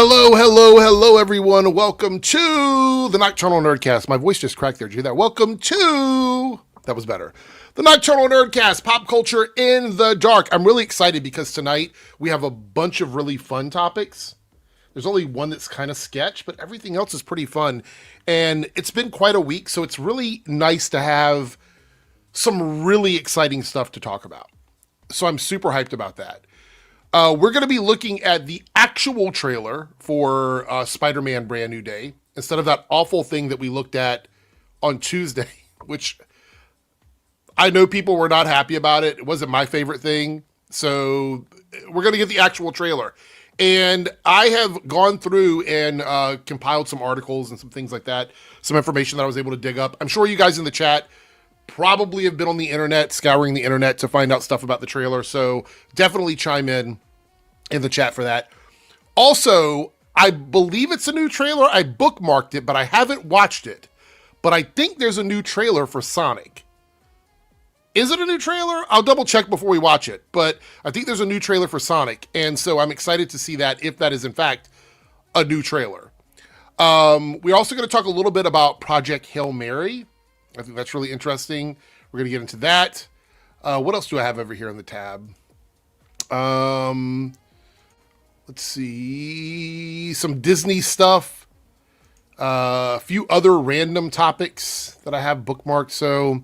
Hello, everyone. Welcome to the Nocturnal Nerdcast. My voice just cracked there. Did you hear that? Welcome to... That was better. The Nocturnal Nerdcast, pop culture in the dark. I'm really excited because tonight we have a bunch of really fun topics. There's only one that's kind of sketch, but everything else is pretty fun. And it's been quite a week, so it's really nice to have some really exciting stuff to talk about. So I'm super hyped about that. We're going to be looking at the actual trailer for Spider-Man Brand New Day, instead of that awful thing that we looked at on Tuesday, which I know people were not happy about it. It wasn't my favorite thing. So we're going to get the actual trailer. And I have gone through and compiled some articles and some things like that, some information that I was able to dig up. I'm sure you guys in the chat probably have been on the internet, scouring the internet to find out stuff about the trailer. So definitely chime in the chat for that. Also, I believe it's a new trailer. I bookmarked it, but I haven't watched it. But I think there's a new trailer for Sonic. Is it a new trailer? I'll double check before we watch it. But I think there's a new trailer for Sonic. And so I'm excited to see that, if that is in fact a new trailer. We're also going to talk a little bit about Project Hail Mary. I think that's really interesting. We're going to get into that. What else do I have over here on the tab? Let's see. Some Disney stuff. A few other random topics that I have bookmarked. So,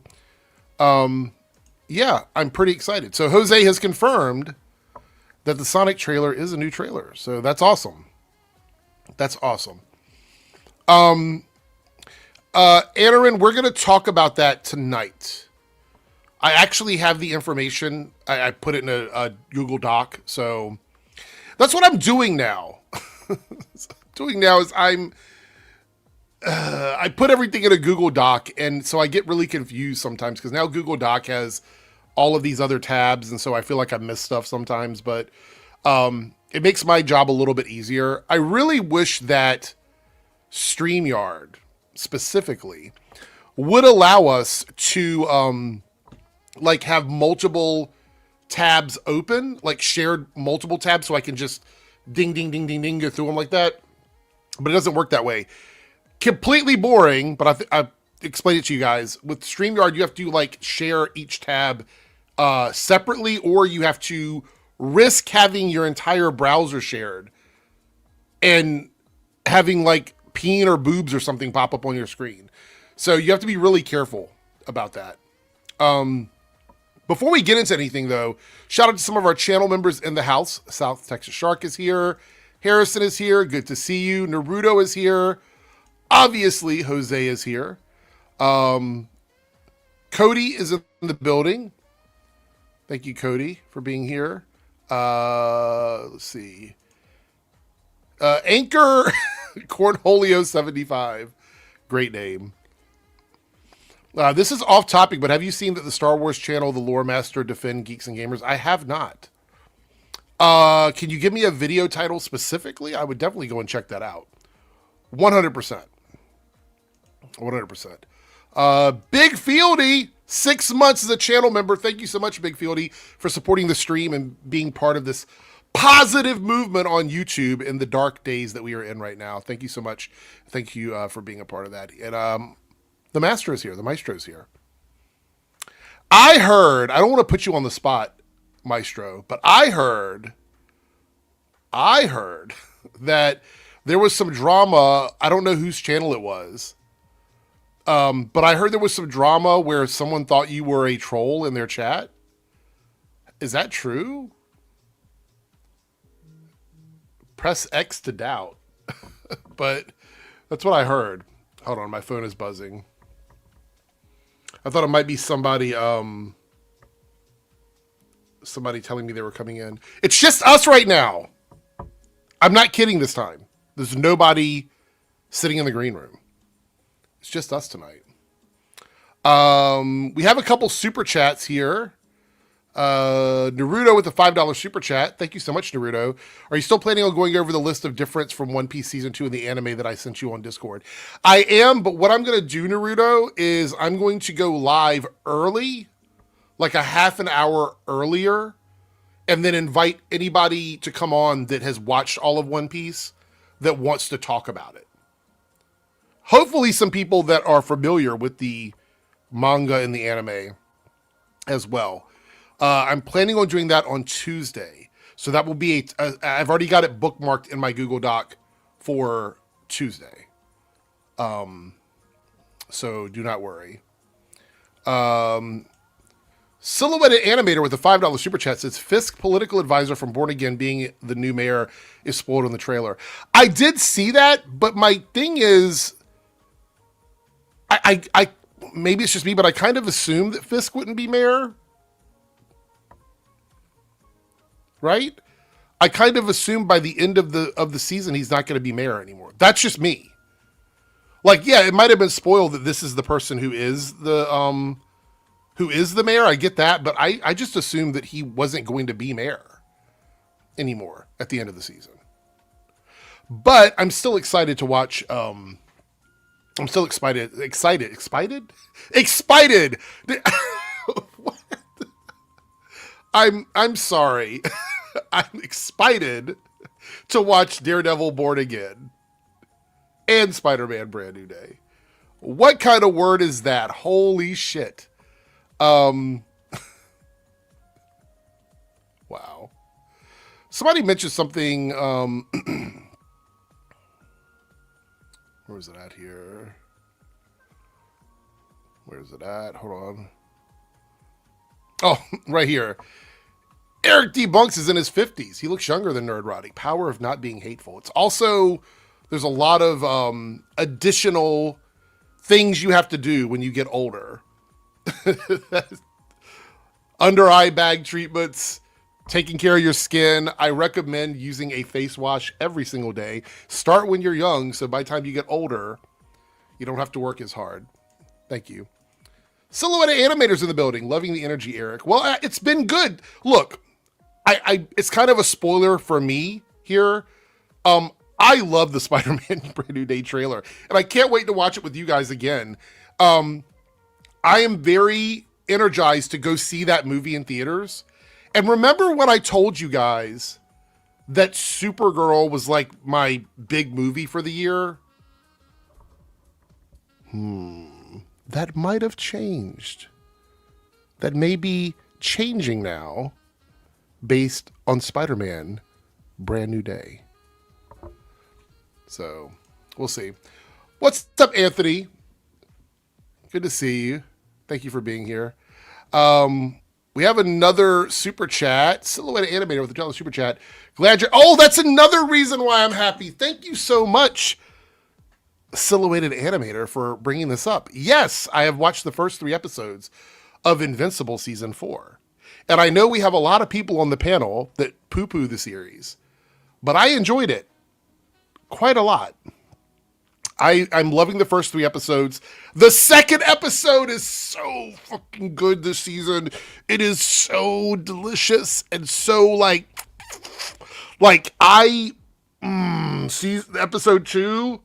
yeah, I'm pretty excited. So Jose has confirmed that the Sonic trailer is a new trailer. So that's awesome. That's awesome. Aaron, we're going to talk about that tonight. I actually have the information. I put it in a Google Doc. So that's what I'm doing now. I put everything in a Google Doc. And so I get really confused sometimes because now Google Doc has all of these other tabs. And so I feel like I miss stuff sometimes. But it makes my job a little bit easier. I really wish that StreamYard specifically would allow us to like have multiple tabs open, like shared multiple tabs, so I can just ding go through them like that. But it doesn't work that way. Completely boring, but I explained it to you guys. With StreamYard, you have to like share each tab separately, or you have to risk having your entire browser shared and having like peen or boobs or something pop up on your screen. So you have to be really careful about that. Before we get into anything though, shout out to some of our channel members in the house. South Texas Shark is here. Harrison is here. Good to see you. Naruto is here. Obviously, Jose is here. Cody is in the building. Thank you, Cody, for being here. Let's see. Anchor Cornholio 75. Great name. This is off topic, but have you seen that the Star Wars channel, the Lore Master, Defend Geeks and Gamers? I have not. Can you give me a video title specifically? I would definitely go and check that out. 100%. 100%. Big Fieldy, 6 months as a channel member. Thank you so much, Big Fieldy, for supporting the stream and being part of this positive movement on YouTube in the dark days that we are in right now. Thank you so much. Thank you for being a part of that. And the master is here. The maestro is here. I heard, I don't want to put you on the spot, Maestro, but I heard that there was some drama. I don't know whose channel it was. But I heard there was some drama where someone thought you were a troll in their chat. Is that true? Press X to doubt. But that's what I heard. Hold on, my phone is buzzing. I thought it might be somebody telling me they were coming in. It's just us right now. I'm not kidding this time. There's nobody sitting in the green room. It's just us tonight. We have a couple super chats here. Naruto with a $5 super chat. Thank you so much, Naruto. Are you still planning on going over the list of difference from One Piece Season 2 in the anime that I sent you on Discord? I am, but what I'm going to do, Naruto, is I'm going to go live early, like a half an hour earlier, and then invite anybody to come on that has watched all of One Piece that wants to talk about it. Hopefully some people that are familiar with the manga and the anime as well. I'm planning on doing that on Tuesday. So that will be I've already got it bookmarked in my Google Doc for Tuesday. So do not worry. Silhouetted Animator with a $5 super chat says Fisk, political advisor from Born Again, being the new mayor is spoiled in the trailer. I did see that, but my thing is, I maybe it's just me, but I kind of assumed that Fisk wouldn't be mayor. Right? I kind of assumed by the end of the season he's not going to be mayor anymore. That's just me. Like, yeah, it might have been spoiled that this is the person who is the mayor. I get that, but I just assumed that he wasn't going to be mayor anymore at the end of the season. But I'm still excited to watch. I'm still excited. What? I'm sorry. I'm excited to watch Daredevil Born Again and Spider-Man Brand New Day. What kind of word is that? Holy shit. Wow. Somebody mentioned something. Where is it at here? Where is it at? Hold on. Oh, right here. AirrickDebunks is in his 50s. He looks younger than Nerdrotic. Power of not being hateful. It's also, there's a lot of additional things you have to do when you get older. Under eye bag treatments, taking care of your skin. I recommend using a face wash every single day. Start when you're young, so by the time you get older, you don't have to work as hard. Thank you. Silhouette Animators in the building. Loving the energy, Eric. Well, it's been good. Look, it's kind of a spoiler for me here. I love the Spider-Man Brand New Day trailer, and I can't wait to watch it with you guys again. I am very energized to go see that movie in theaters. And remember when I told you guys that Supergirl was like my big movie for the year? That might have changed. That may be changing now based on Spider-Man Brand New Day. So, we'll see. What's up, Anthony? Good to see you. Thank you for being here. We have another super chat. Silhouette Animator with a $1 super chat. Glad you're... Oh, that's another reason why I'm happy. Thank you so much, Silhouetted Animator, for bringing this up. Yes, I have watched the first 3 episodes of Invincible Season 4. And I know we have a lot of people on the panel that poo-poo the series. But I enjoyed it quite a lot. I'm loving the first 3 episodes. The second episode is so fucking good this season. It is so delicious and so like see episode 2.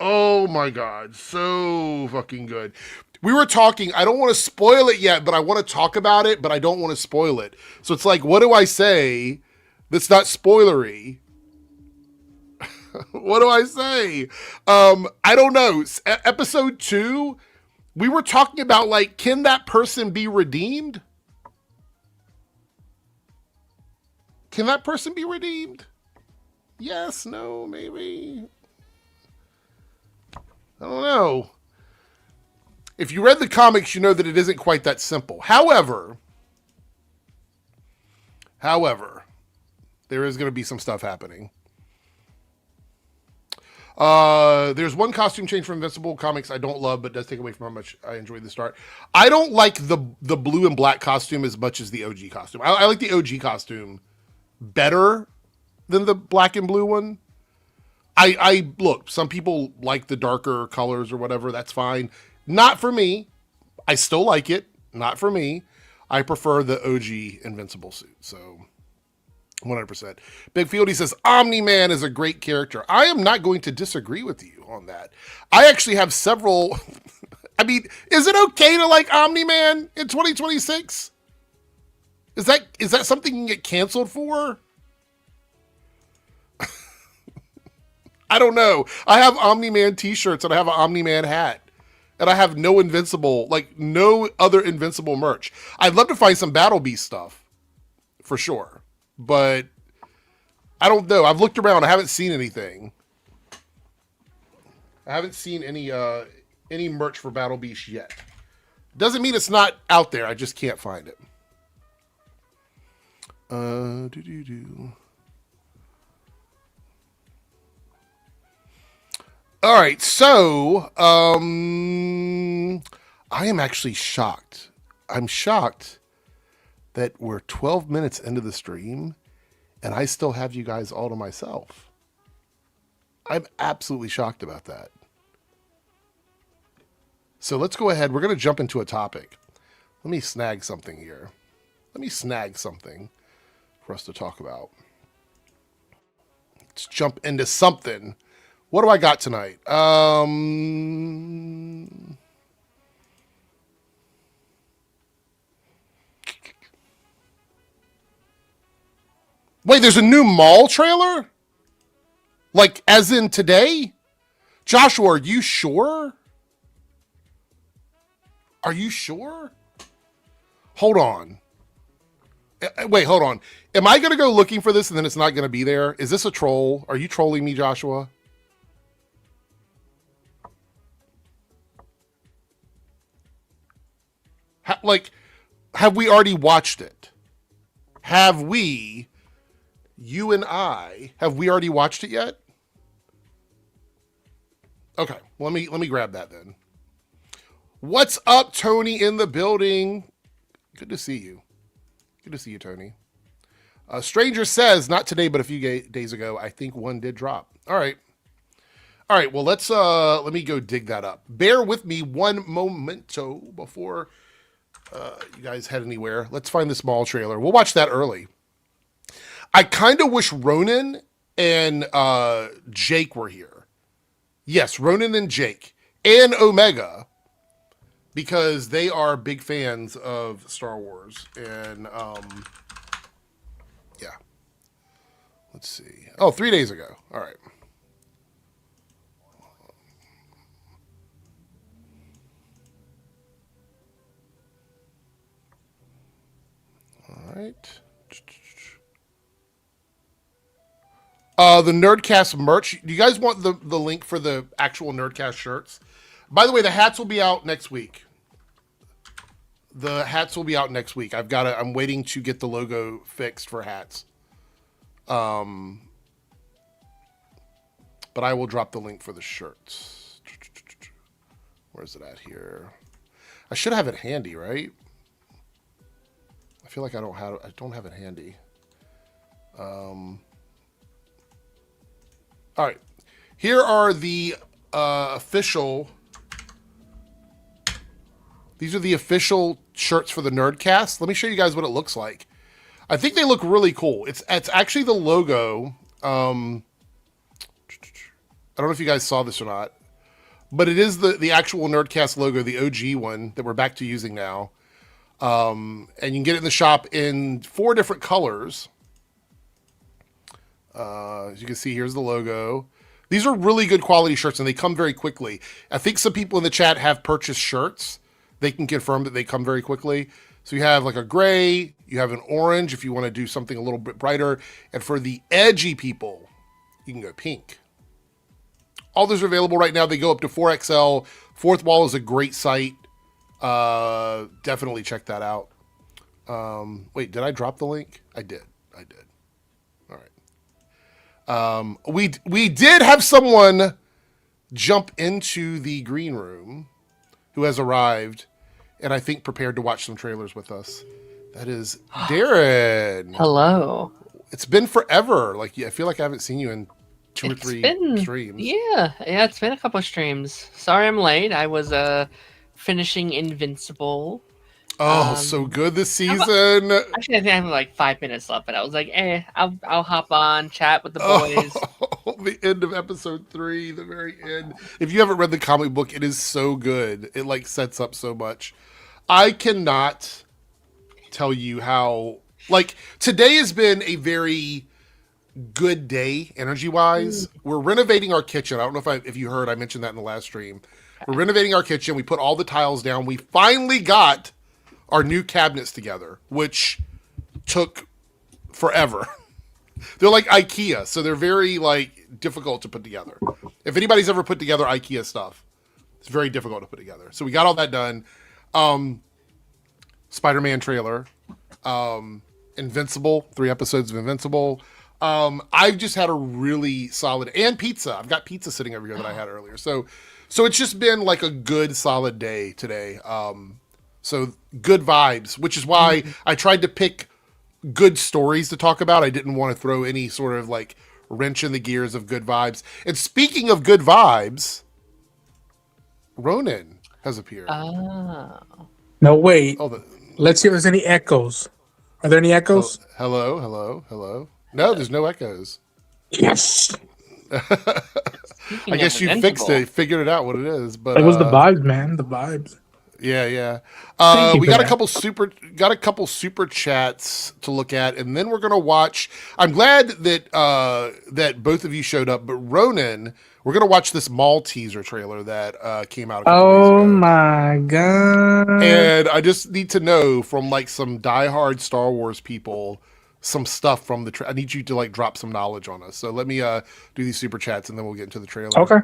Oh my God. So fucking good. We were talking, I don't want to spoil it yet, but I want to talk about it, but I don't want to spoil it. So it's like, what do I say that's not spoilery? What do I say? I don't know. Episode 2, we were talking about like, can that person be redeemed? Can that person be redeemed? Yes, no, maybe. I don't know. If you read the comics, you know that it isn't quite that simple. However, there is going to be some stuff happening. There's one costume change from Invincible comics I don't love, but does take away from how much I enjoyed the start. I don't like the blue and black costume as much as the OG costume. I like the OG costume better than the black and blue one. I look, some people like the darker colors or whatever. That's fine. Not for me. I still like it. Not for me. I prefer the OG Invincible suit. So 100%. Big Fieldy says, Omni-Man is a great character. I am not going to disagree with you on that. I actually have several... I mean, is it okay to like Omni-Man in 2026? Is that something you can get canceled for? I don't know. I have Omni-Man t-shirts and I have an Omni-Man hat. And I have no Invincible, like no other Invincible merch. I'd love to find some Battle Beast stuff, for sure. But I don't know. I've looked around. I haven't seen anything. I haven't seen any merch for Battle Beast yet. Doesn't mean it's not out there. I just can't find it. All right, so I am actually shocked. I'm shocked that we're 12 minutes into the stream and I still have you guys all to myself. I'm absolutely shocked about that. So let's go ahead. We're going to jump into a topic. Let me snag something here. Let me snag something for us to talk about. Let's jump into something. What do I got tonight? Wait, there's a new Maul trailer? Like, as in today? Joshua, are you sure? Are you sure? Hold on. Wait, hold on. Am I going to go looking for this and then it's not going to be there? Is this a troll? Are you trolling me, Joshua? Have we already watched it? Have we, you and I, have we already watched it yet? Okay, let me grab that then. What's up, Tony, in the building? Good to see you. Good to see you, Tony. Stranger says, not today, but a few days ago, I think one did drop. All right. All right, well, let me go dig that up. Bear with me one momento before you guys head anywhere. Let's find this Maul trailer. We'll watch that early. I kind of wish Ronan and Jake were here. Yes, Ronan and Jake. And Omega. Because they are big fans of Star Wars. And, yeah. Let's see. Oh, 3 days ago. All right. All right. The Nerdcast merch. Do you guys want the link for the actual Nerdcast shirts? By the way, the hats will be out next week. The hats will be out next week. I'm waiting to get the logo fixed for hats. But I will drop the link for the shirts. Where's it at here? I should have it handy, right? I feel like I don't have it handy. All right. Here are the official. These are the official shirts for the Nerdcast. Let me show you guys what it looks like. I think they look really cool. It's actually the logo. I don't know if you guys saw this or not, but it is the actual Nerdcast logo, the OG one that we're back to using now. And you can get it in the shop in 4 different colors. As you can see, here's the logo. These are really good quality shirts and they come very quickly. I think some people in the chat have purchased shirts. They can confirm that they come very quickly. So you have like a gray, you have an orange if you want to do something a little bit brighter. And for the edgy people, you can go pink. All those are available right now. They go up to 4XL. Fourth Wall is a great site. Definitely check that out. Wait, did I drop the link? I did. All right. We did have someone jump into the green room who has arrived and I think prepared to watch some trailers with us. That is Darren. Hello. It's been forever. Like, I feel like I haven't seen you in 2 or 3 streams. Yeah, it's been a couple of streams. Sorry I'm late. I was finishing Invincible. Oh, so good this season. Actually, I think I have like 5 minutes left, but I was like, I'll hop on, chat with the boys. The end of episode 3, the very end. If you haven't read the comic book, it is so good. It like sets up so much. I cannot tell you how, like, today has been a very good day energy wise. We're renovating our kitchen. I don't know if you heard, I mentioned that in the last stream. We're renovating our kitchen. We put all the tiles down. We finally got our new cabinets together, which took forever. They're like IKEA, so they're very like difficult to put together. If anybody's ever put together IKEA stuff, it's very difficult to put together. So we got all that done. Spider-Man trailer, Invincible, 3 episodes of Invincible. I've just had a really solid, and pizza. I've got pizza sitting over here that I had earlier. So it's just been like a good solid day today. So good vibes, which is why I tried to pick good stories to talk about. I didn't want to throw any sort of like wrench in the gears of good vibes. And speaking of good vibes, Ronan has appeared. No, wait. Let's see if there's any echoes. Are there any echoes? Hello. No, there's no echoes. Yes. I guess you fixed it, figured it out what it is. But it was the vibes, man. The vibes. Yeah. We got a couple super chats to look at, and then we're gonna watch. I'm glad that that both of you showed up, but Ronan, we're gonna watch this Maul teaser trailer that came out a couple days ago. Oh my god! And I just need to know from like some diehard Star Wars people some stuff from the I need you to like drop some knowledge on us. So let me do these super chats, and then we'll get into the trailer. Okay.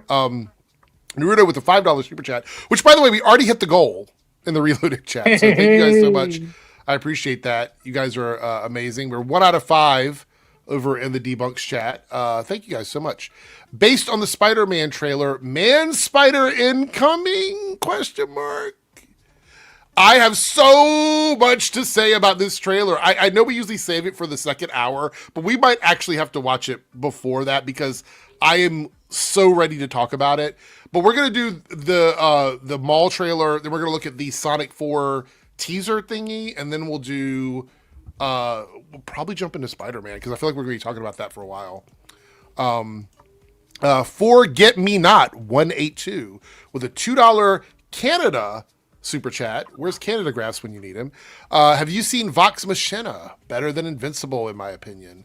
Naruto with the $5 super chat, which, by the way, we already hit the goal in the Reloaded chat. So thank you guys so much. I appreciate that. You guys are amazing. We're 1 out of 5 over in the Debunks chat. Thank you guys so much. Based on the Spider-Man trailer, Man Spider incoming? ? I have so much to say about this trailer. I know we usually save it for the second hour, but we might actually have to watch it before that because I am so ready to talk about it. But we're going to do the Maul trailer, then we're going to look at the Sonic 4 teaser thingy, and then we'll do we'll probably jump into Spider-Man because I feel like we're going to be talking about that for a while. Forget Me Not 182 with a $2 Canada super chat. Where's Canada Graphs when you need him? Have you seen Vox Machina? Better than Invincible, in my opinion.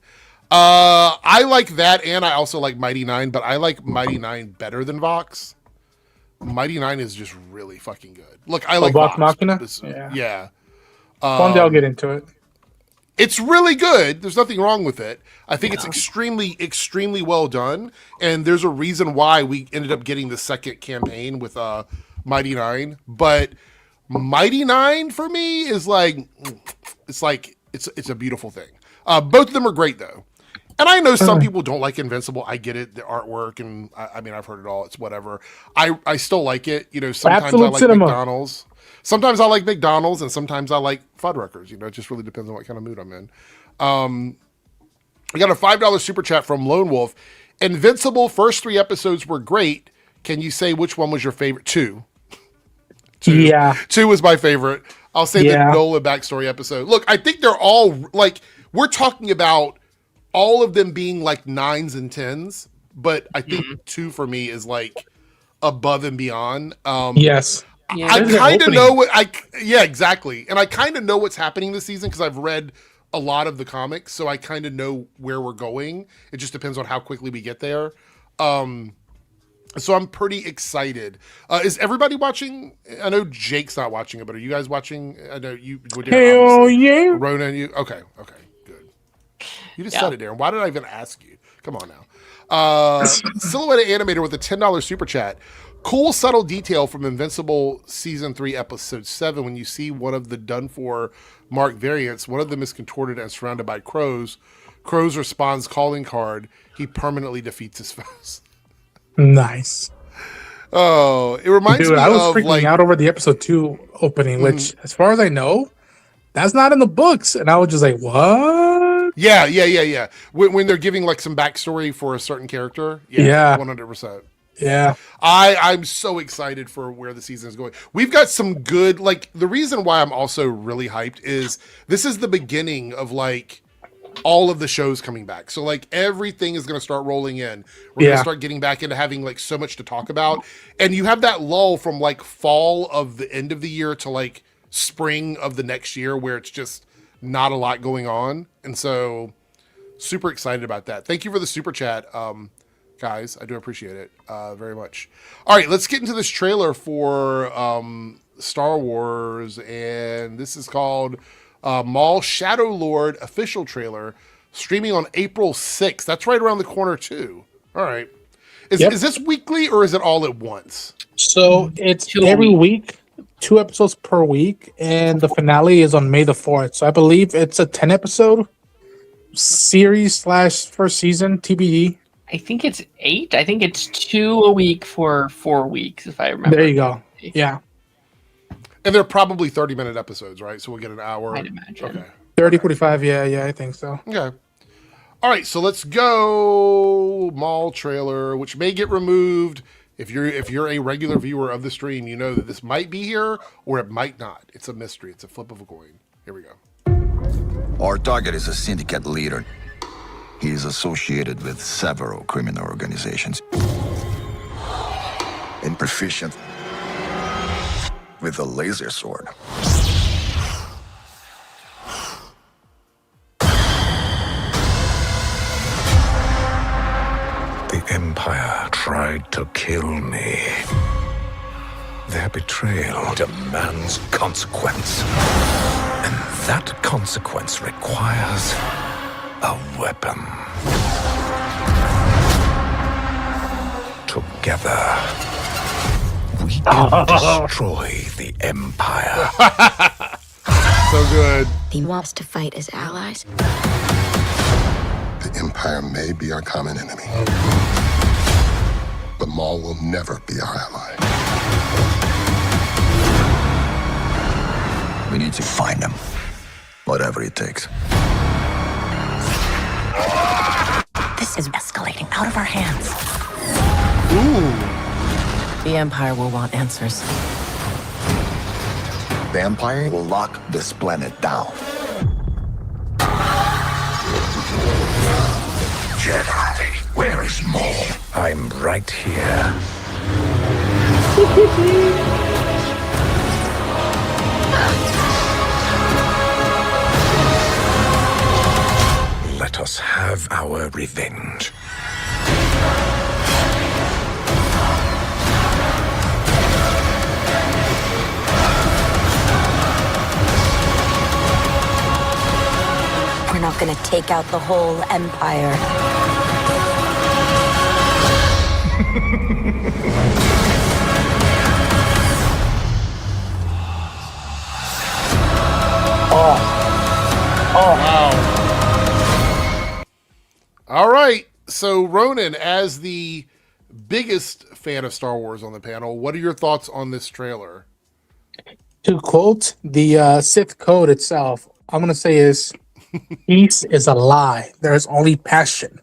I like that, and I also like Mighty 9, but I like Mighty 9 better than Vox. Mighty 9 is just really fucking good. Look, I like Vox Vox. Machina? Yeah. One day I'll get into it. It's really good. There's nothing wrong with it. I think it's extremely, extremely well done, and there's a reason why we ended up getting the second campaign with Mighty 9. But Mighty 9 for me is like it's a beautiful thing. Both of them are great though. And I know some people don't like Invincible. I get it, the artwork, and I mean, I've heard it all. It's whatever. I still like it. You know, sometimes Absolute I like cinema. McDonald's. Sometimes I like McDonald's, and sometimes I like Fuddruckers. You know, it just really depends on what kind of mood I'm in. We got a $5 super chat from Lone Wolf. Invincible first 3 episodes were great. Can you say which one was your favorite? 2. Yeah. 2 was my favorite. I'll say the Nolan backstory episode. Look, I think they're all like, we're talking about all of them being like 9s and 10s, but I think 2 for me is like above and beyond. Yes. Yeah, I kind of know exactly. And I kind of know what's happening this season because I've read a lot of the comics, so I kind of know where we're going. It just depends on how quickly we get there. So I'm pretty excited. Is everybody watching? I know Jake's not watching it, but are you guys watching? I know you. Hell yeah. Rona, you? Okay, good. You just said it, Darren. Why did I even ask you? Come on now. Silhouette Animator with a $10 super chat. Cool subtle detail from Invincible Season 3, Episode 7 when you see one of the done-for Mark variants. One of them is contorted and surrounded by crows. Crows responds calling card. He permanently defeats his foes. Nice. Oh, it reminds me I was of freaking out over the Episode 2 opening, which, as far as I know, that's not in the books. And I was just like, what? Yeah. When they're giving like some backstory for a certain character. Yeah. 100%. Yeah. I'm so excited for where the season is going. We've got some good, like, the reason why I'm also really hyped is this is the beginning of like all of the shows coming back. So like everything is going to start rolling in. We're going to start getting back into having like so much to talk about. And you have that lull from like fall of the end of the year to like spring of the next year where it's just not a lot going on. And so Super excited about that. Thank you for the super chat, guys. I do appreciate it very much. All right, let's get into this trailer for Star Wars, and this is called Maul Shadow Lord official trailer, streaming on April 6th. That's right around the corner too. All right. Is this weekly or is it all at once? So it's every week, 2 episodes per week, and the finale is on May the 4th. So I believe it's a 10-episode series / first season, TBD. I think it's 8. I think it's 2 a week for 4 weeks, if I remember. There you go. Yeah. And they're probably 30-minute episodes, right? So we'll get an hour. I'd imagine. Okay. 30, 45, yeah, I think so. Okay. All right, so let's go Maul trailer, which may get removed. If you're a regular viewer of the stream, you know that this might be here or it might not. It's a mystery. It's a flip of a coin. Here we go. Our target is a syndicate leader. He is associated with several criminal organizations. And proficient with a laser sword. The Empire tried to kill me. Their betrayal demands consequence. And that consequence requires a weapon. Together, we can destroy the Empire. So good. He wants to fight as allies. The Empire may be our common enemy, but Maul will never be our ally. We need to find him. Whatever it takes. This is escalating out of our hands. Ooh. The Empire will want answers. The Empire will lock this planet down. Jedi, where is Maul? I'm right here. Let us have our revenge. We're not gonna take out the whole Empire. Wow. All right. So, Ronan, as the biggest fan of Star Wars on the panel, what are your thoughts on this trailer? To quote the Sith Code itself, I'm going to say is, peace is a lie. There is only passion.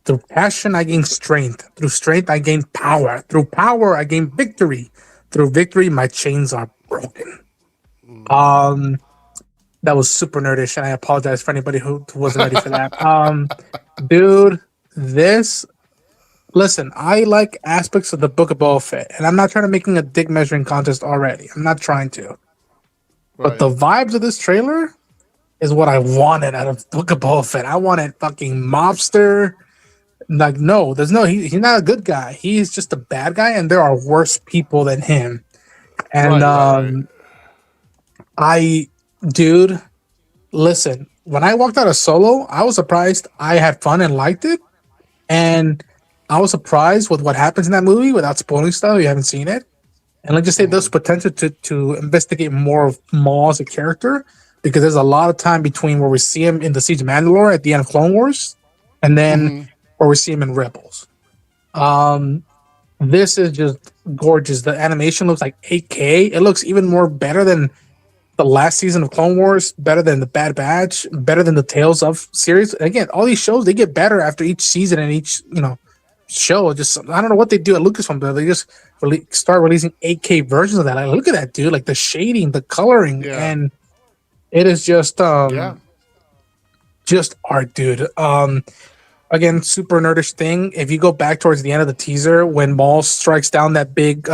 Through passion, I gain strength. Through strength, I gain power. Through power, I gain victory. Through victory, my chains are broken. That was super nerdish, and I apologize for anybody who wasn't ready for that. Dude, listen, I like aspects of the Book of Boba Fett, and I'm not trying to making a dick measuring contest already. I'm not trying to. But the vibes of this trailer is what I wanted out of Book of Boba Fett. I wanted fucking mobster. Like, no, he's not a good guy. He's just a bad guy, and there are worse people than him. And dude, listen, when I walked out of Solo, I was surprised I had fun and liked it. And I was surprised with what happens in that movie without spoiling stuff. You haven't seen it. And let's just say there's potential to investigate more of Maul as a character, because there's a lot of time between where we see him in the Siege of Mandalore at the end of Clone Wars and then where we see him in Rebels. This is just gorgeous. The animation looks like 8K. It looks even more better than the last season of Clone Wars, better than the Bad Batch, better than the Tales of series. Again, all these shows, they get better after each season and each, show. Just, I don't know what they do at Lucasfilm, but they just start releasing 8K versions of that. Like, look at that, dude. Like the shading, the coloring, and it is just art, dude. Again, super nerdish thing. If you go back towards the end of the teaser, when Maul strikes down that big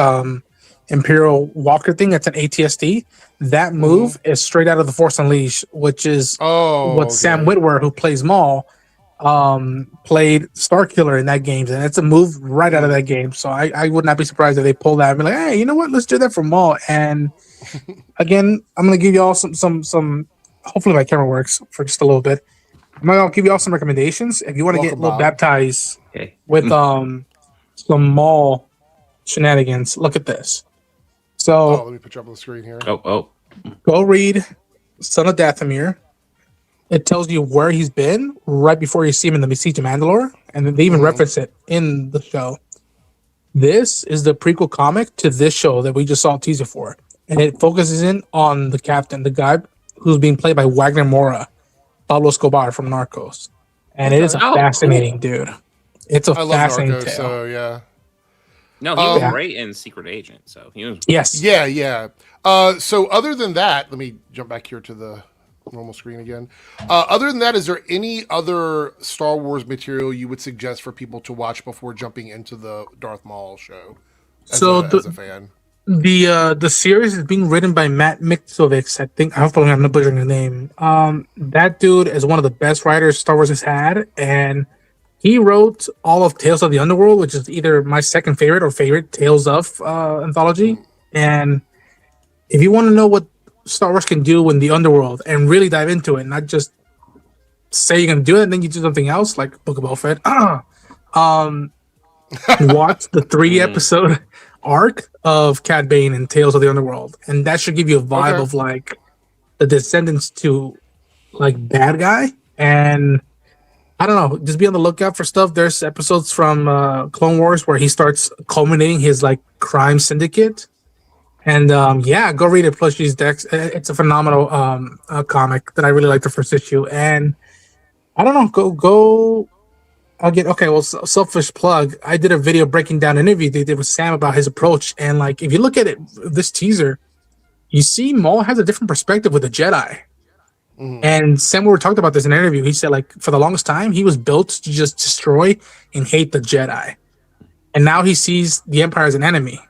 Imperial Walker thing, that's an ATST. That move is straight out of The Force Unleashed, which is Sam Witwer, who plays Maul. played Starkiller in that game, and it's a move right out of that game. So I would not be surprised if they pull that and be like, hey, you know what? Let's do that for Maul. And again, I'm gonna give you all some. Hopefully, my camera works for just a little bit. I'm gonna give you all some recommendations if you want to get a little baptized with some Maul shenanigans. Look at this. So let me put you up on the screen here. Go read Son of Dathomir. It tells you where he's been right before you see him in the Siege of Mandalore, and then they even reference it in the show. This is the prequel comic to this show that we just saw a teaser for, and it focuses in on the captain, the guy who's being played by Wagner Moura, Pablo Escobar from Narcos, and it is a fascinating dude. It's a fascinating Narcos, tale. so yeah. No, he was great in Secret Agent. So he was. Yes. Yeah. So other than that, let me jump back here to the normal screen again. Other than that, is there any other Star Wars material you would suggest for people to watch before jumping into the Darth Maul show? As a fan, the series is being written by Matt Miktovics. I think hopefully I'm not butchering his name. That dude is one of the best writers Star Wars has had, and he wrote all of Tales of the Underworld, which is either my second favorite or favorite Tales of anthology. And if you want to know what Star Wars can do in the underworld and really dive into it, not just say you're gonna do it and then you do something else like Book of Boba Fett. Watch the 3-episode arc of Cad Bane and Tales of the Underworld, and that should give you a vibe of like the descendants to like bad guy. And I don't know, just be on the lookout for stuff. There's episodes from Clone Wars where he starts culminating his like crime syndicate. And go read it. Plus, these decks. It's a phenomenal comic that I really like the first issue. And I don't know, go. I'll get selfish plug. I did a video breaking down an interview they did with Sam about his approach. And like, if you look at it, this teaser, you see Maul has a different perspective with the Jedi. And Sam, we were talking about this in an interview. He said like for the longest time he was built to just destroy and hate the Jedi, and now he sees the Empire as an enemy.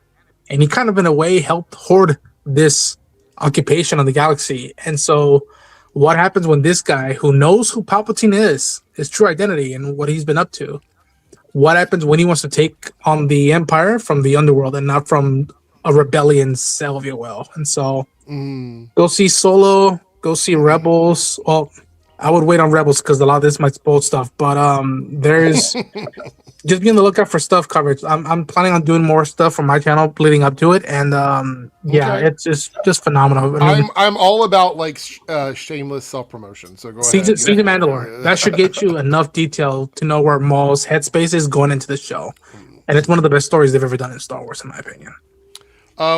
And he kind of, in a way, helped hoard this occupation of the galaxy. And so what happens when this guy, who knows who Palpatine is, his true identity and what he's been up to, what happens when he wants to take on the Empire from the underworld and not from a rebellion cell, if you will? And so go see Solo, go see Rebels. Well, I would wait on Rebels because a lot of this might spoil stuff. But there's... just be on the lookout for stuff coverage. I'm planning on doing more stuff from my channel leading up to it, and it's just phenomenal. I mean, I'm all about like shameless self promotion. So go ahead. See the Mandalore. That should get you enough detail to know where Maul's headspace is going into the show, and it's one of the best stories they've ever done in Star Wars, in my opinion.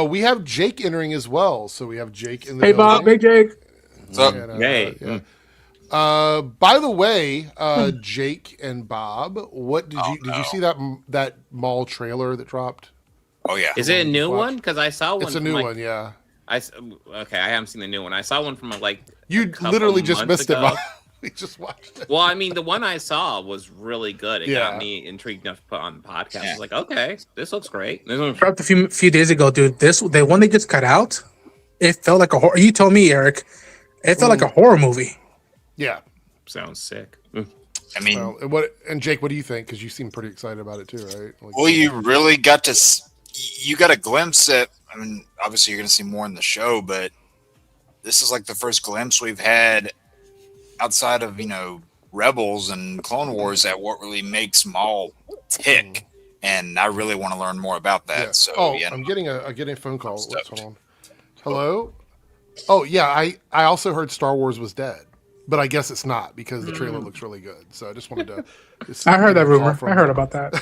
We have Jake entering as well, so we have Jake in the building. Bob, hey Jake. What's up? Hey. By the way, Jake and Bob, what did you see that Maul trailer that dropped? Oh yeah, is it a new one? Because I saw one. It's a new one, yeah. I haven't seen the new one. I saw one from like you literally just missed ago. it. Bob. We just watched it. Well, I mean, the one I saw was really good. It got me intrigued enough to put on the podcast. I was like, okay, this looks great. Dropped a few days ago, dude. The one they just cut out, it felt like a horror. You told me, Eric, it felt like a horror movie. Yeah, sounds sick. I mean, and Jake, what do you think? Because you seem pretty excited about it too, right? Like, well, you really got a glimpse at. I mean, obviously you're going to see more in the show, but this is like the first glimpse we've had outside of Rebels and Clone Wars at what really makes Maul tick, and I really want to learn more about that. Yeah. So, I'm getting a phone call. Hold on. Hello. Oh yeah, I also heard Star Wars was dead. But I guess it's not because the trailer looks really good. So I just wanted to. I heard that rumor. I heard about that.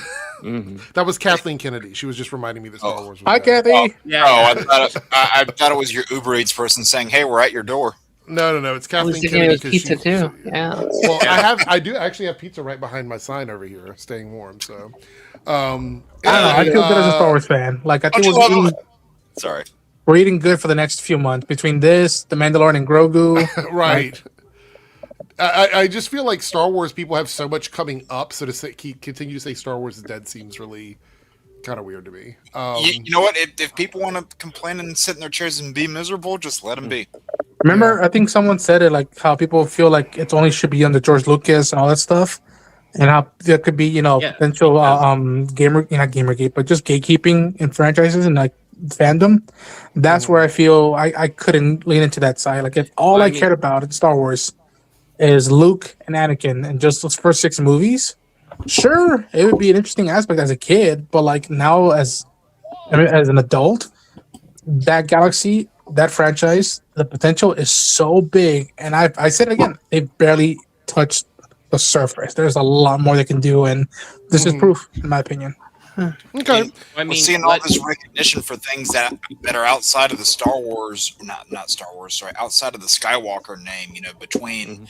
That was Kathleen Kennedy. She was just reminding me that Star Wars was Hi, dead. Kathy. I thought it was your Uber Eats person saying, "Hey, we're at your door." No. It's Kathleen I was Kennedy. it was pizza too. Yeah. Well, I do actually have pizza right behind my sign over here, staying warm. So, I don't know. I feel good as a Star Wars fan. Like I think we're eating good for the next few months between this, the Mandalorian, and Grogu. Right. I just feel like Star Wars people have so much coming up, so to continue to say Star Wars is dead seems really kind of weird to me. You know what? If people want to complain and sit in their chairs and be miserable, just let them be. Remember, I think someone said it like how people feel like it only should be under George Lucas and all that stuff. and how there could be, Yeah, potential because- not gamergate, but just gatekeeping in franchises and like fandom. That's where I feel I couldn't lean into that side. Like if all Well, I cared about in Star Wars is Luke and Anakin and just those first 6 movies, sure, it would be an interesting aspect as a kid, but like now as an adult, that galaxy, that franchise, the potential is so big. And I said it again, they've barely touched the surface. There's a lot more they can do, and this is proof, in my opinion. Okay. I mean, We're seeing all this recognition for things that are outside of the Star Wars, not Star Wars, sorry, outside of the Skywalker name. Between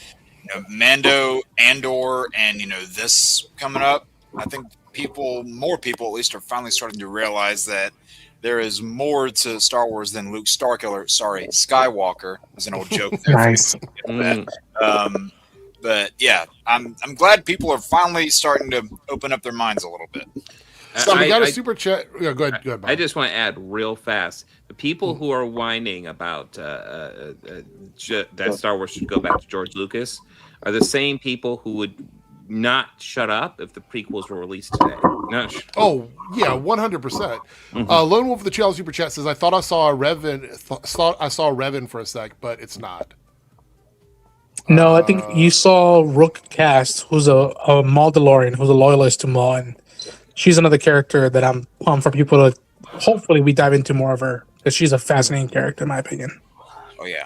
Mando, Andor, and this coming up. I think more people at least, are finally starting to realize that there is more to Star Wars than Luke Skywalker. Is an old joke there. Nice. But yeah, I'm glad people are finally starting to open up their minds a little bit. So we got a super chat. Yeah, go ahead, Bob. I just want to add real fast: the people who are whining about that Star Wars should go back to George Lucas are the same people who would not shut up if the prequels were released today. Oh yeah, 100%. Lone Wolf of the Channel super chat says, "I thought I saw a Revan for a sec, but it's not." No, I think you saw Rook Cast, who's a Maul who's a loyalist to Maul, and she's another character that I'm pumped for people to hopefully we dive into more of her, because she's a fascinating character in my opinion. Oh yeah.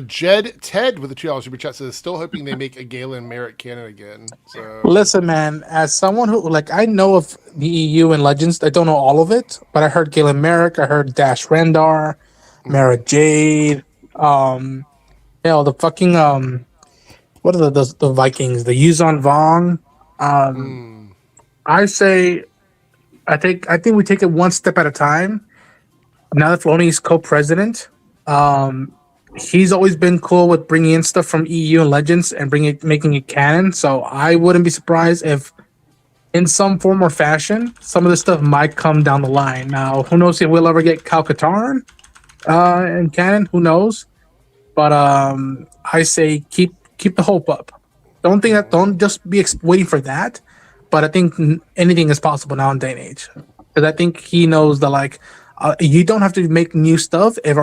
Jed Ted with the $2 super chat says, "Still hoping they make a Galen Merrick canon again." So Listen, man, as someone who I know of the EU and Legends, I don't know all of it, but I heard Galen Merrick, I heard Dash Rendar, Mara Jade, the fucking what are the Vikings, the Yuzon Vong. I think we take it one step at a time. Now that Filoni is co-president, he's always been cool with bringing in stuff from EU and Legends and making it canon. So I wouldn't be surprised if, in some form or fashion, some of this stuff might come down the line. Now, who knows if we'll ever get Kal Katarn in canon? Who knows? But I say keep the hope up. Don't just be waiting for that. But I think anything is possible now in day and age, because I think he knows that you don't have to make new stuff if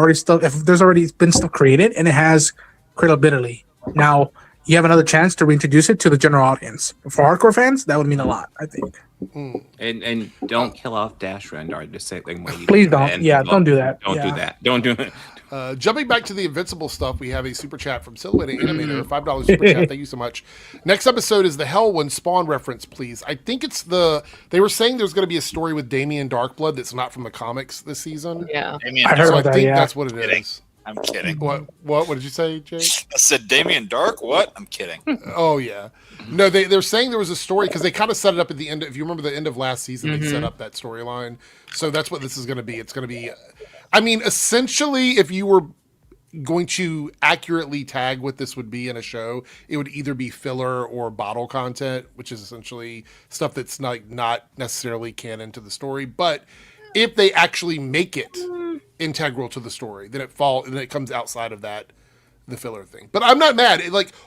there's already been stuff created and it has credibility. Now you have another chance to reintroduce it to the general audience. For hardcore fans, that would mean a lot, I think. And don't kill off Dash Rendar. Just say thing. Please don't. Yeah, don't do that. Don't do that. Don't do it. Jumping back to the Invincible stuff, we have a super chat from Silhouette Animator, $5 super chat. Thank you so much. Next episode is the Hell One Spawn reference, please. I think it's they were saying there's going to be a story with Damien Darkblood that's not from the comics this season. Yeah, I heard about that. Yeah, that's what it is. I'm kidding. What did you say, Jay? I said Damien Dark. What? I'm kidding. Oh yeah. No, they're saying there was a story because they kind of set it up at the end. If you remember the end of last season, they set up that storyline. So that's what this is going to be. It's going to be, essentially, if you were going to accurately tag what this would be in a show, it would either be filler or bottle content, which is essentially stuff that's not necessarily canon to the story. But if they actually make it integral to the story, then it comes outside of that, the filler thing. But I'm not mad.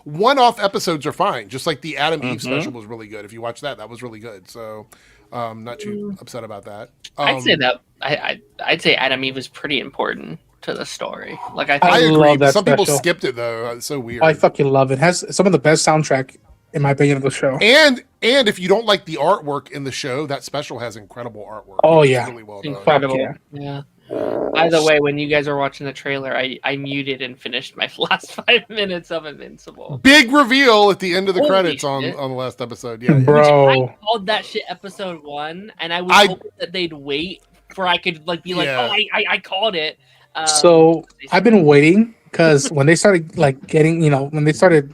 One-off episodes are fine. Just like the Adam Eve special was really good. If you watch that was really good. So not too upset about that. I'd say that I'd say Adam Eve was pretty important to the story. I agree. that Some people special. skipped it though. It's so weird. I fucking love it. It has some of the best soundtrack, in my opinion, of the show. And if you don't like the artwork in the show, that special has incredible artwork. Oh, It's yeah. really well done. Incredible. Yeah. By the way, when you guys were watching the trailer, I muted and finished my last 5 minutes of Invincible. Big reveal at the end of the Holy credits on shit. the last episode. Yeah, Bro. I called that shit episode 1, and I was hoping that they'd wait for I could be like, Yeah. oh, I called it. So I've been waiting, because when they started getting, when they started,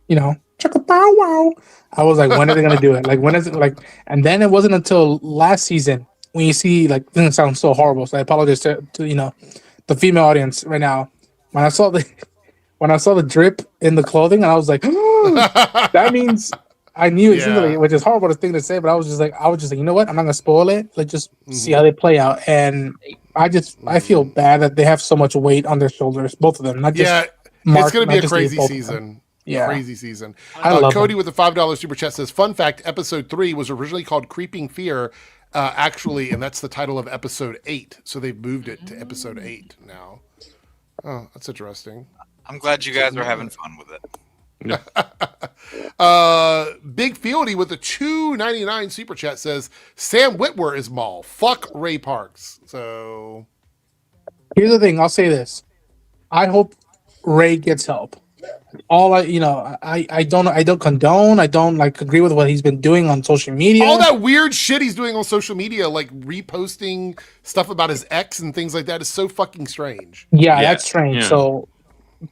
chugga bow wow, I was like, when are they gonna do it? When is it and then it wasn't until last season when you see things sound so horrible. So I apologize to the female audience right now. When I saw the drip in the clothing, and I was like, that means I knew instantly, which is a horrible thing to say, but I was just like, you know what? I'm not gonna spoil it. Let's just see how they play out. And I feel bad that they have so much weight on their shoulders, both of them. Not just Mark, it's gonna be not a just crazy both of them. season. Yeah. Crazy season. I love Cody him. with the $5 super chat says, fun fact, episode 3 was originally called Creeping Fear, actually, and that's the title of episode 8. So they've moved it to episode 8 now. Oh, that's interesting. I'm glad you guys are having fun with it. Big Fieldy with the $2.99 super chat says, Sam Witwer is Maul. Fuck Ray Parks. So Here's the thing. I'll say this. I hope Ray gets help. I don't condone. I don't agree with what he's been doing on social media. all that weird shit he's doing on social media, like reposting stuff about his ex and things like that, is so fucking strange. Yeah, that's strange. Yeah. So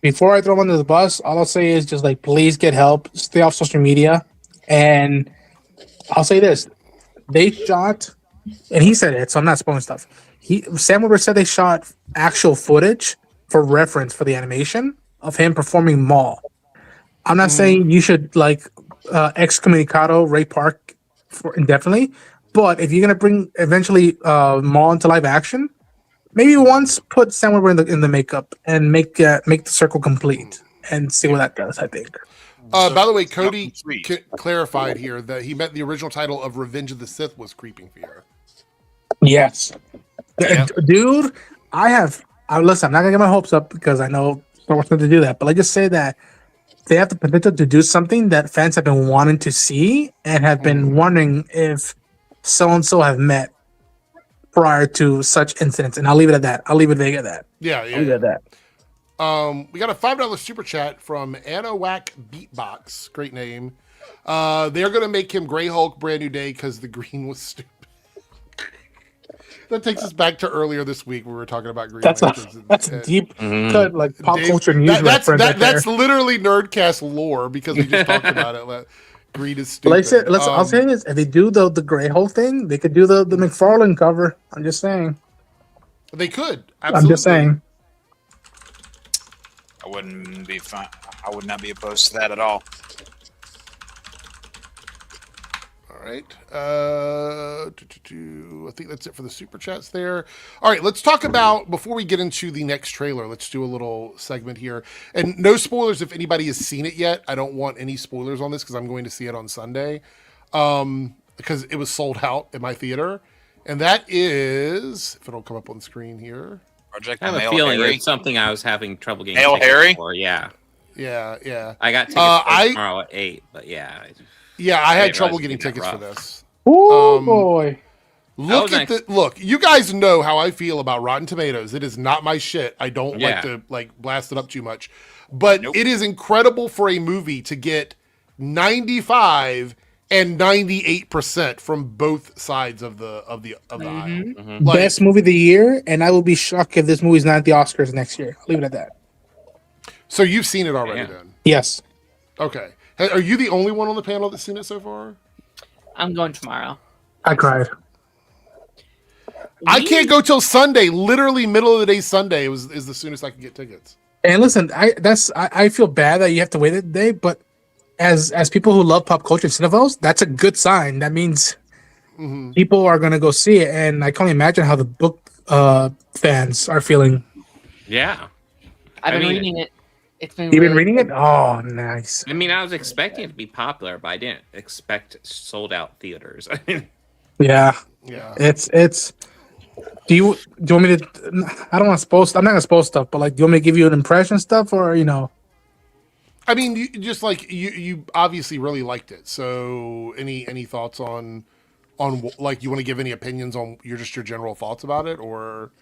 before I throw him under the bus, all I'll say is just please get help. Stay off social media. And I'll say this. They shot, and he said it, so I'm not spoiling stuff. Sam Witwer said they shot actual footage for reference for the animation of him performing Maul. I'm not saying you should excommunicado Ray Park for indefinitely, but if you're gonna bring eventually Maul into live action, maybe once put Sam Witwer in the makeup and make the circle complete and see what that does. I think. By the way, Cody clarified here that he meant the original title of Revenge of the Sith was Creeping Fear. Yes, Yeah. dude. Listen. I'm not gonna get my hopes up because I know Star Wars to do that, but I just say that they have the potential to do something that fans have been wanting to see and have been wondering if so and so have met prior to such incidents. And I'll leave it at that. I'll leave it vague at that. Yeah. I'll leave it at that. We got a $5 super chat from Anowak Beatbox. Great name. They're going to make him Grey Hulk Brand New Day because the green was stupid. That takes us back to earlier this week. We were talking about Green Lanterns. That's a deep cut, pop Dave, culture news reference. That's literally Nerdcast lore because we just talked about it. Green is stupid. I'll say this: if they do the Grey Hole thing, they could do the McFarlane cover. I'm just saying. They could. Absolutely. I'm just saying. I wouldn't be fine. I would not be opposed to that at all. All right. I think that's it for the super chats there. All right, let's talk about, before we get into the next trailer, let's do a little segment here. And no spoilers if anybody has seen it yet. I don't want any spoilers on this because I'm going to see it on Sunday. Because it was sold out at my theater. And that is, if it'll come up on screen here. Project I have a Hail feeling Harry. it's something I was having trouble getting Hail tickets Harry? for. Yeah. Yeah. I got tickets tomorrow at 8, but yeah. Yeah, I had didn't trouble realize getting it'd be that tickets for rough. this. Oh boy! Look, you guys know how I feel about Rotten Tomatoes. It is not my shit. I don't like to blast it up too much, but it is incredible for a movie to get 95 and 98% from both sides of the aisle. Mm-hmm. Best movie of the year, and I will be shocked if this movie's not at the Oscars next year. Leave it at that. So you've seen it already, then? Yes. Okay. Are you the only one on the panel that's seen it so far? I'm going tomorrow. I cried. I can't go till Sunday. Literally, middle of the day Sunday is the soonest I can get tickets. And listen, I feel bad that you have to wait a day, but as people who love pop culture and cinephiles, that's a good sign. That means people are going to go see it, and I can only imagine how the book fans are feeling. Yeah. I've been reading it. It's been. You've been really reading it? Oh, nice. I mean, I was expecting it to be popular, but I didn't expect sold out theaters. Yeah. It's. Do you want me to? I don't want to spoil. I'm not gonna spoil stuff, but do you want me to give you an impression stuff, or I mean, you obviously really liked it. So any thoughts on you want to give any opinions on your general thoughts about it, or?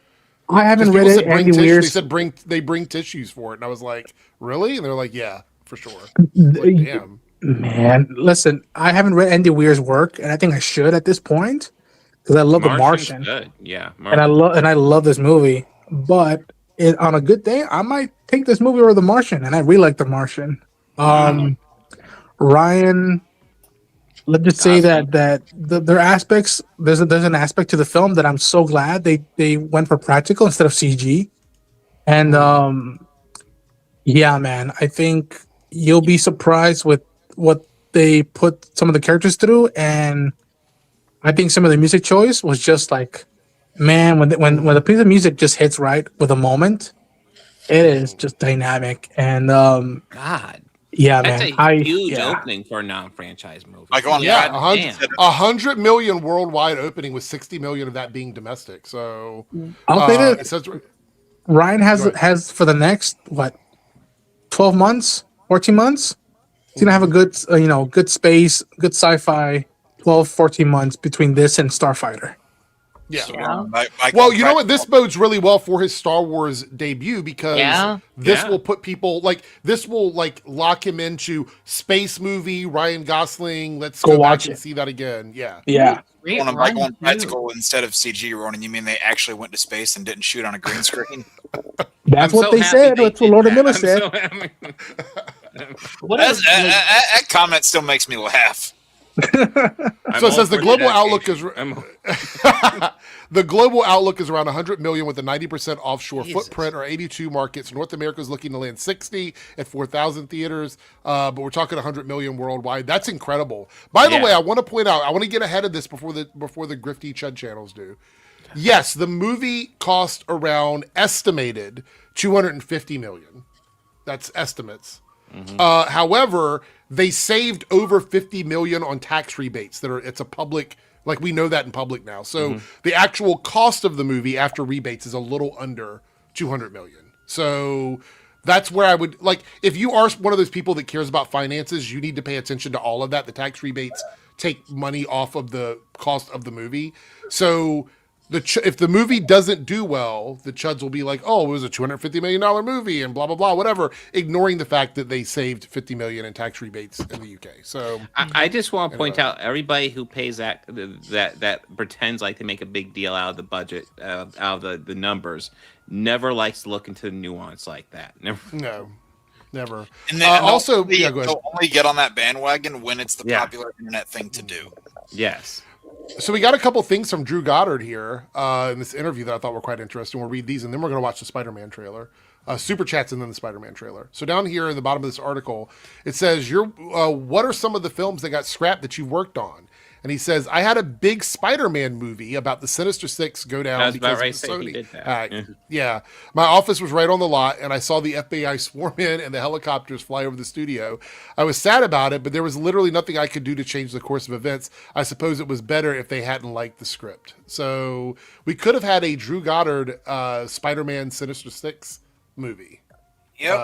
I haven't read it. Andy Weir's. They said they bring tissues for it, and I was like, really? And they're like, yeah, for sure. Like, damn. Man, listen, I haven't read Andy Weir's work, and I think I should at this point because I love The Martian. Good. Yeah, and I love this movie. But on a good day, I might take this movie over The Martian, and I really like The Martian. Ryan, let's just say that there are aspects. There's an aspect to the film that I'm so glad they went for practical instead of CG. And yeah, man, I think you'll be surprised with what they put some of the characters through, and I think some of the music choice was just man, when the piece of music just hits right with a moment, it is just dynamic. And God, Yeah, That's man. a huge yeah. opening for a non-franchise movie. Like on Yeah, God, 100 million worldwide opening with 60 million of that being domestic. So I'll say it that says Ryan Go ahead. has for the next 12 months, 14 months. He's gonna have a good good space, good sci-fi 12, 14 months between this and Starfighter. yeah. Yeah. Well, you know what? This bodes really well for his Star Wars debut because Yeah. this Yeah. will put people this will lock him into space movie, Ryan Gosling. Let's Go go back watch and it. see that again. Yeah. Yeah. Great on run, going too. practical instead of CG, Ronan. You mean they actually went to space and didn't shoot on a green screen? That's I'm what so they happy said. they That's what did Lord that. Miller I'm said. so happy. What That comment still makes me laugh. So it says the global outlook is I'm the global outlook is around 100 million with a 90% offshore Jesus. footprint or 82 markets. North America is looking to land 60 at 4,000 theaters, but we're talking 100 million worldwide. That's incredible. By the Yeah. way, I want to point out, I want to get ahead of this before the grifty chud channels do. Yes, the movie cost around estimated 250 million. That's estimates. However, they saved over 50 million on tax rebates it's a public, we know that in public now. So the actual cost of the movie after rebates is a little under 200 million. So that's where I would if you are one of those people that cares about finances, you need to pay attention to all of that. The tax rebates take money off of the cost of the movie. So if the movie doesn't do well, the chuds will be like, "Oh, it was a $250 million movie," and blah blah blah, whatever, ignoring the fact that they saved 50 million in tax rebates in the UK. So I just want to point Anyway. out everybody who pays that pretends like they make a big deal out of the budget, out of the numbers, never likes to look into the nuance like that. Never. no, never. And then Also, yeah, go ahead. they'll only get on that bandwagon when it's the Yeah. popular internet thing to do. Yes. So we got a couple things from Drew Goddard here in this interview that I thought were quite interesting. We'll read these, and then we're going to watch the Spider-Man trailer. Super chats and then the Spider-Man trailer. So down here in the bottom of this article, it says, what are some of the films that got scrapped that you've worked on? And he says, I had a big Spider-Man movie about the Sinister Six go down I was because about of the right to say he Sony did that. hack. Yeah. My office was right on the lot, and I saw the FBI swarm in and the helicopters fly over the studio. I was sad about it, but there was literally nothing I could do to change the course of events. I suppose it was better if they hadn't liked the script. So we could have had a Drew Goddard Spider-Man Sinister Six movie. Yep.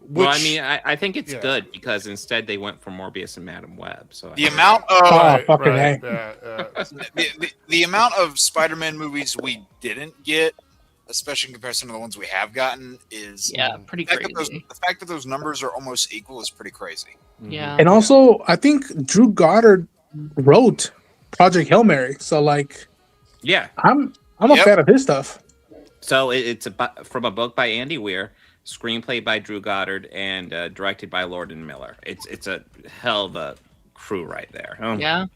Well, I which- mean, I think it's yeah. good because instead they went for Morbius and Madam Web. So The amount of fucking A. the amount of Spider-Man movies we didn't get, especially in comparison to the ones we have gotten, is pretty the fact, crazy. the fact that those numbers are almost equal is pretty crazy. Yeah. And also, I think Drew Goddard wrote Project Hail Mary. So yeah. I'm a Yep. fan of his stuff. So it's from a book by Andy Weir, screenplay by Drew Goddard, and directed by Lord and Miller. It's a hell of a crew right there. Yeah.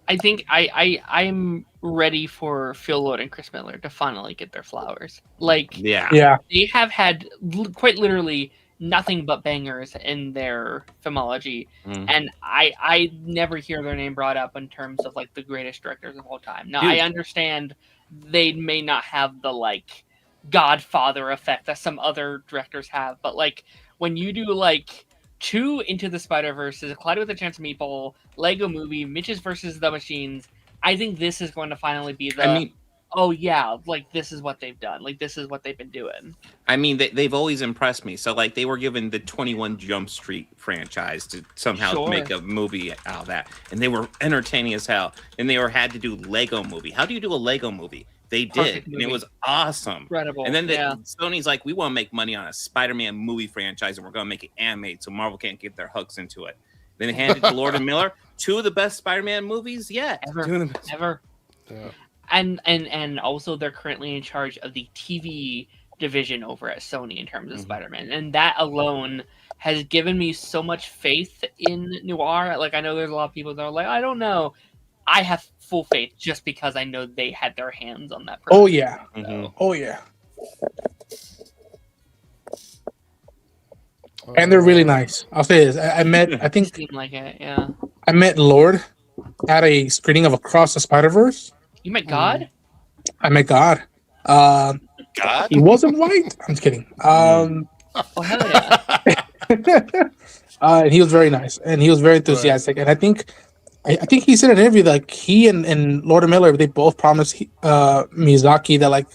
I think I'm ready for Phil Lord and Chris Miller to finally get their flowers. Yeah. Yeah. They have had quite literally nothing but bangers in their filmology, and I never hear their name brought up in terms of the greatest directors of all time. Now, Dude. I understand they may not have the Godfather effect that some other directors have, but when you do 2 Into the Spider-Verse, Collide with a Chance of Meatball, Lego Movie, Mitch's versus the Machines, I think this is going to finally be the oh yeah, this is what they've done. This is what they've been doing. I mean, they've always impressed me. So, they were given the 21 Jump Street franchise to somehow make a movie out of that. And they were entertaining as hell. And they had to do Lego Movie. How do you do a Lego movie? They did. Perfect And movie. it was awesome. Incredible. And then yeah. Sony's like, we want to make money on a Spider-Man movie franchise, and we're going to make it animated so Marvel can't get their hooks into it. Then they handed it to Lord and Miller. 2 of the best Spider-Man movies yet. Ever. Yeah. And also they're currently in charge of the TV division over at Sony in terms of Spider-Man, and that alone has given me so much faith in noir. I know there's a lot of people that are like, I don't know. I have full faith just because I know they had their hands on that. Oh yeah. Mhm. Oh yeah. And they're really nice. I'll say this. I Seemed like it, yeah. I met Lord at a screening of Across the Spider-Verse. You met God? I met God. God, He wasn't white. I'm just kidding. Oh hell yeah! And he was very nice, and he was very enthusiastic. And I think he said in an interview that, like, he and Lord Miller, they both promised Miyazaki that, like,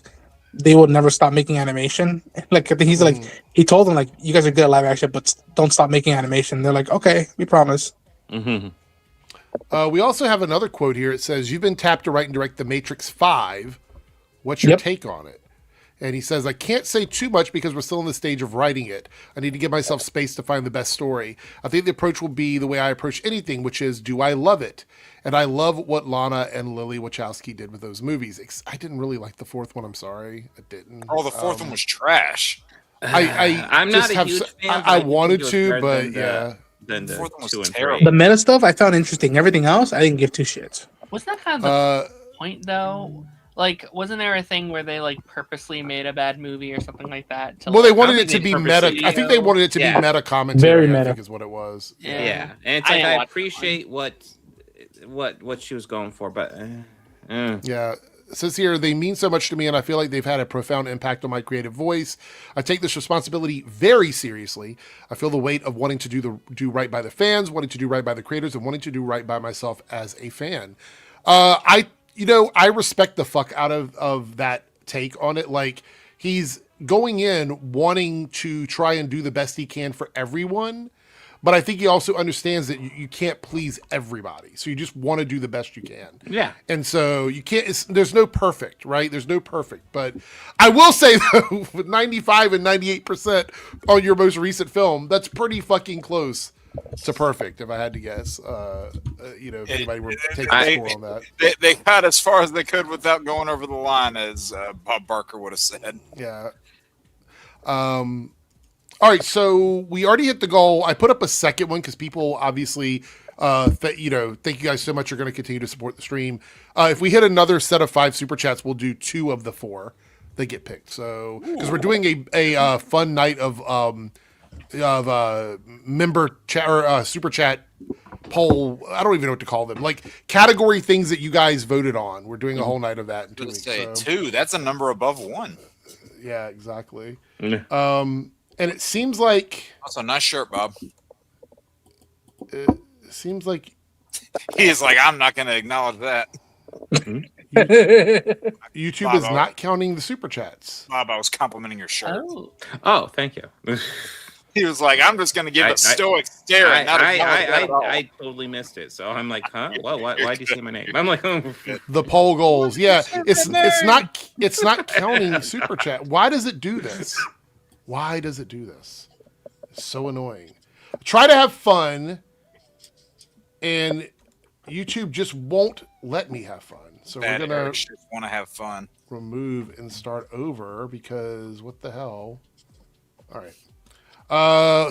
they would never stop making animation. Like, I think he's like, he told them, like, you guys are good at live action, but don't stop making animation. They're like, okay, we promise. We also have another quote here. It says, "You've been tapped to write and direct The Matrix 5. What's your take on it?" And he says, "I can't say too much because we're still in the stage of writing it. I need to give myself space to find the best story. I think the approach will be the way I approach anything, which is, do I love it? And I love what Lana and Lily Wachowski did with those movies." I didn't really like the fourth one. I'm sorry. I didn't. Oh, the fourth one was trash. I'm not a huge fan. I wanted to, but yeah. Then the fourth one was 2 and terrible. 3. The meta stuff I found interesting. Everything else, I didn't give two shits. Wasn't that kind of the point though? Like, wasn't there a thing where they like purposely made a bad movie or something like that? Well, they wanted it to be meta. I think they wanted it to be meta commentary. Very meta. I think is what it was. Yeah, and it's like I appreciate what she was going for, but yeah. It says here, "They mean so much to me, and I feel like they've had a profound impact on my creative voice. I take this responsibility very seriously. I feel the weight of wanting to do right by the fans, wanting to do right by the creators, and wanting to do right by myself as a fan." I respect the fuck out of that take on it. Like, he's going in wanting to try and do the best he can for everyone. But I think he also understands that you can't please everybody. So you just want to do the best you can. Yeah. And so you can't, there's no perfect, right? There's no perfect. But I will say, though, with 95 and 98% on your most recent film, that's pretty fucking close to perfect, if I had to guess. If anybody were taking a score on that. They got as far as they could without going over the line, as Bob Barker would have said. Yeah. All right, so we already hit the goal. I put up a second one because people obviously, thank you guys so much. You're going to continue to support the stream. If we hit another set of 5 super chats, we'll do 2 of the 4 that get picked. So because we're doing a fun night of member chat or super chat poll. I don't even know what to call them. Like category things that you guys voted on. We're doing a whole night of that in 2 weeks. Say 2. That's a number above 1. Yeah, exactly. And it seems like... Also, nice shirt, Bob. It seems like... He's like, I'm not going to acknowledge that. YouTube Bob, is not counting the super chats. Bob, I was complimenting your shirt. Oh, thank you. He was like, I'm just going to give a stoic stare. I totally missed it. So I'm like, huh? Well, why'd you say my name? I'm like, oh. The poll goals. Yeah, it's not counting super chat. Why does it do this? Why does it do this? It's so annoying. Try to have fun, and YouTube just won't let me have fun. So we're gonna just want to have fun. Remove and start over because what the hell? All right.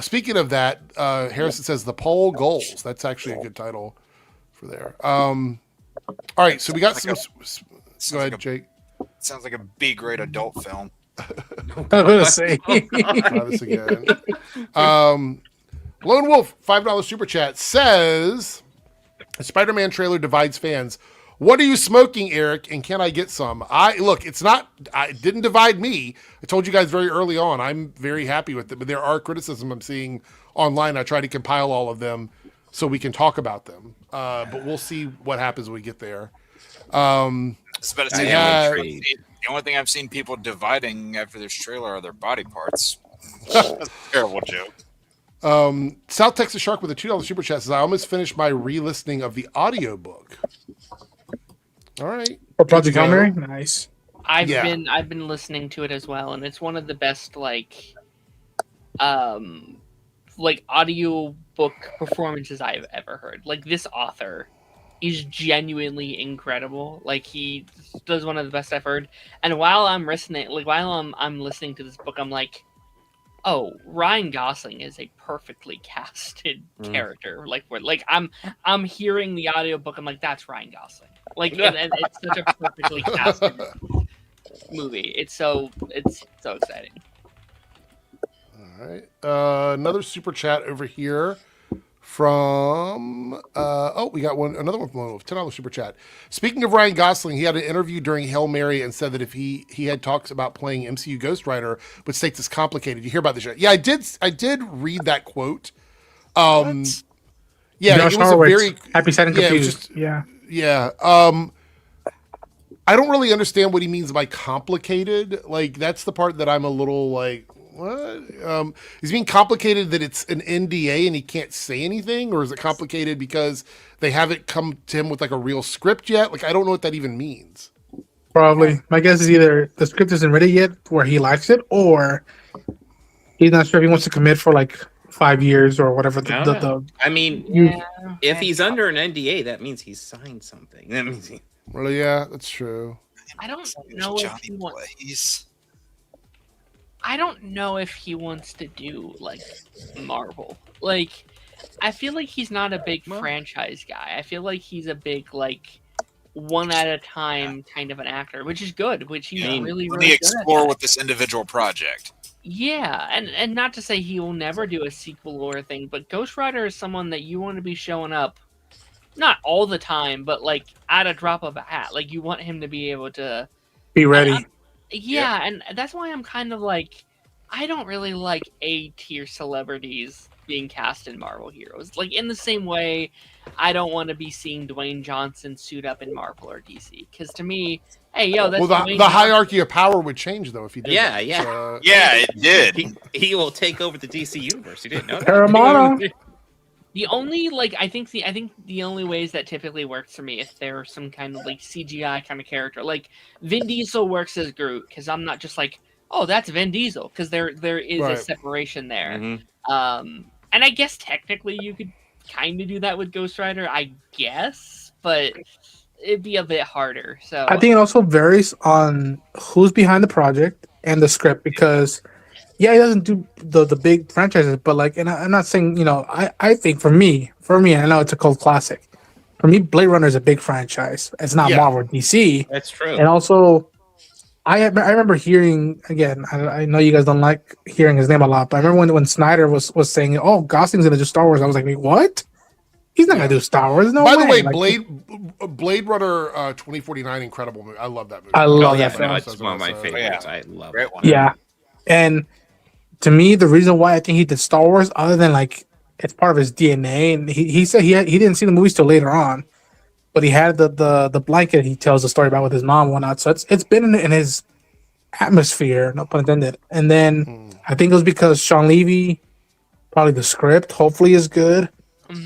Speaking of that, Harrison says the poll goals. That's actually a good title for there. All right, so we got some. Go ahead, Jake. Sounds like a B-grade adult film. I'm gonna say try this again. Lone Wolf $5 super chat says a Spider-Man trailer divides fans. What are you smoking, Eric? And can I get some? It didn't divide me. I told you guys very early on. I'm very happy with it, but there are criticism I'm seeing online. I try to compile all of them so we can talk about them. But we'll see what happens when we get there. The only thing I've seen people dividing after this trailer are their body parts. That's a terrible joke. South Texas Shark with a $2 super chat says, I almost finished my re-listening of the audiobook. All right. For Project Hail Mary? Nice. I've been listening to it as well, and it's one of the best like audio book performances I've ever heard. Like, this author is genuinely incredible. Like, he does one of the best I've heard. And while I'm listening, I'm listening to this book, I'm like, oh, Ryan Gosling is a perfectly casted character. I'm hearing the audiobook, I'm like, that's Ryan Gosling. Like, and it's such a perfectly casted movie. It's so exciting. All right. Another super chat over here from we got another one from $10 super chat. Speaking of Ryan Gosling, he had an interview during Hail Mary and said that if he had talks about playing MCU Ghost Rider, but states it's complicated. You hear about this yet? Yeah, I did read that quote. Yeah, Josh it was Horowitz, a very happy, sad, and confused. Yeah. I don't really understand what he means by complicated. Like, that's the part that I'm a little like, what? Is it being complicated that it's an NDA and he can't say anything? Or is it complicated because they haven't come to him with like a real script yet? Like, I don't know what that even means. Probably. My guess is either the script isn't ready yet where he likes it, or he's not sure if he wants to commit for like 5 years or whatever. If he's under an NDA, that means he's signed something. That means he... Well, yeah, that's true. I don't know if he wants. I don't know if he wants to do like Marvel. Like, I feel like he's not a big franchise guy. I feel like he's a big like one at a time kind of an actor, which is good. Which he's really let really me good explore at with this individual project. Yeah, and not to say he will never do a sequel or a thing, but Ghost Rider is someone that you want to be showing up. Not all the time, but like at a drop of a hat. Like you want him to be able to be ready. And that's why I'm kind of like, I don't really like A-tier celebrities being cast in Marvel heroes. Like in the same way, I don't want to be seeing Dwayne Johnson suit up in Marvel or DC. Because to me, hey, yo, that's the hierarchy of power would change though if he did. Yeah. It did. He will take over the DC universe. You didn't know that. Paramount. The only I think the only ways that typically works for me if there's some kind of like CGI kind of character, like Vin Diesel works as Groot, because I'm not just like, oh, that's Vin Diesel, because there is a separation there. Mm-hmm. And I guess technically you could kind of do that with Ghost Rider, I guess, but it'd be a bit harder. So I think it also varies on who's behind the project and the script, because he doesn't do the big franchises, but like, and I'm not saying, I think for me, I know it's a cult classic. For me, Blade Runner is a big franchise. It's not Marvel or DC. That's true. And also, I remember hearing, again, I know you guys don't like hearing his name a lot, but I remember when Snyder was saying, oh, Gosling's going to do Star Wars, I was like, wait, what? He's not going to do Star Wars. No By way. the way, like, Blade Runner 2049, incredible movie. I love that movie. I love that film. It's one of my favorites. I love it. Yeah. And to me, the reason why I think he did Star Wars, other than like it's part of his DNA, and he said he didn't see the movies till later on, but he had the blanket he tells the story about with his mom and whatnot. So it's been in his atmosphere, no pun intended. And then I think it was because Sean Levy, probably the script, hopefully is good,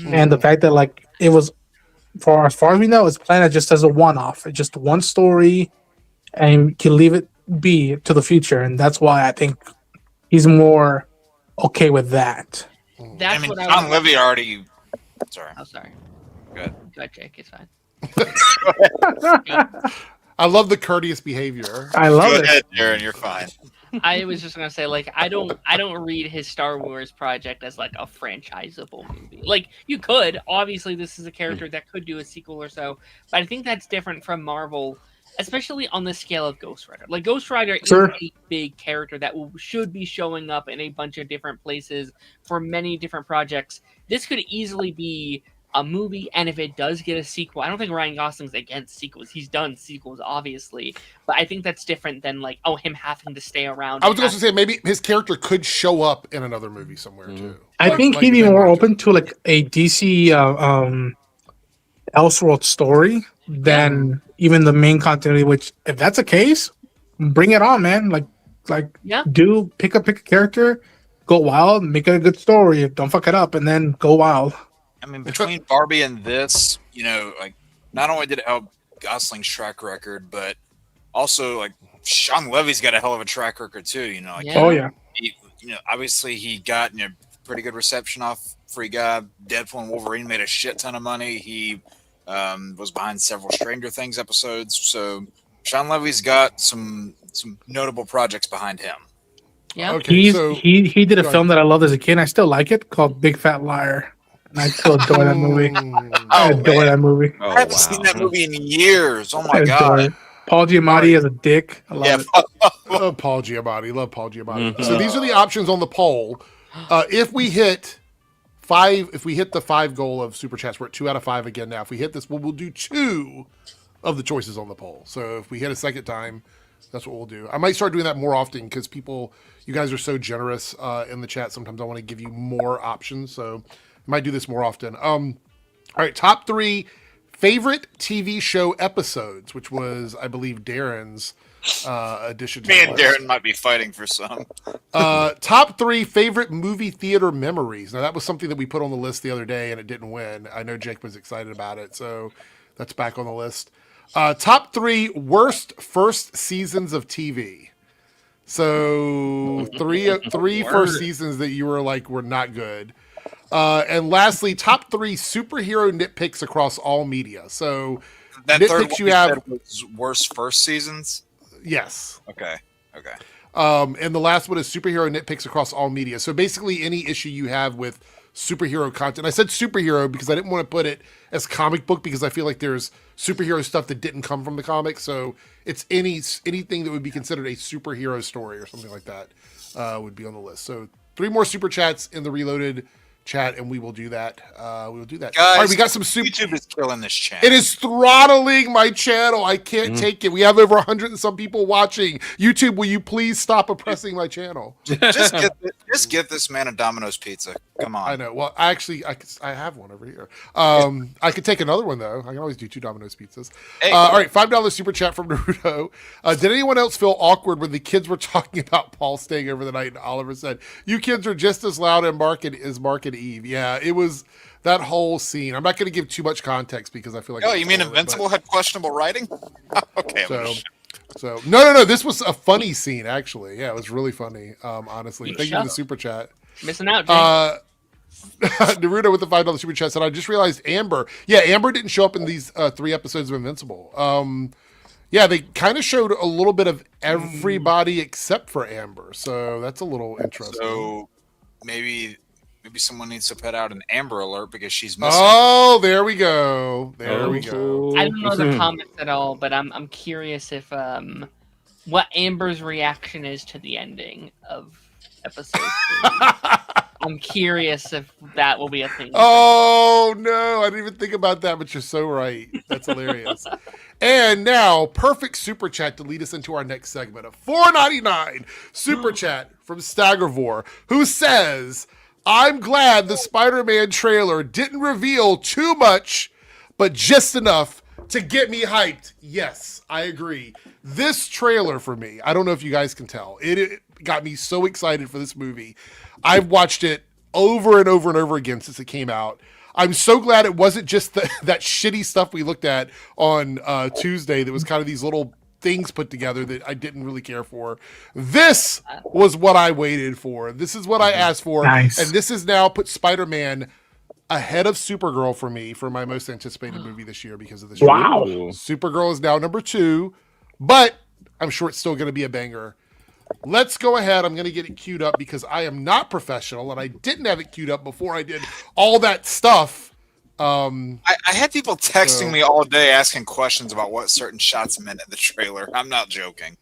and the fact that like it was, for as far as we know, it's planned just as a one-off, it's just one story, and you can leave it be to the future, and that's why I think he's more okay with that. That's what John Levy already. Sorry. Oh, sorry. Good. Go ahead, Jake. It's fine. I love the courteous behavior. I love Go it. ahead, Darren. You're fine. I was just gonna say, like, I don't read his Star Wars project as like a franchisable movie. Like, you could, obviously, this is a character that could do a sequel or so, but I think that's different from Marvel, especially on the scale of Ghost Rider. Like, Ghost Rider is a big character that should be showing up in a bunch of different places for many different projects. This could easily be a movie, and if it does get a sequel, I don't think Ryan Gosling's against sequels. He's done sequels, obviously, but I think that's different than like, oh, him having to stay around. I was going to say maybe his character could show up in another movie somewhere too. I think he'd be more open to like a DC Elseworld story than even the main continuity. Which, if that's the case, bring it on, man. Pick a character, go wild, make it a good story. Don't fuck it up, and then go wild. I mean, between Barbie and this, like, not only did it help Gosling's track record, but also like Sean Levy's got a hell of a track record too. Obviously he got pretty good reception off Free Guy. Deadpool and Wolverine made a shit ton of money. He was behind several Stranger Things episodes, so Sean Levy's got some notable projects behind him. Yeah, okay. He did a film that I loved as a kid, and I still like it, called Big Fat Liar. And I still adore that movie. I adore that movie. Oh, I haven't seen that movie in years. Oh my god. Paul Giamatti as a dick. I love it. Love Paul Giamatti. Love Paul Giamatti. So these are the options on the poll. If we hit 5, if we hit the 5 goal of super chats, we're at 2 out of 5 again now. If we hit this, we'll do 2 of the choices on the poll. So if we hit a second time, that's what we'll do. I might start doing that more often because you guys are so generous in the chat. Sometimes I want to give you more options. So I might do this more often. All right, top 3 favorite TV show episodes, which was, I believe, Darren's addition to Me the and list. Darren might be fighting for some. Top 3 favorite movie theater memories. Now, that was something that we put on the list the other day, and it didn't win. I know Jake was excited about it, so that's back on the list. Top 3 worst first seasons of TV. So three first seasons that you were like were not good. And lastly, top 3 superhero nitpicks across all media. So That third nitpicks one you have, was worst first seasons. yes. Okay. And the last one is superhero nitpicks across all media. So basically any issue you have with superhero content. I said superhero because I didn't want to put it as comic book because I feel like there's superhero stuff that didn't come from the comics. So it's anything that would be considered a superhero story or something like that would be on the list. So 3 more super chats in the Reloaded chat, and we will do that. Guys, All right, we got some YouTube is killing this channel. It is throttling my channel. I can't take it. We have over 100 and some people watching. YouTube, will you please stop oppressing my channel? Just get this man a Domino's pizza. Come on. I know. Well, I have one over here. I could take another one though. I can always do 2 Domino's pizzas. Hey. All right, $5 super chat from Naruto. Did anyone else feel awkward when the kids were talking about Paul staying over the night? And Oliver said, "You kids are just as loud and Mark and Eve." Yeah, it was that whole scene. I'm not going to give too much context because I feel like. Oh, you mean Invincible had questionable writing? Okay. So no. This was a funny scene actually. Yeah, it was really funny. Honestly, thank you for the super chat. Missing out, Jake. Naruto with the $5 super chat said, "I just realized Amber. Yeah, Amber didn't show up in these 3 episodes of Invincible. Yeah, they kind of showed a little bit of everybody except for Amber. So that's a little interesting. So maybe someone needs to put out an Amber alert because she's missing. Oh, there we go. We go. I don't know the comics at all, but I'm curious if what Amber's reaction is to the ending of episode 3. I'm curious if that will be a thing. Oh no, I didn't even think about that, but you're so right. That's hilarious. And now, perfect super chat to lead us into our next segment of $4.99 super chat from Staggervore, who says, "I'm glad the Spider-Man trailer didn't reveal too much, but just enough to get me hyped." Yes, I agree. This trailer for me, I don't know if you guys can tell, it got me so excited for this movie. I've watched it over and over and over again since it came out. I'm so glad it wasn't just that shitty stuff we looked at on Tuesday that was kind of these little things put together that I didn't really care for. This was what I waited for. This is what I asked for. Nice. And this has now put Spider-Man ahead of Supergirl for me for my most anticipated movie this year because of this. Wow. Supergirl is now number 2, but I'm sure it's still going to be a banger. Let's go ahead. I'm going to get it queued up because I am not professional and I didn't have it queued up before I did all that stuff. I had people texting me all day asking questions about what certain shots meant in the trailer. I'm not joking.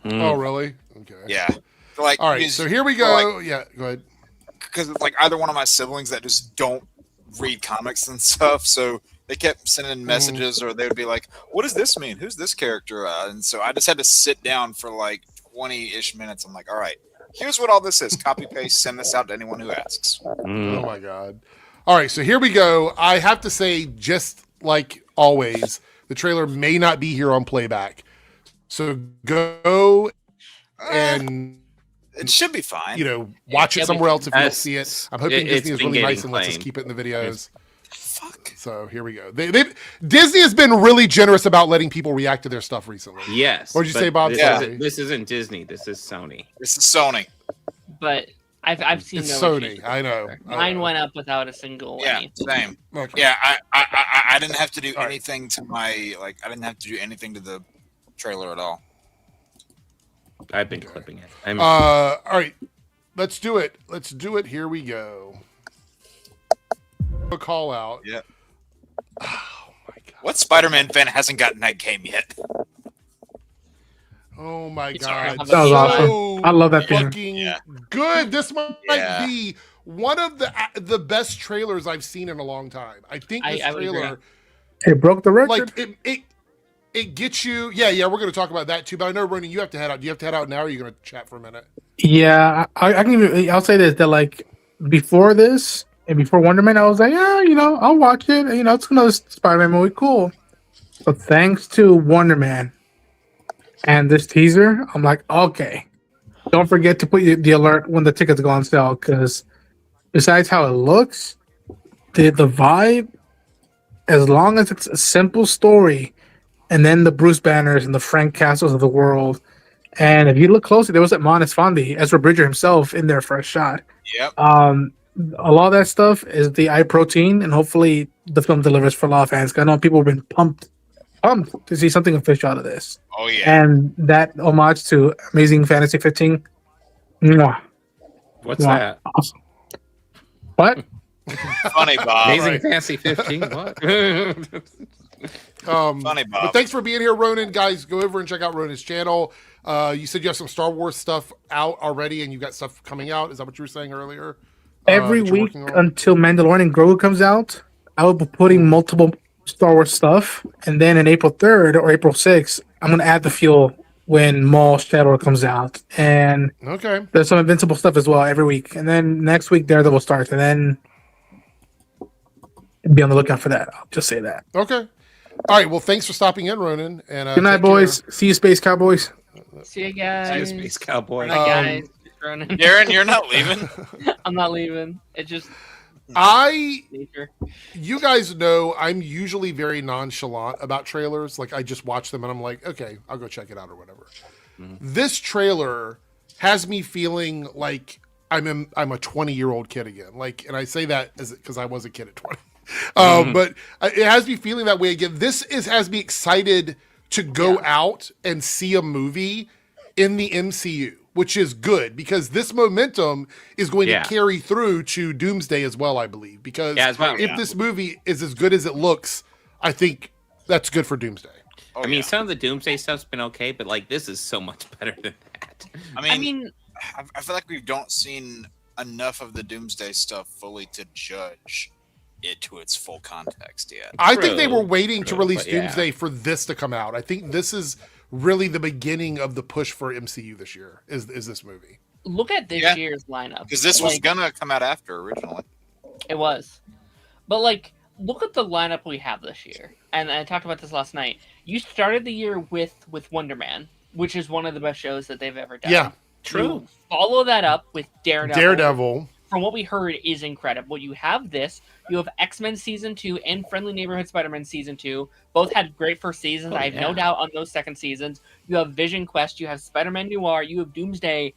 Oh, really? Okay. Yeah. Like, all right. So here we go. Yeah, go ahead. Because it's like either one of my siblings that just don't read comics and stuff. So they kept sending messages or they would be like, "What does this mean? Who's this character?" And so I just had to sit down for like 20-ish minutes. I'm like, all right, here's what all this is. Copy, paste, send this out to anyone who asks. Oh, my God. All right, so here we go. I have to say, just like always, the trailer may not be here on playback. So go and... It should be fine. You know, watch it somewhere else if you don't see it. I'm hoping Disney is really nice and lets us keep it in the videos. Fuck. So here we go. Disney has been really generous about letting people react to their stuff recently. Yes. What'd you say, Bob? This isn't Disney. This is Sony. This is Sony. But I've seen it's no Sony. I know. Mine went up without a single. Yeah, same. Okay. Yeah, I didn't have to do anything to my I didn't have to do anything to the trailer at all. I've been clipping it. All right, let's do it. Let's do it. Here we go. A call out. Yeah. Oh my God. What Spider-Man fan hasn't gotten that game yet? Oh my God. That was awesome. I love that game. Fucking good. This might be one of the best trailers I've seen in a long time. I think this I would agree. trailer, It broke the record. like it gets you. Yeah. We're going to talk about that too. But I know, Ronan, you have to head out. Do you have to head out now, or are you going to chat for a minute? Yeah, I can. I'll say this: that like before this and before Wonder Man, I was like, yeah, I'll watch it. It's another Spider-Man movie, cool. But thanks to Wonder Man and this teaser, I'm like, okay. Don't forget to put the alert when the tickets go on sale, because besides how it looks, the vibe, as long as it's a simple story, and then the Bruce Banners and the Frank Castles of the world. And if you look closely, there was that Monis Fondi, Ezra Bridger himself, in there for a shot. Yep. A lot of that stuff is the eye protein, and hopefully the film delivers for a lot of fans. 'Cause I know people have been pumped to see something official out of this. Oh yeah. And that homage to Amazing Fantasy 15. Mwah. What's Mwah. that? Awesome. What? Funny Bob. Amazing Fantasy 15. What? Funny Bob. But thanks for being here, Ronan. Guys, go over and check out Ronan's channel. You said you have some Star Wars stuff out already, and you got stuff coming out. Is that what you were saying earlier? Every that you're week working on? until Mandalorian and Grogu comes out, I will be putting multiple Star Wars stuff. And then in April 3rd or April 6th, I'm going to add the fuel when Maul Shadow comes out. And Okay. there's some Invincible stuff as well every week. And then next week, Daredevil starts. And then be on the lookout for that. I'll just say that. Okay. All right. Well, thanks for stopping in, Ronan. And Good night, take boys. care. See you, Space Cowboys. See you guys. Space Cowboy. Not guys. Just running. Darren, you're not leaving. I'm not leaving. It just nature. You guys know I'm usually very nonchalant about trailers. Like, I just watch them and I'm like, okay, I'll go check it out or whatever. This trailer has me feeling like I'm a 20-year-old kid again. Like, and I say that because I was a kid at 20. But it has me feeling that way again. Has me excited to go out and see a movie in the MCU, which is good because this momentum is going to carry through to Doomsday as well, I believe. Because if this movie is as good as it looks, I think that's good for Doomsday. I mean, some of the Doomsday stuff's been okay, but like this is so much better than that. I mean, I feel like we don't seen enough of the Doomsday stuff fully to judge it to its full context yet. I think they were waiting to release Doomsday for this to come out. I think this is really the beginning of the push for MCU this year. Is this movie? Look at this year's lineup, because this was gonna come out after originally. It was, but like, look at the lineup we have this year. And I talked about this last night. You started the year with Wonder Man, which is one of the best shows that they've ever done. Yeah, true. You follow that up with Daredevil. Daredevil. From what we heard, is incredible. You have this. You have X-Men Season 2 and Friendly Neighborhood Spider-Man Season 2. Both had great first seasons. I have no doubt on those second seasons. You have Vision Quest. You have Spider-Man Noir. You have Doomsday.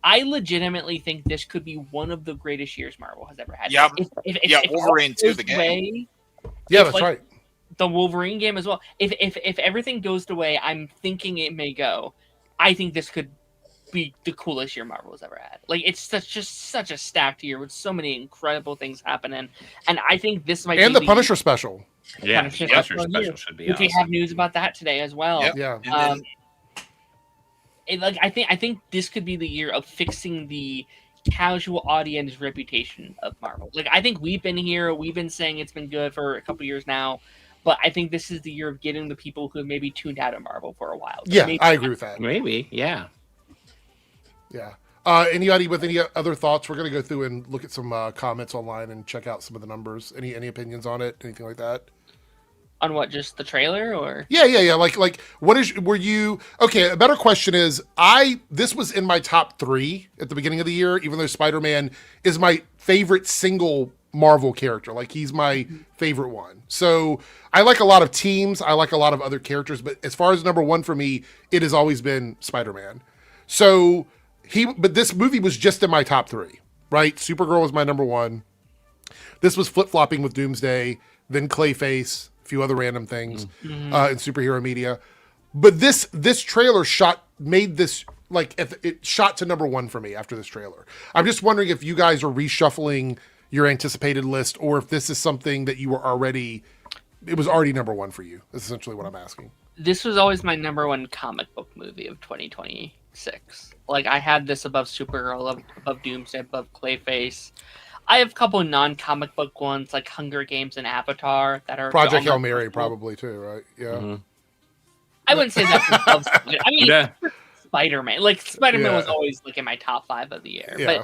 I legitimately think this could be one of the greatest years Marvel has ever had. Yeah, if Wolverine 2, the game. That's right. The Wolverine game as well. If everything goes the way I'm thinking it may go, I think this could be the coolest year Marvel has ever had. Like, it's just such a stacked year with so many incredible things happening, and I think this might be the Punisher special. Yeah, Punisher special should be we awesome. have news about that today as well. Yep. Yeah. I think this could be the year of fixing the casual audience reputation of Marvel. Like, I think we've been saying it's been good for a couple years now, but I think this is the year of getting the people who have maybe tuned out of Marvel for a while. Yeah, I agree with that. Maybe, yeah. Yeah. Anybody with any other thoughts? We're going to go through and look at some comments online and check out some of the numbers. Any opinions on it? Anything like that? On what, just the trailer or? Yeah. Like okay, a better question is, this was in my top 3 at the beginning of the year, even though Spider-Man is my favorite single Marvel character. Like, he's my favorite one. So I like a lot of teams. I like a lot of other characters, but as far as number 1 for me, it has always been Spider-Man. So but this movie was just in my top 3, right? Supergirl was my number 1. This was flip-flopping with Doomsday, then Clayface, a few other random things in superhero media. But this trailer made this, like, it shot to number 1 for me after this trailer. I'm just wondering if you guys are reshuffling your anticipated list, or if this is something that it was already number 1 for you. That's essentially what I'm asking. This was always my number 1 comic book movie of 2026. Like, I had this above Supergirl, above Doomsday, above Clayface. I have a couple of non-comic book ones like Hunger Games and Avatar that are Project Hail almost Mary, equal. probably too, right? Yeah. Mhm. I wouldn't say that's above Spider- I mean, Yeah. Spider-Man. Like Spider-Man Yeah. was always like in my top 5 of the year. Yeah.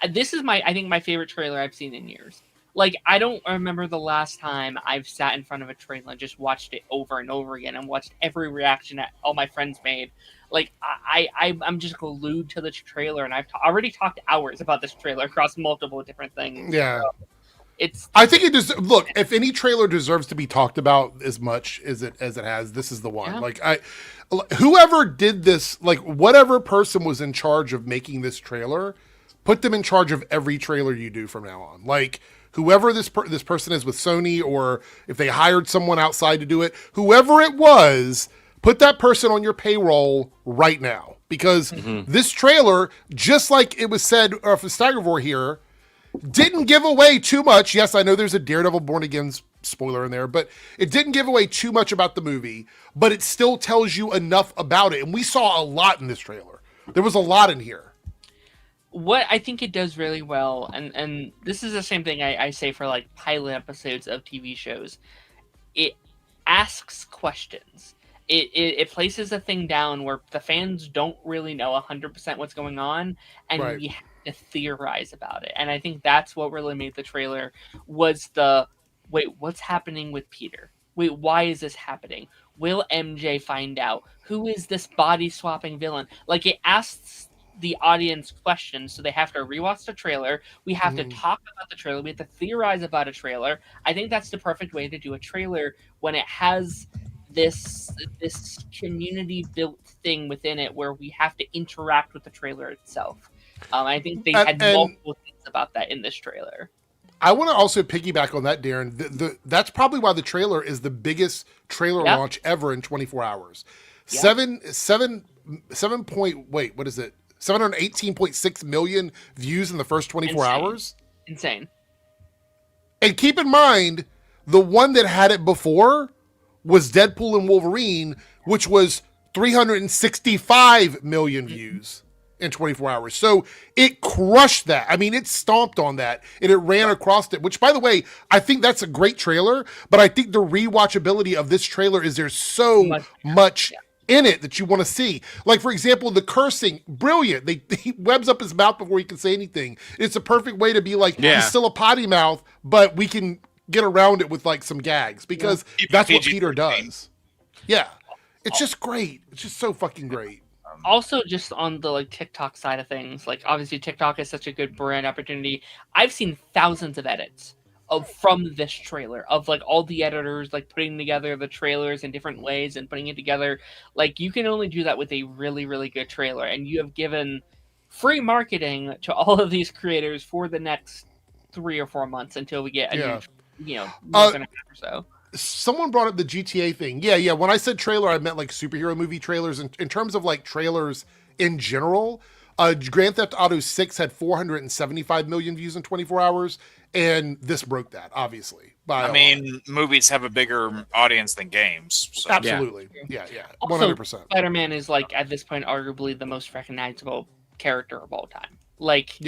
But this is I think my favorite trailer I've seen in years. Like I don't remember the last time I've sat in front of a trailer and just watched it over and over again and watched every reaction that all my friends made. Like I'm just glued to the trailer, and I've already talked hours about this trailer across multiple different things. Yeah. It's I think it does. Look, if any trailer deserves to be talked about as much as it has, this is the one. Yeah. Like whoever did this, like whatever person was in charge of making this trailer, put them in charge of every trailer you do from now on. Like whoever this person is with Sony, or if they hired someone outside to do it, whoever it was, put that person on your payroll right now, because this trailer, just like it was said for Staggervore here, didn't give away too much. Yes, I know there's a Daredevil Born Again spoiler in there, but it didn't give away too much about the movie, but it still tells you enough about it. And we saw a lot in this trailer. There was a lot in here. what I think it does really well, and this is the same thing I say for like pilot episodes of TV shows. It asks questions. It places a thing down where the fans don't really know 100% what's going on, and Right. we have to theorize about it. And I think that's what really made the trailer was the wait, what's happening with Peter? Wait, why is this happening? Will MJ find out? Who is this body swapping villain? Like it asks the audience questions, so they have to rewatch the trailer. We have to talk about the trailer. We have to theorize about a trailer. I think that's the perfect way to do a trailer when it has this community built thing within it where we have to interact with the trailer itself. I think they had multiple things about that in this trailer. I want to also piggyback on that, Darren. That's probably why the trailer is the biggest trailer launch ever in 24 hours. Yeah. 718.6 million views in the first 24 Insane. hours. Insane. And keep in mind, the one that had it before was Deadpool and Wolverine, which was 365 million views in 24 hours. So it crushed that. I mean, it stomped on that and it ran across it, which, by the way, I think that's a great trailer, but I think the rewatchability of this trailer is there's so much in it that you want to see. Like, for example, the cursing, brilliant. He webs up his mouth before he can say anything. It's a perfect way to be like, he's still a potty mouth, but we can get around it with like some gags, because that's what Peter does. Yeah. It's just great. It's just so fucking great. Also, just on the like TikTok side of things, like obviously TikTok is such a good brand opportunity. I've seen thousands of edits from this trailer of like all the editors like putting together the trailers in different ways and putting it together. Like you can only do that with a really, really good trailer, and you have given free marketing to all of these creators for the next 3 or 4 months until we get a new, month and a half or so. Someone brought up the GTA thing. Yeah. When I said trailer, I meant like superhero movie trailers. In terms of like trailers in general, Grand Theft Auto 6 had 475 million views in 24 hours, and this broke that, obviously. I mean, movies have a bigger audience than games. So. Absolutely. Yeah. 100%. Spider-Man is like, at this point, arguably the most recognizable character of all time. Like,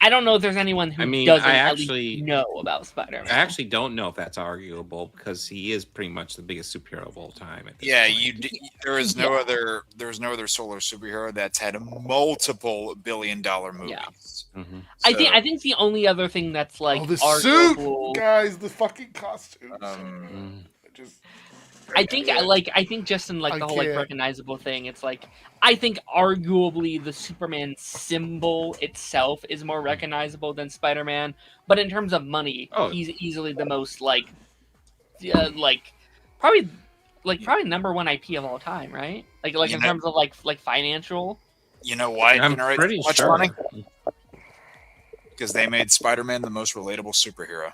I don't know if there's anyone who doesn't actually know about Spider-Man. I actually don't know if that's arguable, because he is pretty much the biggest superhero of all time. There is no other solar superhero that's had multiple billion-dollar movies. Yeah. Mm-hmm. So, I think the only other thing that's like the arguable, suit, guys, the fucking costumes. I think just in like the whole like recognizable thing, it's like I think arguably the Superman symbol itself is more recognizable than Spider-Man, but in terms of money, he's easily the most probably number one IP of all time, right? Like in terms of like financial. You know why? I'm pretty sure. Money? Because they made Spider-Man the most relatable superhero.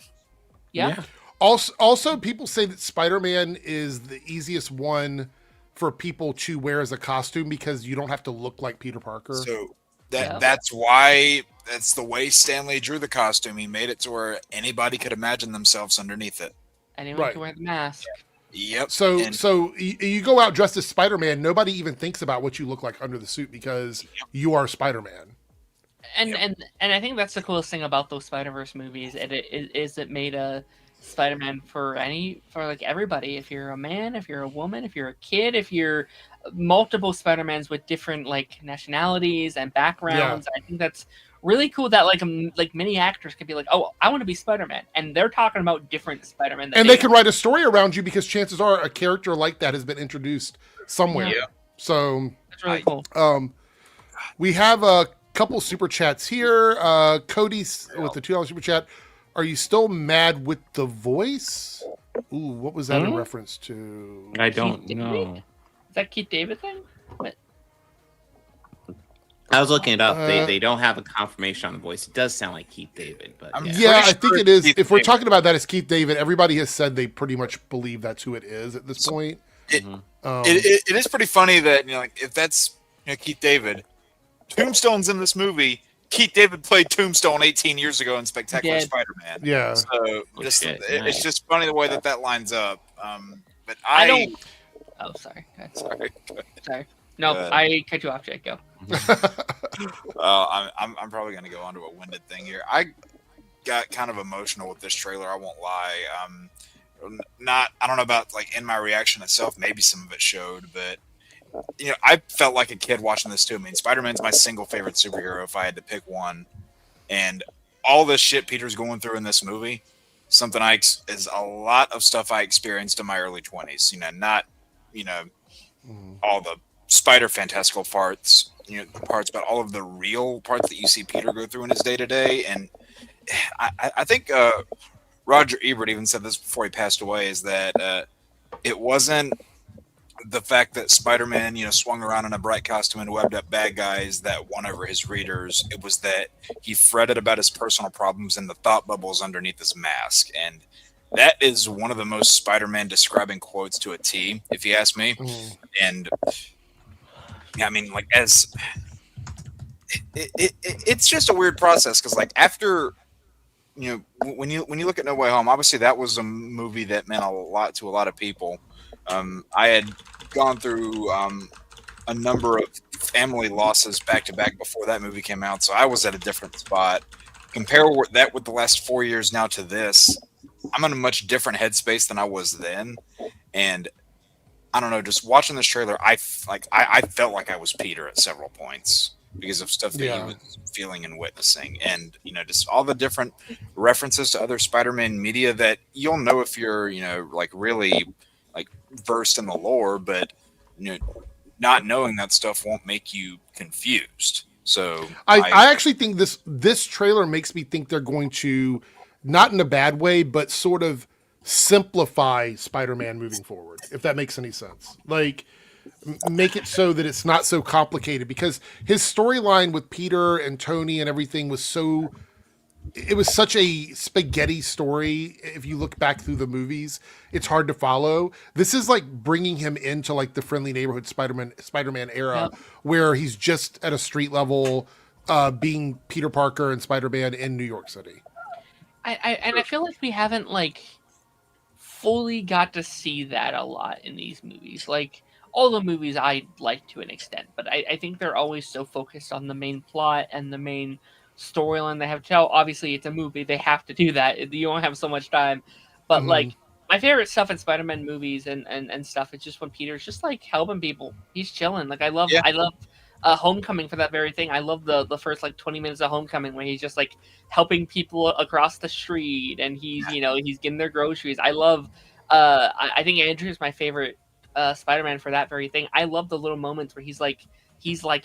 Yeah. Also, people say that Spider-Man is the easiest one for people to wear as a costume because you don't have to look like Peter Parker. So that's why that's the way Stanley drew the costume. He made it to where anybody could imagine themselves underneath it. Anyone can wear the mask. Yep. So you go out dressed as Spider-Man, nobody even thinks about what you look like under the suit because you are Spider-Man. And I think that's the coolest thing about those Spider-Verse movies. It made a Spider-Man for like everybody. If you're a man, if you're a woman, if you're a kid, if you're multiple Spider-Mans with different like nationalities and backgrounds. I think that's really cool that like many actors could be like, oh, I want to be Spider-Man, and they're talking about different Spider-Man. And they can write a story around you because chances are a character like that has been introduced somewhere. Yeah. So that's really cool. We have a couple super chats here. Cody with the $2 super chat. Are you still mad with the voice? Ooh, what was that in reference to? I don't know. Is that Keith David thing? What? I was looking it up. They don't have a confirmation on the voice. It does sound like Keith David, but yeah, I think it is. If we're talking about that as Keith David, everybody has said they pretty much believe that's who it is at this point. It is pretty funny that like if that's Keith David, Tombstone's in this movie. Keith David played Tombstone 18 years ago in Spectacular Spider-Man. Yeah. So it's just funny the way that lines up. But I don't. Oh, sorry. Sorry. No, I cut you off, Jake. Go. I'm probably going to go onto a winded thing here. I got kind of emotional with this trailer. I won't lie. I don't know about like in my reaction itself. Maybe some of it showed, but I felt like a kid watching this too. I mean, Spider-Man's my single favorite superhero if I had to pick one. And all this shit Peter's going through in this movie, something is a lot of stuff I experienced in my early 20s. Not all the spider fantastical parts, but all of the real parts that you see Peter go through in his day to day. And I think Roger Ebert even said this before he passed away: is that it wasn't the fact that Spider-Man, swung around in a bright costume and webbed up bad guys that won over his readers. It was that he fretted about his personal problems and the thought bubbles underneath his mask. And that is one of the most Spider-Man describing quotes to a T, if you ask me. And I mean, like, as it's just a weird process because, like, after when you look at No Way Home, obviously that was a movie that meant a lot to a lot of people. I had gone through a number of family losses back to back before that movie came out, so I was at a different spot. Compare that with the last 4 years now to this, I'm in a much different headspace than I was then. And I don't know, just watching this trailer, I felt like I was Peter at several points because of stuff that he was feeling and witnessing, and just all the different references to other Spider-Man media that you'll know if you're like really like versed in the lore, but not knowing that stuff won't make you confused. So I actually think this trailer makes me think they're going to, not in a bad way, but sort of simplify Spider-Man moving forward, if that makes any sense. Like, make it so that it's not so complicated, because his storyline with Peter and Tony and everything was such a spaghetti story. If you look back through the movies, it's hard to follow. This is like bringing him into like the friendly neighborhood Spider-Man era, where he's just at a street level, being Peter Parker and Spider-Man in New York City. I feel like we haven't like fully got to see that a lot in these movies. Like, all the movies I like to an extent, but I think they're always so focused on the main plot and the main storyline they have to tell. Obviously, it's a movie; they have to do that. You don't have so much time. But like, my favorite stuff in Spider-Man movies and stuff, it's just when Peter's just like helping people. He's chilling. Like, I love Homecoming for that very thing. I love the first like 20 minutes of Homecoming when he's just like helping people across the street, and he's he's getting their groceries. I love. I think Andrew's my favorite Spider-Man for that very thing. I love the little moments where he's like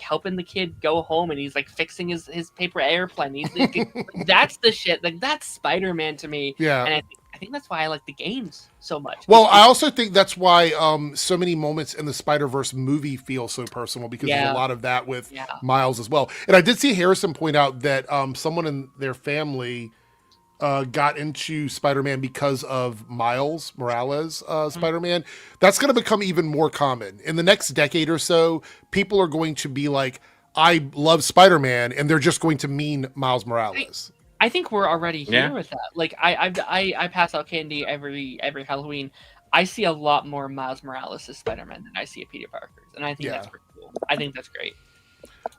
helping the kid go home, and he's like fixing his paper airplane. He's like, that's the shit. Like, that's Spider-Man to me. Yeah. And I think that's why I like the games so much. Well, I also think that's why so many moments in the Spider-Verse movie feel so personal, because there's a lot of that with Miles as well. And I did see Harrison point out that someone in their family got into Spider-Man because of Miles Morales Spider-Man. That's going to become even more common. In the next decade or so, people are going to be like, I love Spider-Man, and they're just going to mean Miles Morales. I think we're already here with that. Like, I pass out candy every Halloween. I see a lot more Miles Morales as Spider-Man than I see a Peter Parker's, and I think that's pretty cool. I think that's great.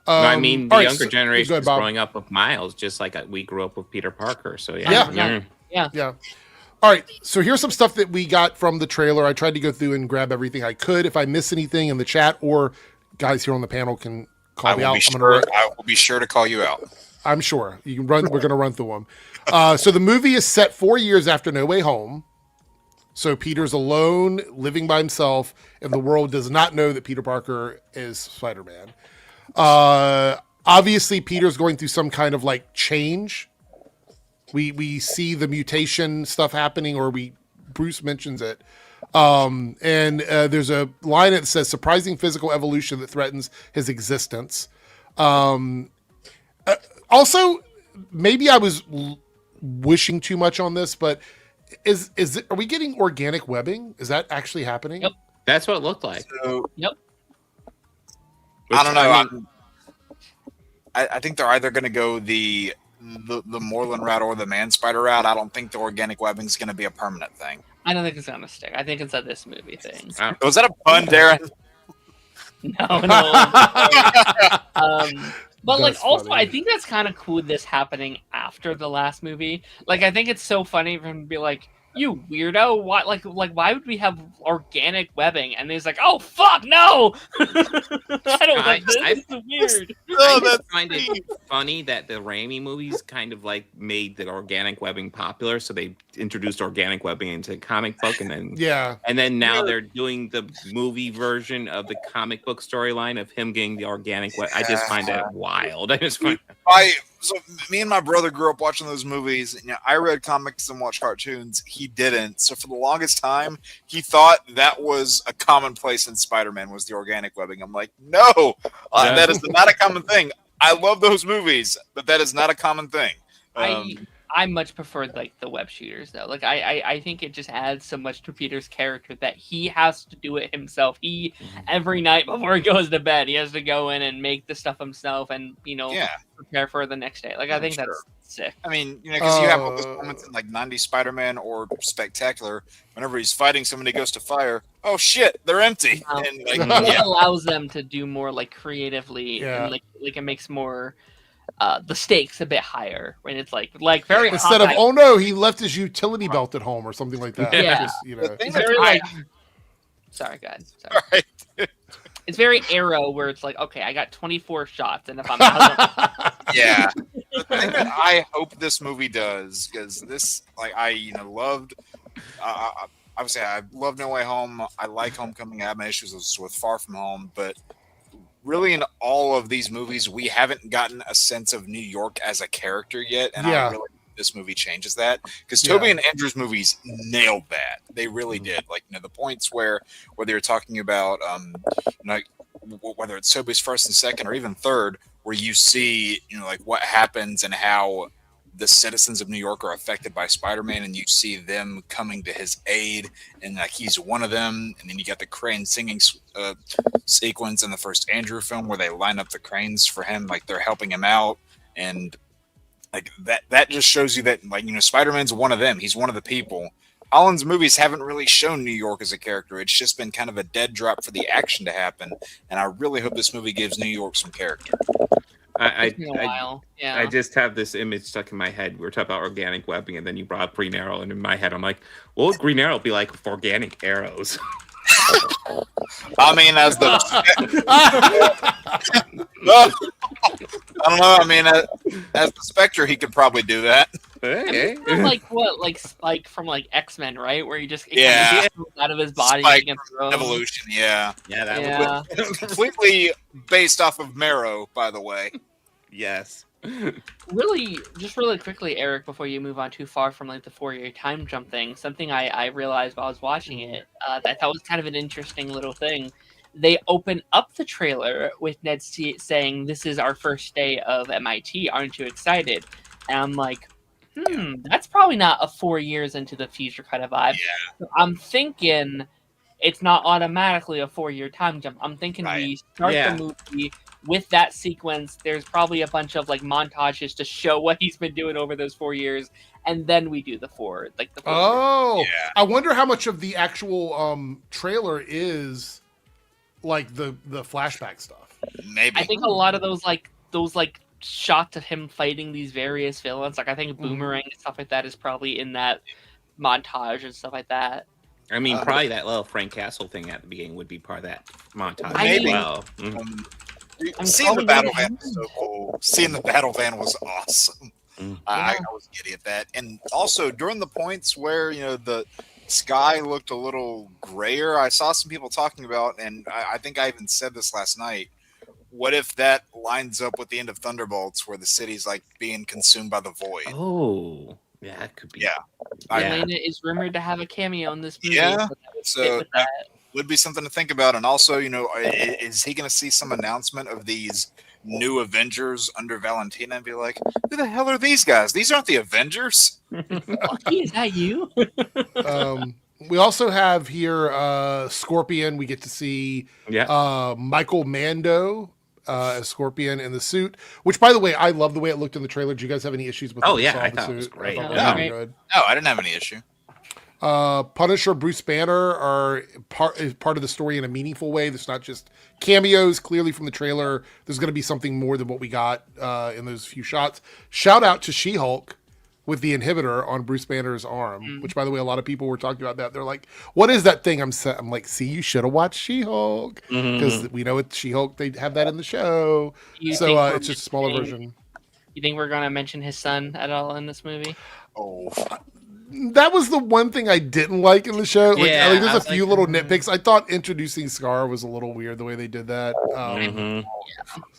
I mean, the all right, younger so- generation go ahead, is Bob. growing up with Miles, just like we grew up with Peter Parker. So yeah. Yeah. All right. So here's some stuff that we got from the trailer. I tried to go through and grab everything I could. If I miss anything in the chat or guys here on the panel can call me out, I will be sure to call you out. I'm sure you can run. We're going to run through them. So the movie is set 4 years after No Way Home. So Peter's alone, living by himself, and the world does not know that Peter Parker is Spider-Man. Obviously, Peter's going through some kind of like change. We see the mutation stuff happening, or Bruce mentions it. And there's a line that says surprising physical evolution that threatens his existence. Also, maybe I was wishing too much on this, but are we getting organic webbing? Is that actually happening? Yep. That's what it looked like. So, Yep. I don't know. I think they're either going to go the Moreland route or the Man Spider route. I don't think the organic webbing is going to be a permanent thing. I don't think it's gonna stick. I think it's a this movie thing. Was that a pun, Darren? No. But That's like, also, funny. I think that's kind of cool. This happening after the last movie. Like, I think it's so funny for him to be like, "You weirdo! Why? Like, why would we have organic webbing?" And he's like, "Oh fuck, no! I don't like this. This is weird." I just find it funny that the Raimi movies kind of like made the organic webbing popular, so they introduced organic webbing into the comic book, and then now they're doing the movie version of the comic book storyline of him getting the organic web. I just find that wild. I just find. So me and my brother grew up watching those movies. You know, I read comics and watched cartoons. He didn't. So for the longest time, he thought that was a commonplace in Spider-Man was the organic webbing. I'm like, no, that is not a common thing. I love those movies, but that is not a common thing. I much prefer like the web shooters though. Like I think it just adds so much to Peter's character that he has to do it himself. He every night before he goes to bed, he has to go in and make the stuff himself and prepare for the next day. Like I think that's sick. I mean, because you have all those moments in like 90s Spider-Man or Spectacular, whenever he's fighting somebody goes to fire, oh shit, they're empty. And it allows them to do more like creatively and like it makes more the stakes a bit higher when it's like very instead of oh no, he left his utility belt at home or something like that. Yeah. Just, it's very sorry, go ahead. Sorry. Right. It's very Arrow where it's like, okay, I got 24 shots, and if I'm out yeah. The thing that I hope this movie does, because this, like, I loved. Obviously, I love No Way Home. I like Homecoming. I have my issues with Far From Home, but really, in all of these movies, we haven't gotten a sense of New York as a character yet, and I really hope this movie changes that, because Tobey and Andrew's movies nailed that. They really did. Like, the points where they were talking about, whether it's Tobey's first and second or even third, where you see, like what happens and how the citizens of New York are affected by Spider-Man, and you see them coming to his aid, and like he's one of them. And then you got the crane singing sequence in the first Andrew film where they line up the cranes for him, like they're helping him out, and like that just shows you that, like, Spider-Man's one of them. He's one of the people. Holland's movies haven't really shown New York as a character. It's just been kind of a dead drop for the action to happen, and I really hope this movie gives New York some character. I just have this image stuck in my head. We were talking about organic webbing, and then you brought up Green Arrow, and in my head, I'm like, what would Green Arrow be like with organic arrows? I mean, as the I don't know. I mean, as the Spectre, he could probably do that. Hey. like what, like from like X-Men, right? Where he just out of his body Spike Evolution. That was completely based off of Marrow, by the way. Yes. Really quickly, Eric, before you move on too far from like the 4-year time jump thing, something I realized while I was watching it that I thought was kind of an interesting little thing. They open up the trailer with Ned saying, "This is our first day of MIT. Aren't you excited?" And I'm like, that's probably not a 4 years into the future kind of vibe. Yeah. So I'm thinking it's not automatically a 4-year time jump. I'm thinking we start the movie with that sequence. There's probably a bunch of like montages to show what he's been doing over those 4 years, and then we do the 4 years. I wonder how much of the actual trailer is like the flashback stuff. Maybe. I think a lot of those shots of him fighting these various villains, like I think Boomerang and stuff like that, is probably in that montage and stuff like that. I mean, probably that little Frank Castle thing at the beginning would be part of that montage Maybe. as well. Seeing the battle van was so cool. Seeing the battle van was awesome. I was giddy at that. And also during the points where the sky looked a little grayer, I saw some people talking about, and I think I even said this last night. What if that lines up with the end of Thunderbolts, where the city's like being consumed by the void? Oh, yeah, that could be. Yeah. Elena is rumored to have a cameo in this movie. Yeah, so that would be something to think about. And also, is he going to see some announcement of these new Avengers under Valentina and be like, who the hell are these guys? These aren't the Avengers. Lucky, is that you? We also have here Scorpion. We get to see Michael Mando as Scorpion in the suit, which, by the way, I love the way it looked in the trailer. Do you guys have any issues with I the thought suit? it was great. I thought No. really good. No, I didn't have any issue. Punisher, Bruce Banner are part of the story in a meaningful way. There's not just cameos. Clearly from the trailer, there's going to be something more than what we got in those few shots. Shout out to She-Hulk with the inhibitor on Bruce Banner's arm, which, by the way, a lot of people were talking about that. They're like, what is that thing? I'm like, see, you should have watched She-Hulk, because we know it's She-Hulk. They have that in the show. So it's just a smaller version. You think we're going to mention his son at all in this movie? Oh, that was the one thing I didn't like in the show. Like, Yeah, there's a few little nitpicks. I thought introducing Scar was a little weird the way they did that.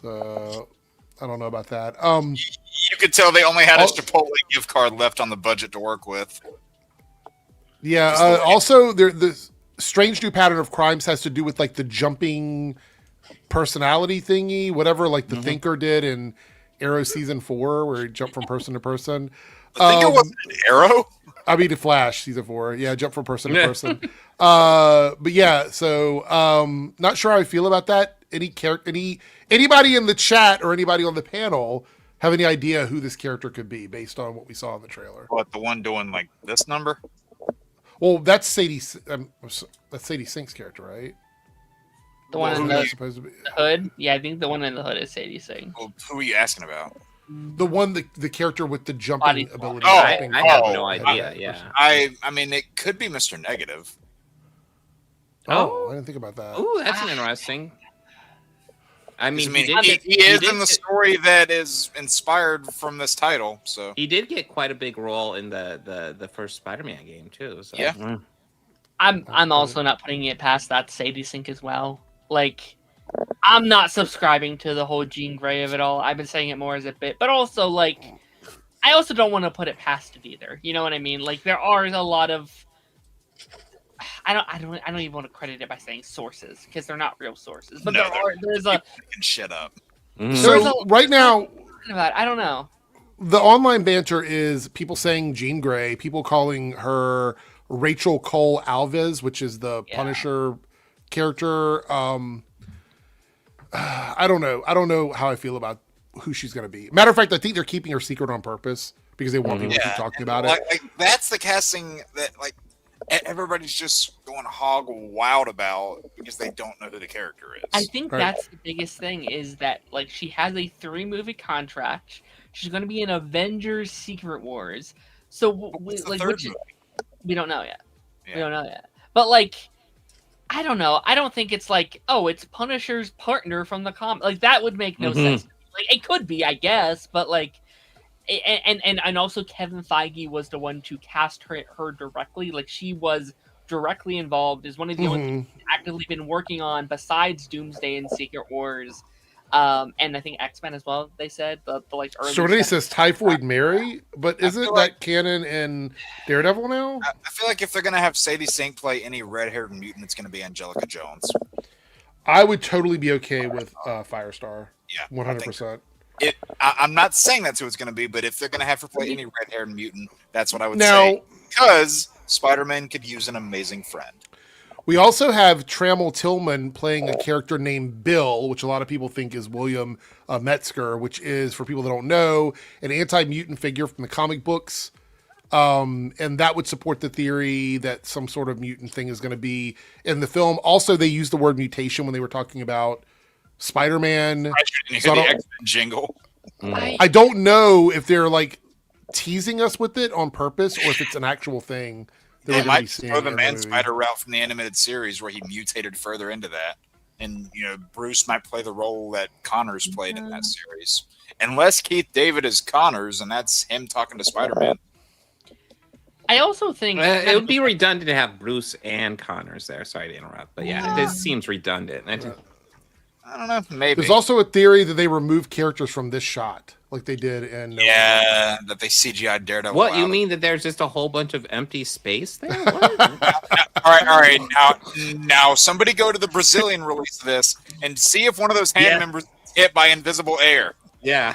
So I don't know about that. You could tell they only had a Chipotle gift card left on the budget to work with. Yeah. Also, the strange new pattern of crimes has to do with like the jumping personality thingy, whatever. Like the Thinker did in Arrow season 4, where he jumped from person to person. The Thinker wasn't an Arrow. I mean, the Flash season 4. Yeah, jump from person to person. But yeah, so not sure how I feel about that. Anybody in the chat or anybody on the panel have any idea who this character could be based on what we saw in the trailer? What, the one doing like this number? Well, that's Sadie. That's Sadie Sink's character, right? The one in the hood? Yeah, I think the one in the hood is Sadie Sink. Well, who are you asking about? The one, the character with the jumping ability. I have no idea. Yeah. I mean, it could be Mr. Negative. Oh, I didn't think about that. Ooh, that's interesting. I mean, he is in the story that is inspired from this title. So he did get quite a big role in the first Spider-Man game too. So. Yeah. I'm also not putting it past that Sadie Sink as well. Like, I'm not subscribing to the whole Jean Grey of it all. I've been saying it more as a bit, but also like, I also don't want to put it past it either. You know what I mean? Like, there are a lot of, I don't even want to credit it by saying sources, because they're not real sources. But there's a shit up. So right now, I don't know. The online banter is people saying Jean Grey, people calling her Rachel Cole Alves, which is the Punisher character. I don't know. I don't know how I feel about who she's going to be. Matter of fact, I think they're keeping her secret on purpose because they want people to keep talking about it. Like, that's the casting that like everybody's just going hog wild about because they don't know who the character is. I think that's the biggest thing, is that like she has a 3-movie contract. She's going to be in Avengers Secret Wars. So we don't know yet. Yeah. We don't know yet. But like, I don't know. I don't think it's like, oh, it's Punisher's partner from the comic. Like, that would make no sense. Like, it could be, I guess, but like, and also Kevin Feige was the one to cast her directly. Like, she was directly involved, is one of the only things she's actively been working on besides Doomsday and Secret Wars. And I think X-Men as well, they said. The like early so Renee says Typhoid Mary, but isn't that canon in Daredevil now? I feel like if they're going to have Sadie Sink play any red-haired mutant, it's going to be Angelica Jones. I would totally be okay with Firestar. Yeah, 100%. I'm not saying that's who it's going to be, but if they're going to have her play any red-haired mutant, that's what I would say. Because Spider-Man could use an amazing friend. We also have Trammell Tillman playing a character named Bill, which a lot of people think is William Metzger, which is, for people that don't know, an anti-mutant figure from the comic books. And that would support the theory that some sort of mutant thing is going to be in the film. Also, they used the word mutation when they were talking about Spider-Man. I shouldn't So hear I the don't- X-Men jingle. I don't know if they're like teasing us with it on purpose or if it's an actual thing that They we're going to might be seeing. go the in Man movie. Spider route from the animated series where he mutated further into that. And, Bruce might play the role that Connors played in that series. Unless Keith David is Connors, and that's him talking to Spider-Man. I also think It would be redundant to have Bruce and Connors there. Sorry to interrupt, but yeah, this seems redundant. I don't know. Maybe. There's also a theory that they removed characters from this shot, like they did in. Yeah, that they CGI Daredevil. What, you out. mean that there's just a whole bunch of empty space there? What? All right. Now, somebody go to the Brazilian release of this and see if one of those hand members is hit by invisible air. Yeah,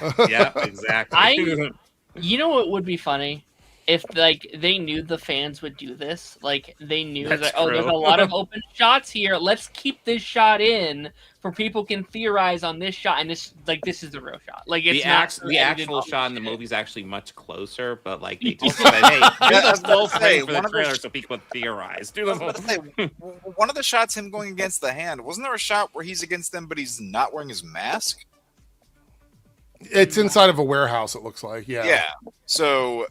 exactly. You know what would be funny? If they knew the fans would do this, they knew That's that there's a true. lot of open shots here. Let's keep this shot in for people can theorize on this shot, and this is the real shot. It's The actual shot in the movie is actually much closer, but they just said, "Hey, do the full frame for the trailer so people can theorize." Do the whole. One of the shots, him going against the hand, wasn't there a shot where he's against them, but he's not wearing his mask? It's inside of a warehouse, it looks like. Yeah. Yeah. So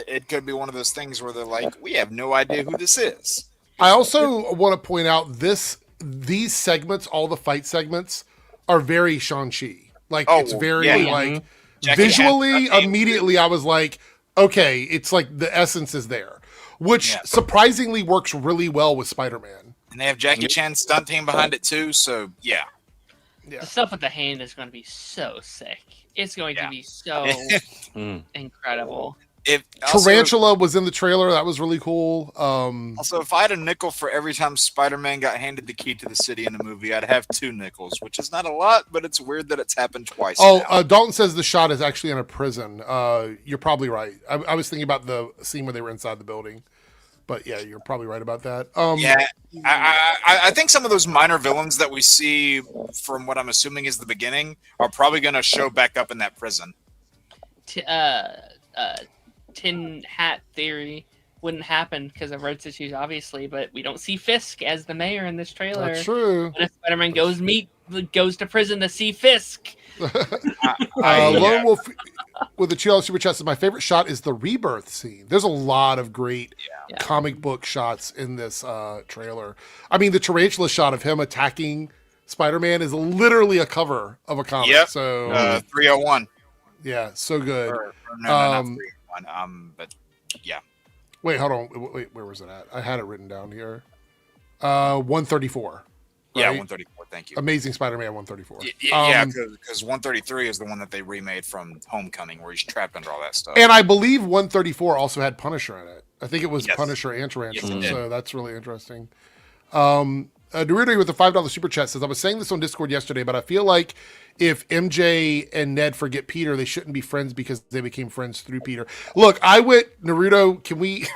it could be one of those things where they're like, we have no idea who this is. I also want to point out these segments, all the fight segments, are very Shang-Chi. It's very Jackie visually. Chan- Immediately, I was like, okay, it's like the essence is there, which surprisingly works really well with Spider-Man. And they have Jackie Chan's stunt team behind it too. So yeah. The stuff with the hand is going to be so sick. It's going to be so incredible. Tarantula was in the trailer. That was really cool. Also, if I had a nickel for every time Spider-Man got handed the key to the city in a movie, I'd have 2 nickels, which is not a lot, but it's weird that it's happened twice. Dalton says the shot is actually in a prison. You're probably right. I was thinking about the scene where they were inside the building. But yeah, you're probably right about that. I think some of those minor villains that we see from what I'm assuming is the beginning are probably going to show back up in that prison. Tin Hat theory wouldn't happen because of rights issues, obviously, but we don't see Fisk as the mayor in this trailer. That's true. When Spider-Man goes to prison to see Fisk. Lone Wolf with the chill super chat says my favorite shot is the rebirth scene. There's a lot of great comic book shots in this trailer. I mean, the tarantula shot of him attacking Spider-Man is literally a cover of a comic. Yep. So 301. Yeah, so good. No, not 301. But yeah. Wait, hold on. Wait, where was it at? I had it written down here. 134. Right? Yeah, 134. Thank you. Amazing Spider-Man 134. Yeah, because 133 is the one that they remade from Homecoming, where he's trapped under all that stuff. And I believe 134 also had Punisher in it. I think it was Yes. Punisher and Tarantula, Yes, it did. so that's really interesting. Dorito with the $5 super chat says, I was saying this on Discord yesterday, but I feel like if MJ and Ned forget Peter, they shouldn't be friends because they became friends through Peter. Look, Naruto, can we...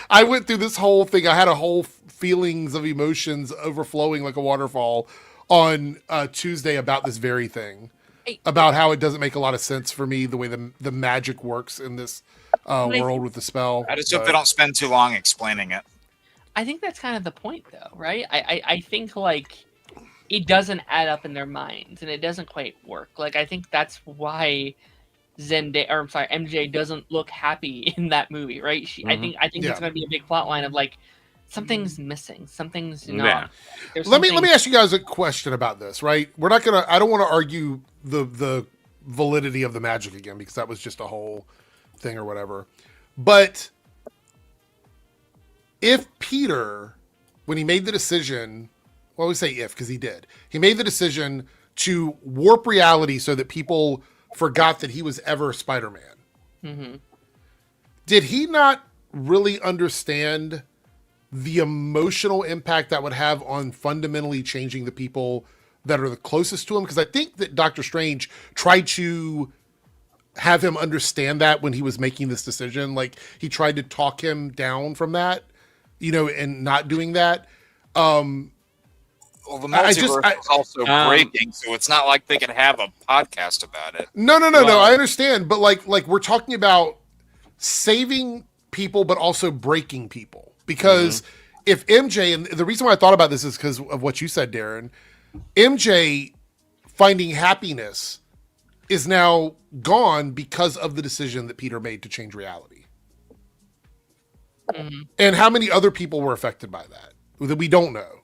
I went through this whole thing. I had a whole feelings of emotions overflowing like a waterfall on Tuesday about this very thing. About how it doesn't make a lot of sense for me, the way the magic works in this world with the spell. I just hope they don't spend too long explaining it. I think that's kind of the point, though, right? I think it doesn't add up in their minds, and it doesn't quite work. I think that's why MJ doesn't look happy in that movie, right? I think it's going to be a big plot line of something's missing, something's not. Yeah. Let me ask you guys a question about this, right? We're not gonna. I don't want to argue the validity of the magic again because that was just a whole thing or whatever. But if Peter, when he made the decision, well, we say if because he did, he made the decision to warp reality so that people forgot that he was ever Spider-Man. Mm-hmm. Did he not really understand the emotional impact that would have on fundamentally changing the people that are the closest to him? Because I think that Doctor Strange tried to have him understand that when he was making this decision. He tried to talk him down from that, and not doing that. Well, the multiverse is also breaking, so it's not like they can have a podcast about it. No. I understand, but we're talking about saving people, but also breaking people. Because if MJ, and the reason why I thought about this is because of what you said, Darren. MJ finding happiness is now gone because of the decision that Peter made to change reality. Mhm. And how many other people were affected by that we don't know,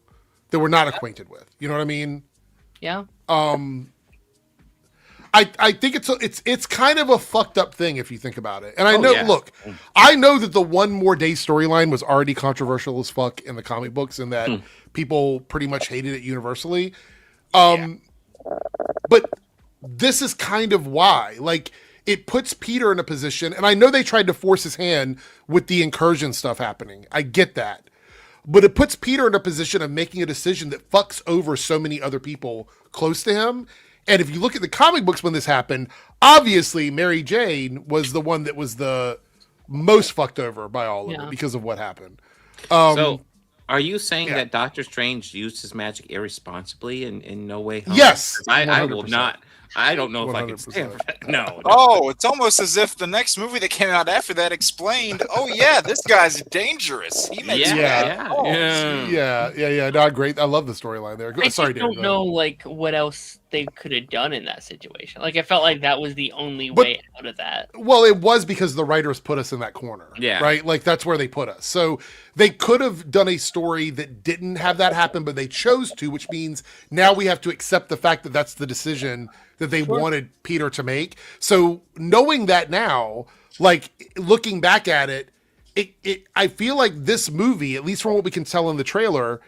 that we're not acquainted with? You know what I mean? Yeah. I think it's kind of a fucked up thing if you think about it. And I know, yeah. look, I know that the One More Day storyline was already controversial as fuck in the comic books, and that people pretty much hated it universally. But this is kind of why, like, it puts Peter in a position, and I know they tried to force his hand with the incursion stuff happening. I get that. But it puts Peter in a position of making a decision that fucks over so many other people close to him. And if you look at the comic books when this happened, obviously Mary Jane was the one that was the most fucked over by all of it because of what happened. So, are you saying that Doctor Strange used his magic irresponsibly in No Way Home? Yes, I will 100%. not. I don't know if I can stand for that. No. Oh, it's almost as if the next movie that came out after that explained, oh yeah, this guy's dangerous. He makes bad calls. Yeah. No, great. I love the storyline there. I Sorry, just don't Darren, know like what else they could have done in that situation. Like I felt like that was the only way out of that. Well, it was because the writers put us in that corner. Yeah. Right? Like that's where they put us. So they could have done a story that didn't have that happen, but they chose to, which means now we have to accept the fact that that's the decision that they wanted Peter to make. So knowing that now, like looking back at it, I feel like this movie, at least from what we can tell in the trailer,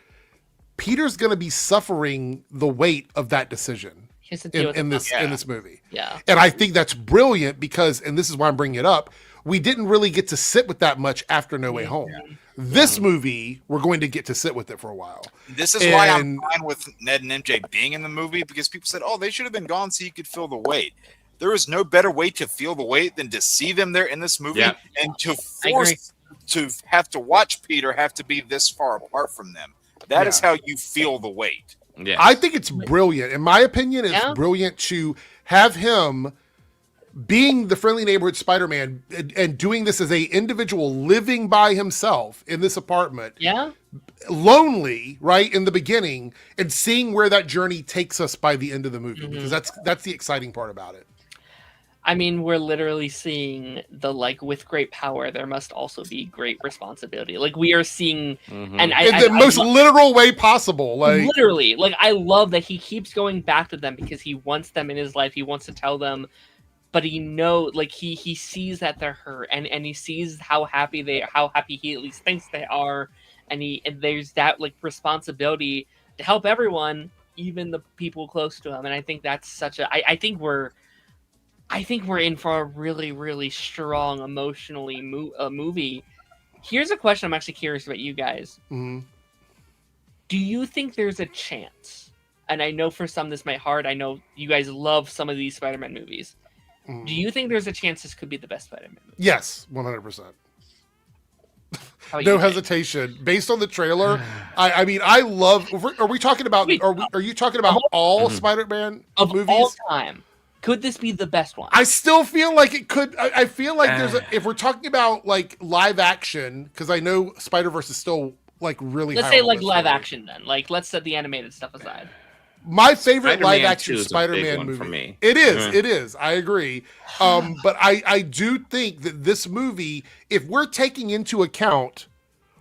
Peter's going to be suffering the weight of that decision in this movie. Yeah. And I think that's brilliant because, and this is why I'm bringing it up, we didn't really get to sit with that much after No Way Home. This movie, we're going to get to sit with it for a while. This is why I'm fine with Ned and MJ being in the movie, because people said, oh, they should have been gone so you could feel the weight. There is no better way to feel the weight than to see them there in this movie and to force to have to watch Peter have to be this far apart from them. That is how you feel the weight. Yeah. I think it's brilliant. In my opinion, it's brilliant to have him being the friendly neighborhood Spider-Man and doing this as a individual living by himself in this apartment. Yeah. Lonely, right, in the beginning, and seeing where that journey takes us by the end of the movie, because that's the exciting part about it. I mean, we're literally seeing the like with great power there must also be great responsibility. Like we are seeing and in the most literal way possible. Like literally, like I love that he keeps going back to them because he wants them in his life. He wants to tell them, but he knows, like he sees that they're hurt, and he sees how happy he at least thinks they are, and there's that like responsibility to help everyone, even the people close to him. And I think that's such a I think we're in for a really, really strong emotionally movie. Here's a question I'm actually curious about you guys. Mm-hmm. Do you think there's a chance? And I know for some this might hard. I know you guys love some of these Spider-Man movies. Do you think there's a chance this could be the best Spider-Man movie? Yes, 100%. No hesitation. Based on the trailer, I mean, I love. Are we talking about? Are you talking about all Spider-Man of movies all time? Could this be the best one? I still feel like it could. I feel like if we're talking about like live action, because I know Spider-Verse is still like really. Let's say like live action then. Like let's set the animated stuff aside. My favorite Spider-Man live action 2 is a Spider-Man big one movie. for me. It is. It is. I agree. But I do think that this movie, if we're taking into account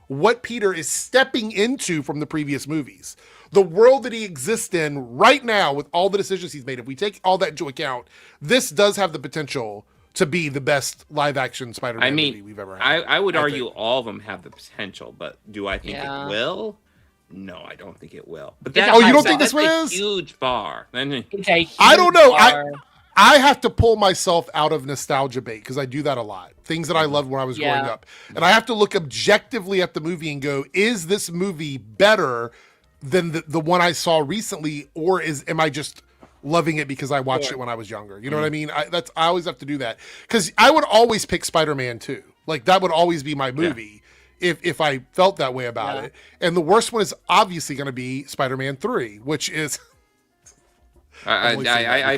what Peter is stepping into from the previous movies, the world that he exists in right now with all the decisions he's made, if we take all that into account, this does have the potential to be the best live action Spider-Man movie we've ever had. I would argue all of them have the potential, but do I think it will? No, I don't think it will. But you don't think this one is? Huge bar. I don't know. I have to pull myself out of nostalgia bait because I do that a lot. Things that I loved when I was growing up. And I have to look objectively at the movie and go, is this movie better than the one I saw recently, or am I just loving it because I watched it when I was younger? You know what I mean? I always have to do that because I would always pick Spider-Man 2. Like that would always be my movie. If I felt that way about it. And the worst one is obviously going to be Spider-Man 3, which is... I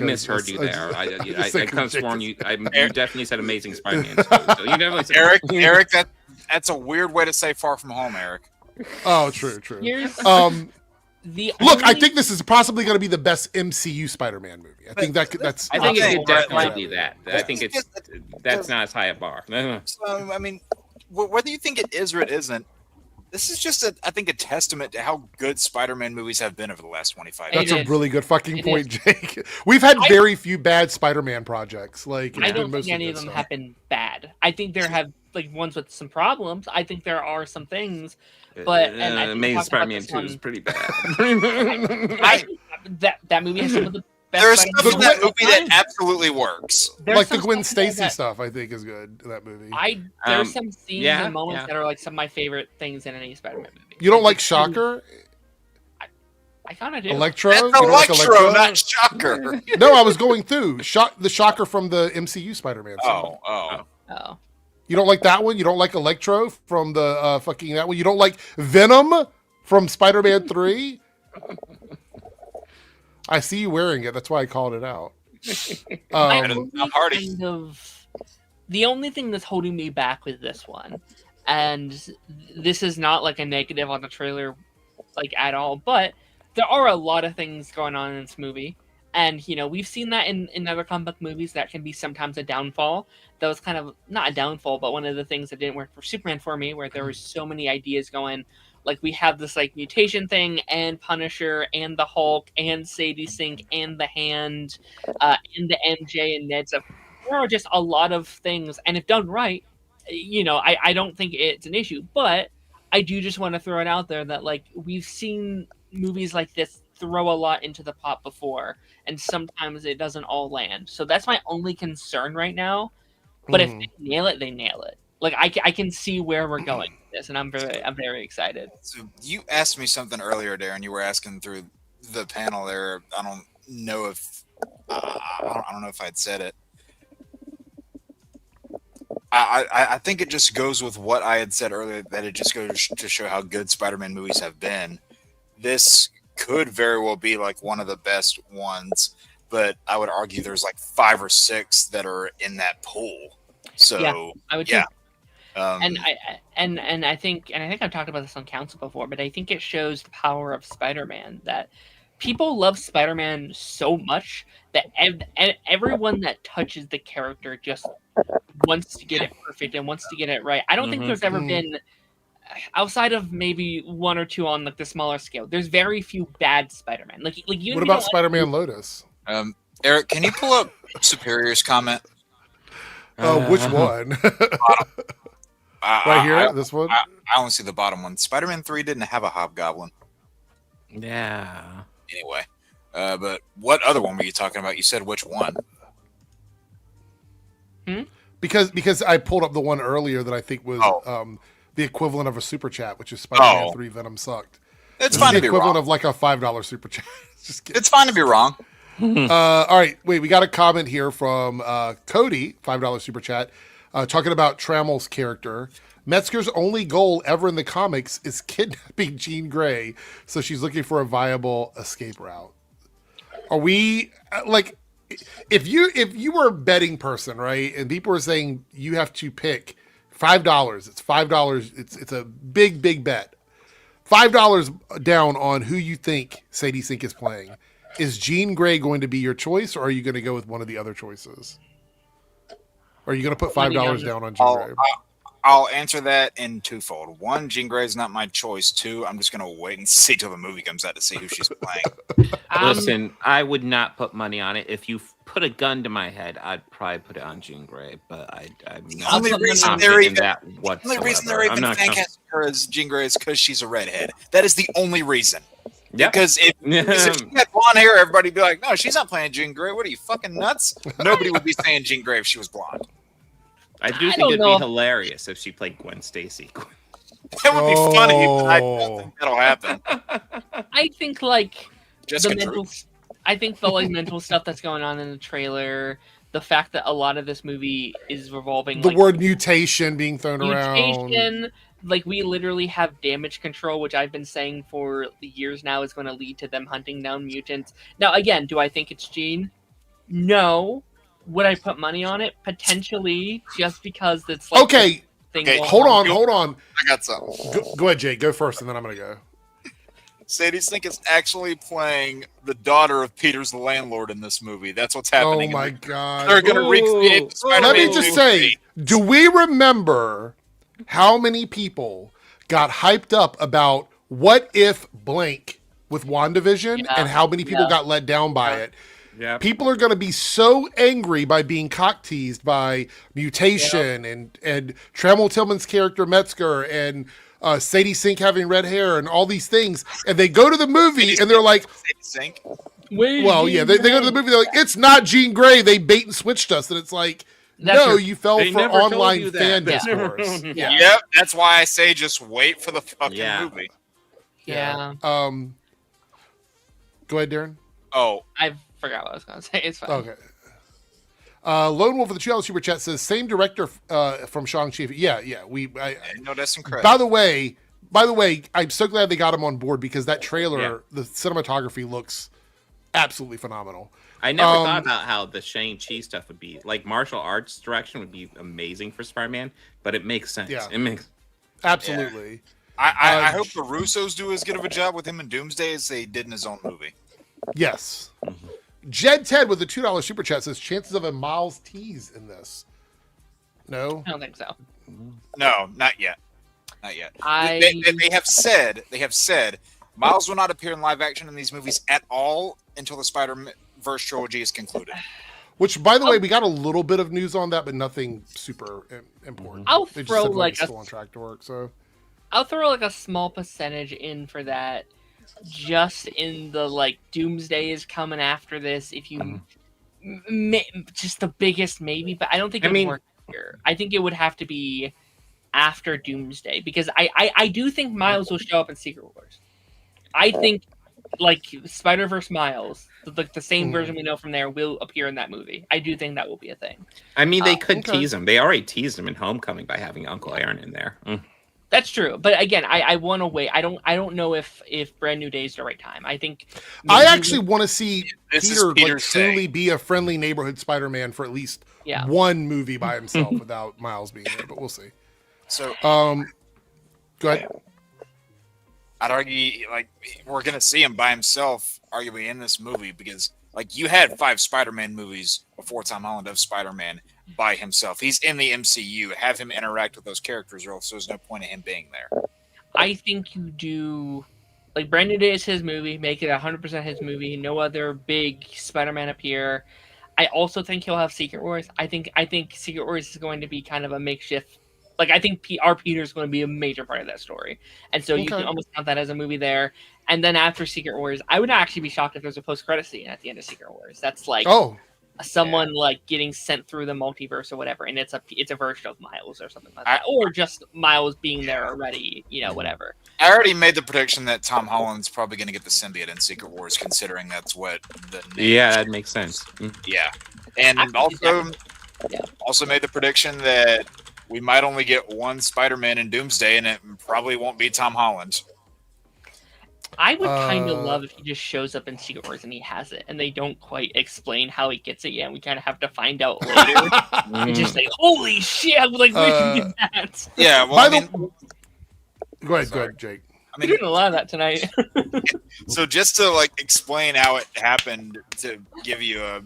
misheard you there. I could have sworn you definitely said Amazing Spider-Man 2. So you definitely said Eric, that's a weird way to say Far From Home, Eric. Oh, true. Look, I think this is possibly going to be the best MCU Spider-Man movie. I think that's. I think it could definitely right. be that. I think that's not as high a bar. So, I mean, whether you think it is or it isn't, this is just, I think, a testament to how good Spider-Man movies have been over the last 25 years. That's a really good fucking point, Jake. We've had very few bad Spider-Man projects. Like, I don't think any of them have been bad. I think there have like ones with some problems. I think there are some things, but Amazing Spider-Man 2 is pretty bad. I think that movie has some of the best. There's stuff in that movie that absolutely works. Like the Gwen Stacy stuff, I think is good in that movie. There's some scenes and moments that are like some of my favorite things in any Spider-Man movie. You don't like Shocker? I kind of do. Electro? That's Electro, not Shocker. No, I was going through the Shocker from the MCU Spider-Man. Oh. You don't like that one? You don't like Electro from the fucking that one? You don't like Venom from Spider-Man 3? I see you wearing it. That's why I called it out. The only thing that's holding me back with this one, and this is not like a negative on the trailer, like at all, but there are a lot of things going on in this movie. And, we've seen that in other comic book movies that can be sometimes a downfall. That was kind of, not a downfall, but one of the things that didn't work for Superman for me, where there were so many ideas going. Like, we have this, like, mutation thing, and Punisher, and the Hulk, and Sadie Sink, and the Hand, and the MJ and Ned stuff. There are just a lot of things, and if done right, I don't think it's an issue. But I do just want to throw it out there that, like, we've seen movies like this throw a lot into the pot before, and sometimes it doesn't all land. So that's my only concern right now. But if they nail it, they nail it. Like, I can see where we're going with this, and I'm very excited. So you asked me something earlier, Darren. You were asking through the panel there. I don't know if I'd said it. I think it just goes with what I had said earlier, that it just goes to show how good Spider-Man movies have been. This could very well be like one of the best ones, but I would argue there's like 5 or 6 that are in that pool. So yeah, I would too. And I think I've talked about this on Council before, but I think it shows the power of Spider-Man, that people love Spider-Man so much that everyone that touches the character just wants to get it perfect and wants to get it right. I don't think there's ever been, outside of maybe 1 or 2 on like the smaller scale, there's very few bad Spider-Man. Like you. What about Spider-Man Lotus? Eric, can you pull up Superior's comment? Which one? Right here, this one. I only see the bottom one. Spider-Man 3 didn't have a Hobgoblin. Yeah. Anyway, but what other one were you talking about? You said which one? Because I pulled up the one earlier that I think was the equivalent of a super chat, which is Spider-Man 3 Venom sucked. It's fine to be wrong. The equivalent of like a $5 super chat. It's fine to be wrong. All right, wait, we got a comment here from Cody, $5 super chat, talking about Trammell's character. Metzger's only goal ever in the comics is kidnapping Jean Grey, so she's looking for a viable escape route. Are we like, if you were a betting person, right, and people were saying you have to pick $5, it's $5, it's a big bet. $5 down on who you think Sadie Sink is playing. Is Jean Grey going to be your choice, or are you going to go with one of the other choices? Or are you going to put $5 down on Jean Grey? I'll answer that in twofold. 1, Jean Grey is not my choice. 2, I'm just going to wait and see till the movie comes out to see who she's playing. Listen, I would not put money on it. If you put a gun to my head, I'd probably put it on Jean Grey. But I'm not only reason they're even fantastic her as Jean Grey is because she's a redhead. That is the only reason. Yeah. Because if she had blonde hair, everybody'd be like, "No, she's not playing Jean Grey. What are you, fucking nuts?" Nobody would be saying Jean Grey if she was blonde. I do think it'd be hilarious if she played Gwen Stacy. That would be funny, but I don't think that'll happen. I think like Jessica the mental, I think the like mental stuff that's going on in the trailer, the fact that a lot of this movie is revolving the word mutation being thrown around. around. Like, we literally have damage control, which I've been saying for years now is going to lead to them hunting down mutants. Now, again, do I think it's Jean? No. Would I put money on it? Potentially, just because it's like... Okay, hold on. I got something. Go ahead, Jake. Go first, and then I'm going to go. Sadie Sink is actually playing the daughter of Peter's landlord in this movie. That's what's happening. Oh my god! They're gonna recreate. Let me just say, do we remember how many people got hyped up about what if blank with WandaVision and how many people got let down by it? Yeah. People are going to be so angry by being cock teased by Mutation and Trammell Tillman's character Metzger and Sadie Sink having red hair and all these things, and they go to the movie and they're like, Sadie Sink. well, yeah, they go to the movie. They're like, it's not Jean Grey. They bait and switched us, and it's like, no, you fell for online fan discourse. Yep, that's why I say just wait for the fucking movie. Yeah. Go ahead, Darren. Oh, I forgot what I was going to say. It's fine. Okay. Lone Wolf of the $2 super chat says same director from Shang-Chi. Yeah. no, that's incredible. By the way, I'm so glad they got him on board because that trailer, the cinematography looks absolutely phenomenal. I never thought about how the Shang-Chi stuff would be. Like martial arts direction would be amazing for Spider-Man, but it makes sense. Yeah. It makes absolutely. Yeah. I hope the Russos do as good of a job with him in Doomsday as they did in his own movie. Yes. Jed Ted with the $2 super chat says chances of a Miles tease in this. No, I don't think so. No, not yet. Not yet. They have said Miles will not appear in live action in these movies at all until the Spider-Verse trilogy is concluded. Which, by the way, we got a little bit of news on that, but nothing super important. I'll They just throw said, like it's still on track to work. So I'll throw like a small percentage in for that. Just in the like Doomsday is coming after this. If you just the biggest maybe, but I don't think it would work here. I think it would have to be after Doomsday because I do think Miles will show up in Secret Wars. I think like Spider-Verse Miles, the same version we know from there, will appear in that movie. I do think that will be a thing. I mean, they could tease him. They already teased him in Homecoming by having Uncle Aaron in there. That's true, but again, I want to wait. I don't know if Brand New Day is the right time. I think I actually want to see Peter like Peter's truly be a friendly neighborhood Spider-Man for at least one movie by himself without Miles being there, but we'll see. So, go ahead. I'd argue like we're gonna see him by himself, arguably in this movie, because like you had 5 Spider-Man movies before Tom Holland of Spider-Man by himself. He's in the MCU. Have him interact with those characters, or else there's no point in him being there. I think you do like Brand New Day is his movie. Make it 100% his movie. No other big Spider-Man appear. I also think he'll have Secret Wars. I think Secret Wars is going to be kind of a makeshift. Like I think our Peter is going to be a major part of that story, and so you can almost count that as a movie there. And then after Secret Wars, I would actually be shocked if there's a post-credit scene at the end of Secret Wars. That's like someone like getting sent through the multiverse or whatever, and it's a version of Miles or something like that, or just Miles being there already, whatever. I already made the prediction that Tom Holland's probably going to get the symbiote in Secret Wars, considering that's what the that makes sense. Yeah, and also made the prediction that we might only get one Spider-Man in Doomsday, and it probably won't be Tom Holland. I would kind of love if he just shows up in Secret Wars and he has it, and they don't quite explain how he gets it yet, and we kind of have to find out later. And just say, "Holy shit!" Like, where did you get that? Yeah. Well, go ahead, Jake. We're doing a lot of that tonight. So just to like explain how it happened, to give you a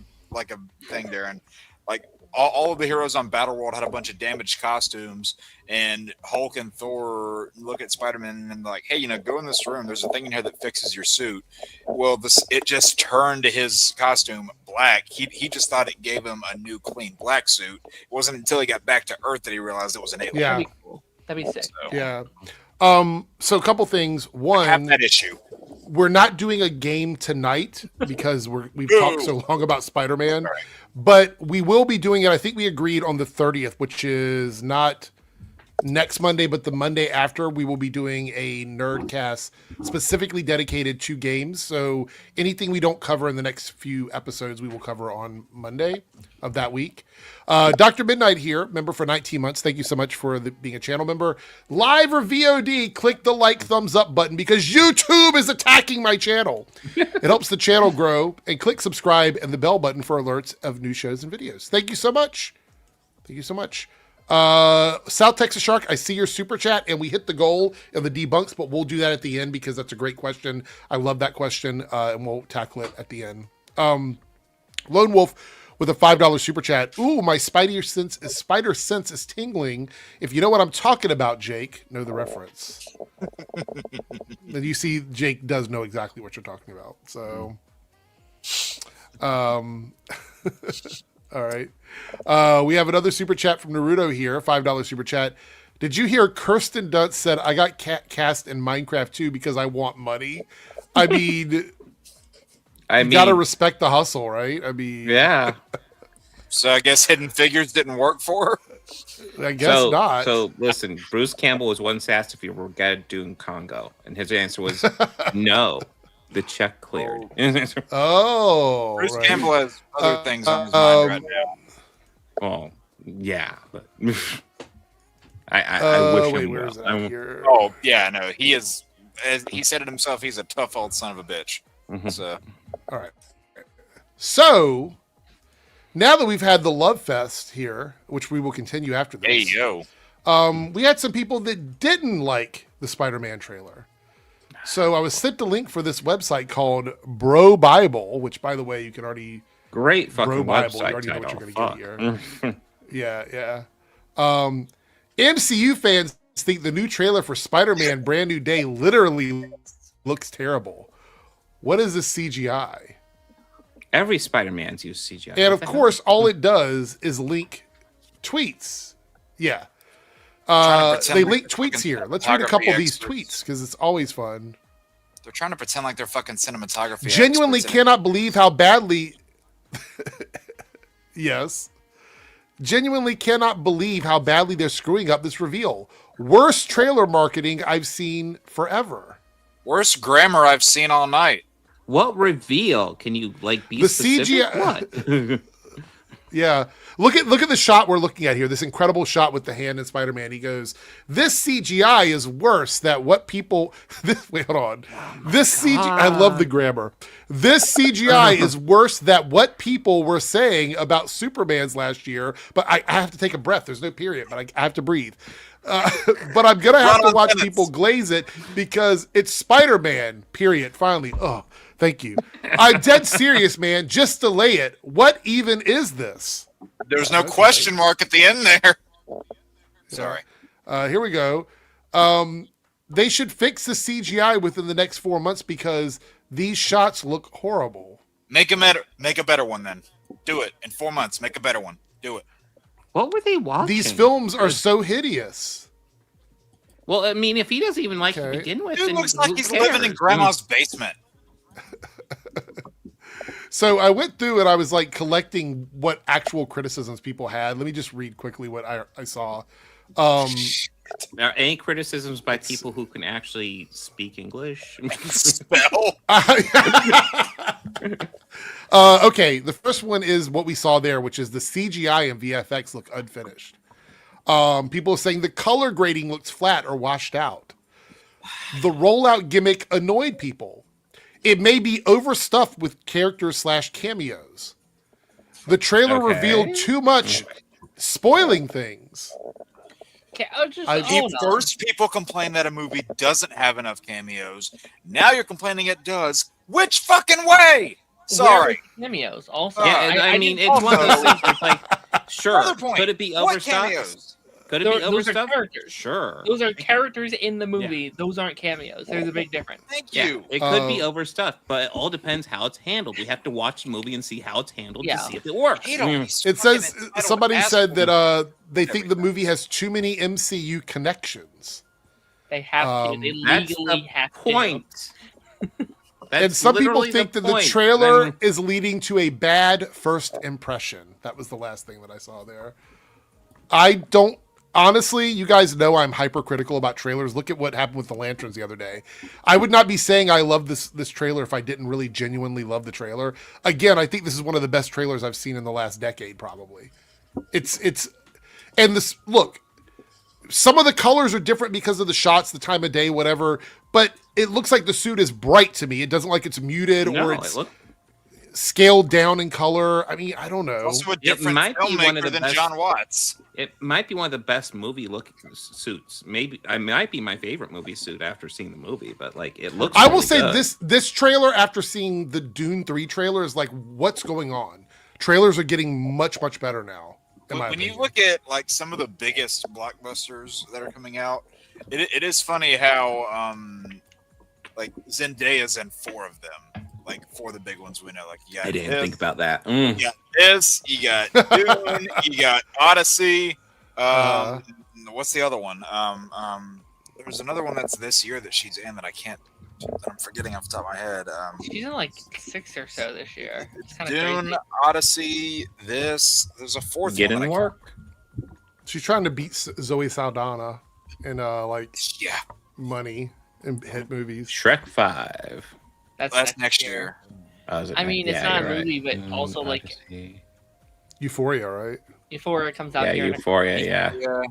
thing, Darren, like. All of the heroes on Battleworld had a bunch of damaged costumes, and Hulk and Thor look at Spider-Man and like, hey, go in this room. There's a thing in here that fixes your suit. Well, it just turned his costume black. He just thought it gave him a new clean black suit. It wasn't until he got back to Earth that he realized it was an alien. Yeah. That'd be cool. That'd be sick. Yeah. So a couple things. One, I have that issue. We're not doing a game tonight because we've talked so long about Spider-Man. Right. But we will be doing it. I think we agreed on the 30th, which is not next Monday, but the Monday after. We will be doing a Nerdcast specifically dedicated to games. So anything we don't cover in the next few episodes, we will cover on Monday of that week. Dr. Midnight here, member for 19 months. Thank you so much for being a channel member. Live or VOD, click the like, thumbs up button because YouTube is attacking my channel. It helps the channel grow. And click subscribe and the bell button for alerts of new shows and videos. Thank you so much. Thank you so much. South Texas Shark, I see your super chat, and we hit the goal of the debunks, but we'll do that at the end because that's a great question. I love that question, and we'll tackle it at the end. Lone Wolf with a $5 super chat. Ooh, my spider sense is tingling. If you know what I'm talking about, Jake, know the reference. And you see, Jake does know exactly what you're talking about. So, all right. We have another super chat from Naruto here, $5 super chat. Did you hear Kirsten Dunst said, I got cast in Minecraft too because I want money? I mean, you gotta respect the hustle, right? I mean, yeah. So I guess Hidden Figures didn't work for her? I guess not. So listen, Bruce Campbell was once asked if he were doing Congo, and his answer was no. The check cleared. Oh, Bruce right. Campbell has other things on his mind right now. Well, yeah, but I wish him where's well. that here? Oh, yeah, no, he is. As he said it himself, he's a tough old son of a bitch. Mm-hmm. So, all right. So now that we've had the Love Fest here, which we will continue after this. hey yo, We had some people that didn't like the Spider-Man trailer. So I was sent the link for this website called Bro Bible, which, by the way, you can already Great fucking Bro Bible. website You already know what title. you're going to get here. Yeah. MCU fans think the new trailer for Spider-Man Brand New Day literally looks terrible. What is this CGI? Every Spider-Man's used CGI. And of course, all it does is link tweets. Yeah. They link tweets here. Let's read a couple of these tweets because it's always fun. they're trying to pretend like they're fucking cinematography. Genuinely experts. cannot believe how badly. Yes. Genuinely cannot believe how badly they're screwing up this reveal. Worst trailer marketing I've seen forever. Worst grammar I've seen all night. What reveal? Can you be The specific? CGI What? Yeah. Look at the shot we're looking at here. This incredible shot with the hand in Spider-Man. He goes, "This CGI is worse than what people." Wait, hold on. This CGI. I love the grammar. This CGI is worse than what people were saying about Superman's last year. But I have to take a breath. There's no period, but I have to breathe. But I'm gonna have to watch people glaze it because it's Spider-Man. Period. Finally. Oh, thank you. I'm dead serious, man. Just delay it. What even is this? There's no question mark at the end there. Sorry. Here we go. They should fix the CGI within the next 4 months because these shots look horrible. Make a better one then. Do it in 4 months. Make a better one. Do it. What were they watching? These films are so hideous. Well, I mean, if he doesn't even like to begin with, Dude then looks like who he's cares? living in grandma's basement. So I went through and I was collecting what actual criticisms people had. Let me just read quickly what I saw. Are any criticisms by people who can actually speak English? Spell. Okay, the first one is what we saw there, which is the CGI and VFX look unfinished. People are saying the color grading looks flat or washed out. The rollout gimmick annoyed people. It may be overstuffed with characters / cameos. The trailer revealed too much, spoiling things. Okay, First, people complain that a movie doesn't have enough cameos. Now you're complaining it does. Which fucking way? Sorry. Cameos also. Yeah, I mean, it's one of those things where sure, Another point. could it be What overstuffed? cameos? Could it Those be are overstuffed? characters. Sure. Those are characters in the movie. Those aren't cameos. There's a big difference. Thank Yeah, you. it could be overstuffed, but it all depends how it's handled. We have to watch the movie and see how it's handled to see if it works. It says somebody said that they think the movie has too many MCU connections. They have to. They That's legally the have point. And some people literally think that the point. trailer is leading to a bad first impression. That was the last thing that I saw there. I don't. Honestly, you guys know I'm hypercritical about trailers. Look at what happened with the Lanterns the other day. I would not be saying I love this trailer if I didn't really genuinely love the trailer. Again, I think this is one of the best trailers I've seen in the last decade, probably. And this, look, some of the colors are different because of the shots, the time of day, whatever, but it looks like the suit is bright to me. It doesn't like it's muted or it's... scaled down in color. I mean, I don't know. Also a It different might be one of filmmaker the than best- John Watts. It might be one of the best movie looking suits. Maybe I might be my favorite movie suit after seeing the movie, but like it looks. I will really say good. this trailer, after seeing the Dune 3 trailer, is like, what's going on? Trailers are getting much better now. When you look at like some of the biggest blockbusters that are coming out, it is funny how like Zendaya's in 4 of them. Like 4 of the big ones we know. Like I didn't think about that. You got this, you got Dune, you got Odyssey. What's the other one? There's another one that's this year that she's in that I'm forgetting off the top of my head. She's in like 6 or so this year. It's kind of Dune, crazy. Odyssey, there's a 4th Get one. in work. She's trying to beat Zoe Saldana in Yeah, money in hit movies. Shrek 5. that's next year. Oh, is it I mean, it's yeah, not a you're right. movie, but also like Odyssey. Euphoria, right? before it comes out Yeah, here. Euphoria. Yeah. Yeah.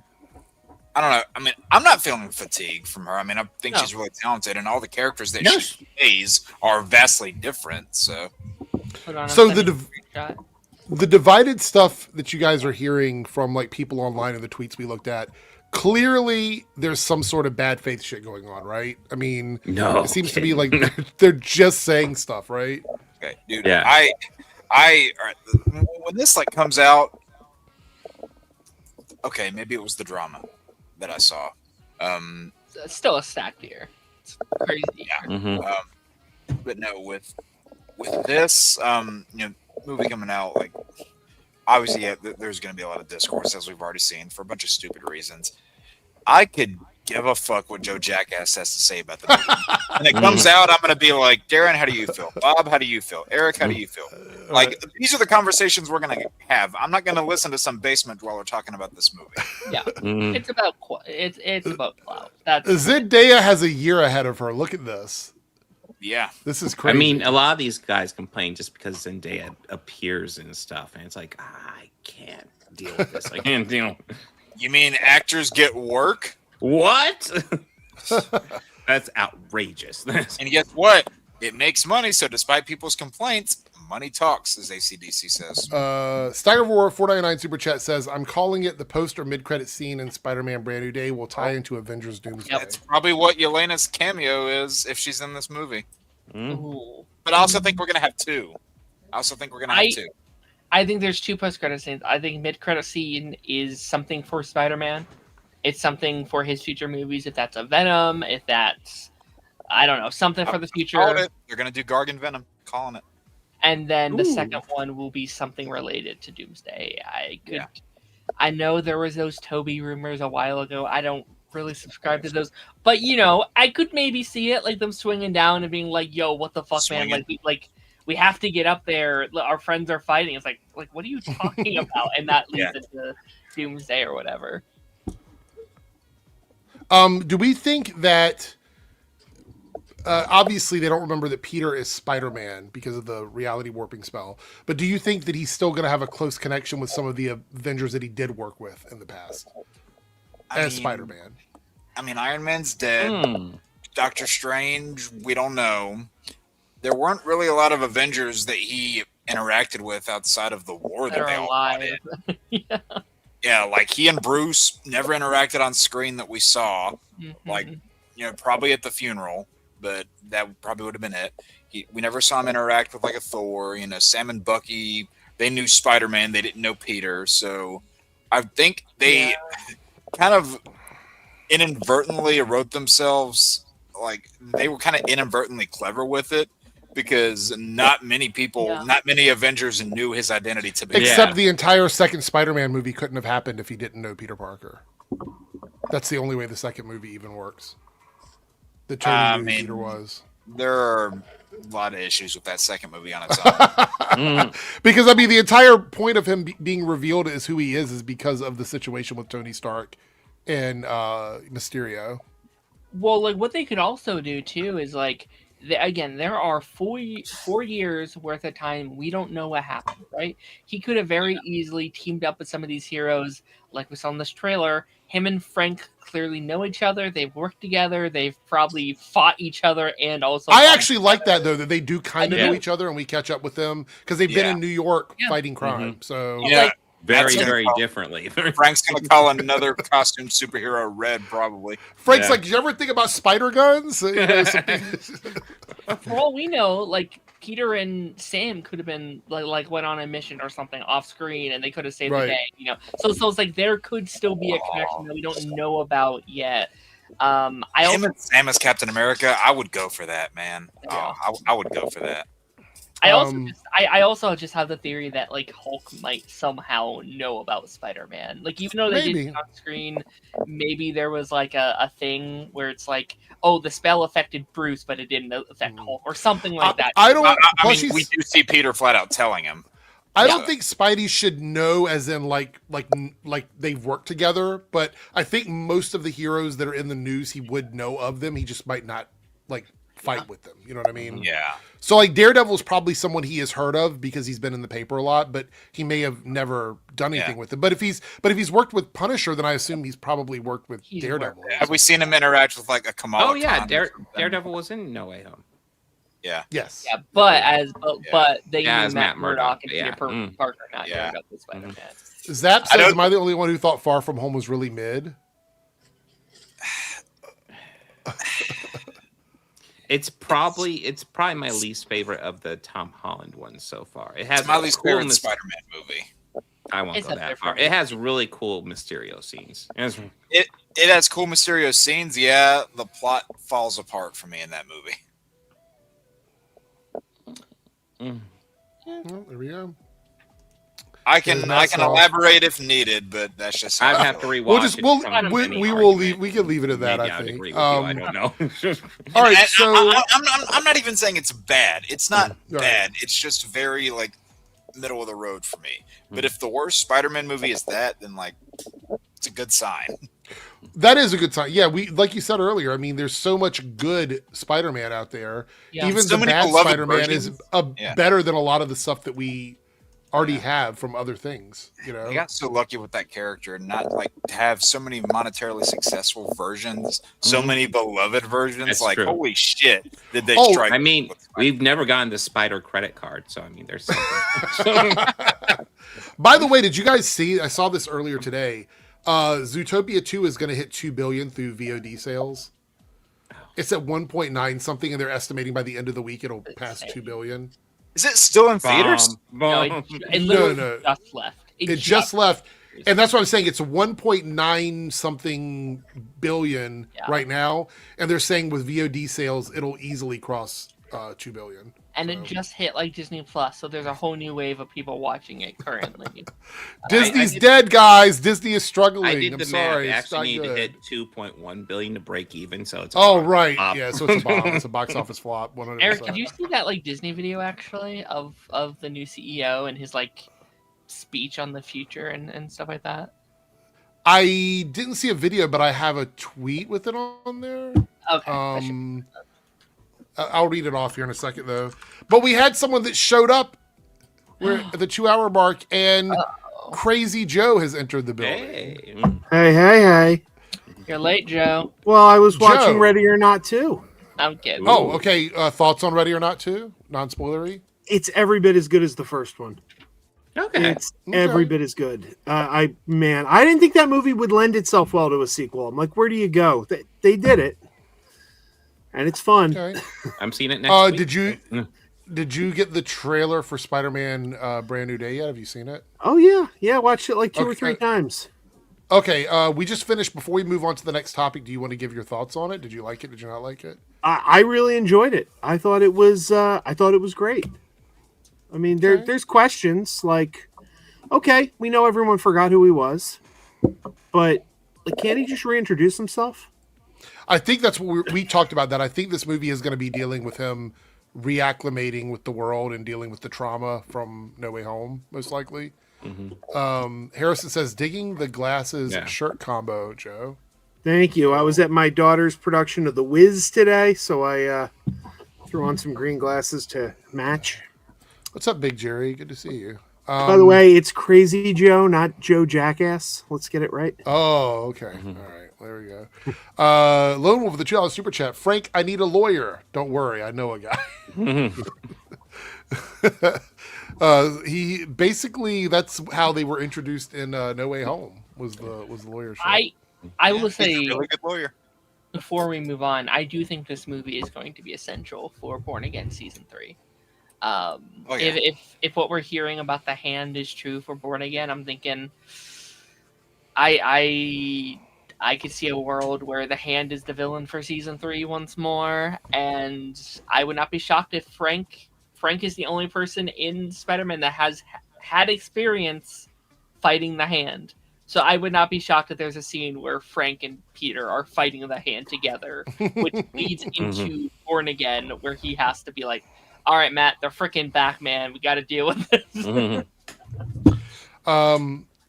I don't know. I mean, I'm not feeling fatigue from her. I mean, I think No. she's really talented, and all the characters that No, she plays are vastly different. So, Put on a So the funny div- shot. The divided stuff that you guys are hearing from like people online and the tweets we looked at, clearly there's some sort of bad faith shit going on, right? I mean, No. it seems to be like they're just saying stuff, right? okay, dude. Yeah. All right, when this like comes out, okay, maybe it was the drama that I saw. It's still a stacked year. It's crazy. Yeah. Mhm. But no, with this movie coming out, like obviously there's going to be a lot of discourse, as we've already seen, for a bunch of stupid reasons. I could give a fuck what Joe Jackass has to say about the movie. When it comes out, I'm going to be like, Darren, how do you feel? Bob, how do you feel? Eric, how do you feel? Like, these are the conversations we're going to have. I'm not going to listen to some basement dweller talking about this movie. Yeah, Mhm. it's about it's about clout. That's Zendaya has a year ahead of her. Look at this. Yeah. This is I crazy. mean, a lot of these guys complain just because Zendaya appears and stuff, and it's like, I can't deal with this. I can't deal. You mean actors get work? What? That's outrageous. And guess what? It makes money, so despite people's complaints, money talks, as ACDC says. Steiger War 499 Super Chat says, I'm calling it the post or mid-credit scene in Spider-Man Brand New Day will tie into Avengers Doomsday. That's probably what Yelena's cameo is if she's in this movie. Ooh. But I also think we're going to have 2. I think there's 2 post-credit scenes. I think mid-credit scene is something for Spider-Man. It's something for his future movies. If that's a Venom, if that's, I don't know, something for the future. Calling it. They're going to do Gargan Venom. Calling it. And then the Ooh. second one will be something related to Doomsday. I know there was those Toby rumors a while ago. I don't really subscribe to those, but I could maybe see it, like them swinging down and being like, "Yo, what the fuck, man? We have to get up there. Our friends are fighting." It's like what are you talking about? And that leads into Doomsday or whatever. Do we think that obviously they don't remember that Peter is Spider-Man because of the reality warping spell, but do you think that he's still going to have a close connection with some of the Avengers that he did work with in the past as Spider-Man? I mean, Iron Man's dead. Doctor Strange, we don't know. There weren't really a lot of Avengers that he interacted with outside of the war that they all fought in. Yeah, like he and Bruce never interacted on screen that we saw. Mm-hmm. Like, probably at the funeral, but that probably would have been it. We never saw him interact with like a Thor. Sam and Bucky, they knew Spider-Man, they didn't know Peter. So I think they kind of inadvertently wrote themselves, like they were kind of inadvertently clever with it, because not many people, not many Avengers knew his identity to be. Except the entire second Spider-Man movie couldn't have happened if he didn't know Peter Parker. That's the only way the second movie even works. The Tony knew who Peter was. There are a lot of issues with that second movie on its own. Because I mean, the entire point of him being revealed as who he is because of the situation with Tony Stark and Mysterio. Well, like what they could also do too is like again, there are 4 years worth of time we don't know what happened, right? He could have very easily teamed up with some of these heroes, like we saw in this trailer. Him and Frank clearly know each other. They've worked together. They've probably fought each other, and also. I actually like that though, that they do kind of Yeah. know each other, and we catch up with them because they've been in New York Yeah. fighting crime. So Yeah. Like, Very, That's very gonna- differently. Frank's gonna call another costume superhero Red, probably. Frank's Yeah. like, did you ever think about spider guns? You know, for all we know, like Peter and Sam could have been like went on a mission or something off screen, and they could have saved Right. the day. You know, so it's like there could still be a connection that we don't know about yet. I Him also and Sam as Captain America, I would go for that, man. I would go for that. I also just have the theory that like Hulk might somehow know about Spider-Man. Like even though they Maybe. didn't on screen, maybe there was like a thing where it's like, oh, the spell affected Bruce, but it didn't affect Hulk or something like that. I don't. I plus mean, we do see Peter flat out telling him. I don't think Spidey should know, as in like they've worked together. But I think most of the heroes that are in the news, he would know of them. He just might not like fight with them. You know what I mean? Yeah. So like Daredevil is probably someone he has heard of because he's been in the paper a lot, but he may have never done anything with him. But if he's worked with Punisher, then I assume he's probably worked with Daredevil. Have we seen him interact with like a Kamala? Oh yeah, Khan or something? Daredevil was in No Way Home. Yeah. Yes. Yeah, but they Yeah, knew as Matt Matt Murdock and Murdock, Peter yeah. Parker, not Yeah. Daredevil Spider-Man. Zap says, "Am I the only one who thought Far From Home was really mid?" It's probably my least favorite of the Tom Holland ones so far. It has It's my least cool favorite Spider-Man movie. I won't It's go up there that for far. me. It has really cool Mysterio scenes. It has cool Mysterio scenes. Yeah, the plot falls apart for me in that movie. Well, there we go. I can that's all. elaborate if needed, but that's just how I'd I have to feel. rewatch. We'll just it we'll from we, any we will argument. leave. We can leave it at that. Maybe I I'd think. agree with you. I don't know. All right, And so I'm not even saying it's bad. It's not Right. bad. It's just very like middle of the road for me. But if the worst Spider-Man movie is that, then like it's a good sign. that is a good sign. Yeah, we like you said earlier. I mean, there's so much good Spider-Man out there. Yeah. Even So the many bad beloved Spider-Man is versions. better than a lot of the stuff that we already have from other things. You know, I got so lucky with that character, and not like to have so many monetarily successful versions, so many beloved versions. That's like true. holy shit, did they Oh, strike? I mean, with Spider-Man. we've never gotten the Spider credit card, so I mean, there's something. By the way, did you guys see? I saw this earlier today. Zootopia 2 is going to hit 2 billion through VOD sales. It's at 1.9 something, and they're estimating by the end of the week it'll pass 2 billion. Is it still in theaters? No, Bomb. it literally No. just left. It just left, and that's what I'm saying. It's 1.9 something billion right now, and they're saying with VOD sales it'll easily cross 2 billion. And it just hit like Disney Plus, so there's a whole new wave of people watching it currently. Disney's dead, guys. Disney is struggling. I did I'm the sorry. math. It's Actually, not need to good. hit 2.1 billion to break even. So it's Oh right, flop. yeah. So it's a bomb. It's a box office flop. 100%. Eric, did you see that like Disney video actually of the new CEO and his like speech on the future and stuff like that? I didn't see a video, but I have a tweet with it on there. Okay. I'll read it off here in a second, though. But we had someone that showed up at the 2-hour mark, and Crazy Joe has entered the building. Hey. Hey. You're late, Joe. Well, I was watching Joe. Ready or Not too. I'm kidding. Oh, okay. Thoughts on Ready or Not 2? Non-spoilery? It's every bit as good as the first one. Okay. It's every bit as good. I didn't think that movie would lend itself well to a sequel. I'm like, where do you go? They did it, and it's fun. Okay. I'm seeing it next week. Did you get the trailer for Spider-Man Brand New Day yet? Have you seen it? Oh yeah, watched it like two or Okay. three times. Okay, we just finished. Before we move on to the next topic, do you want to give your thoughts on it? Did you like it? Did you not like it? I really enjoyed it. I thought it was great. I mean, there's questions like, okay, we know everyone forgot who he was, but like, can't he just reintroduce himself? I think that's what we talked about. That I think this movie is going to be dealing with him reacclimating with the world and dealing with the trauma from No Way Home, most likely. Harrison says, digging the glasses shirt combo, Joe. Thank you. I was at my daughter's production of The Wiz today, so I Throw on some green glasses to match. What's up, Big Jerry? Good to see you. By the way, it's Crazy Joe, not Joe Jackass. Let's get it right. Oh, okay. All right. There we go. Lone Wolf with the $2 super chat. Frank, I need a lawyer. Don't worry. I know a guy. He basically, that's how they were introduced in No Way Home was the lawyer show. I will say, He's a really good lawyer. before we move on, I do think this movie is going to be essential for Born Again season 3. If what we're hearing about the hand is true for Born Again, I'm thinking I could see a world where the hand is the villain for season 3 once more, and I would not be shocked if Frank is the only person in Spider-Man that has had experience fighting the hand. So I would not be shocked if there's a scene where Frank and Peter are fighting the hand together, which leads into Born Again, where he has to be like, all right, Matt, they're freaking back, man. We got to deal with this.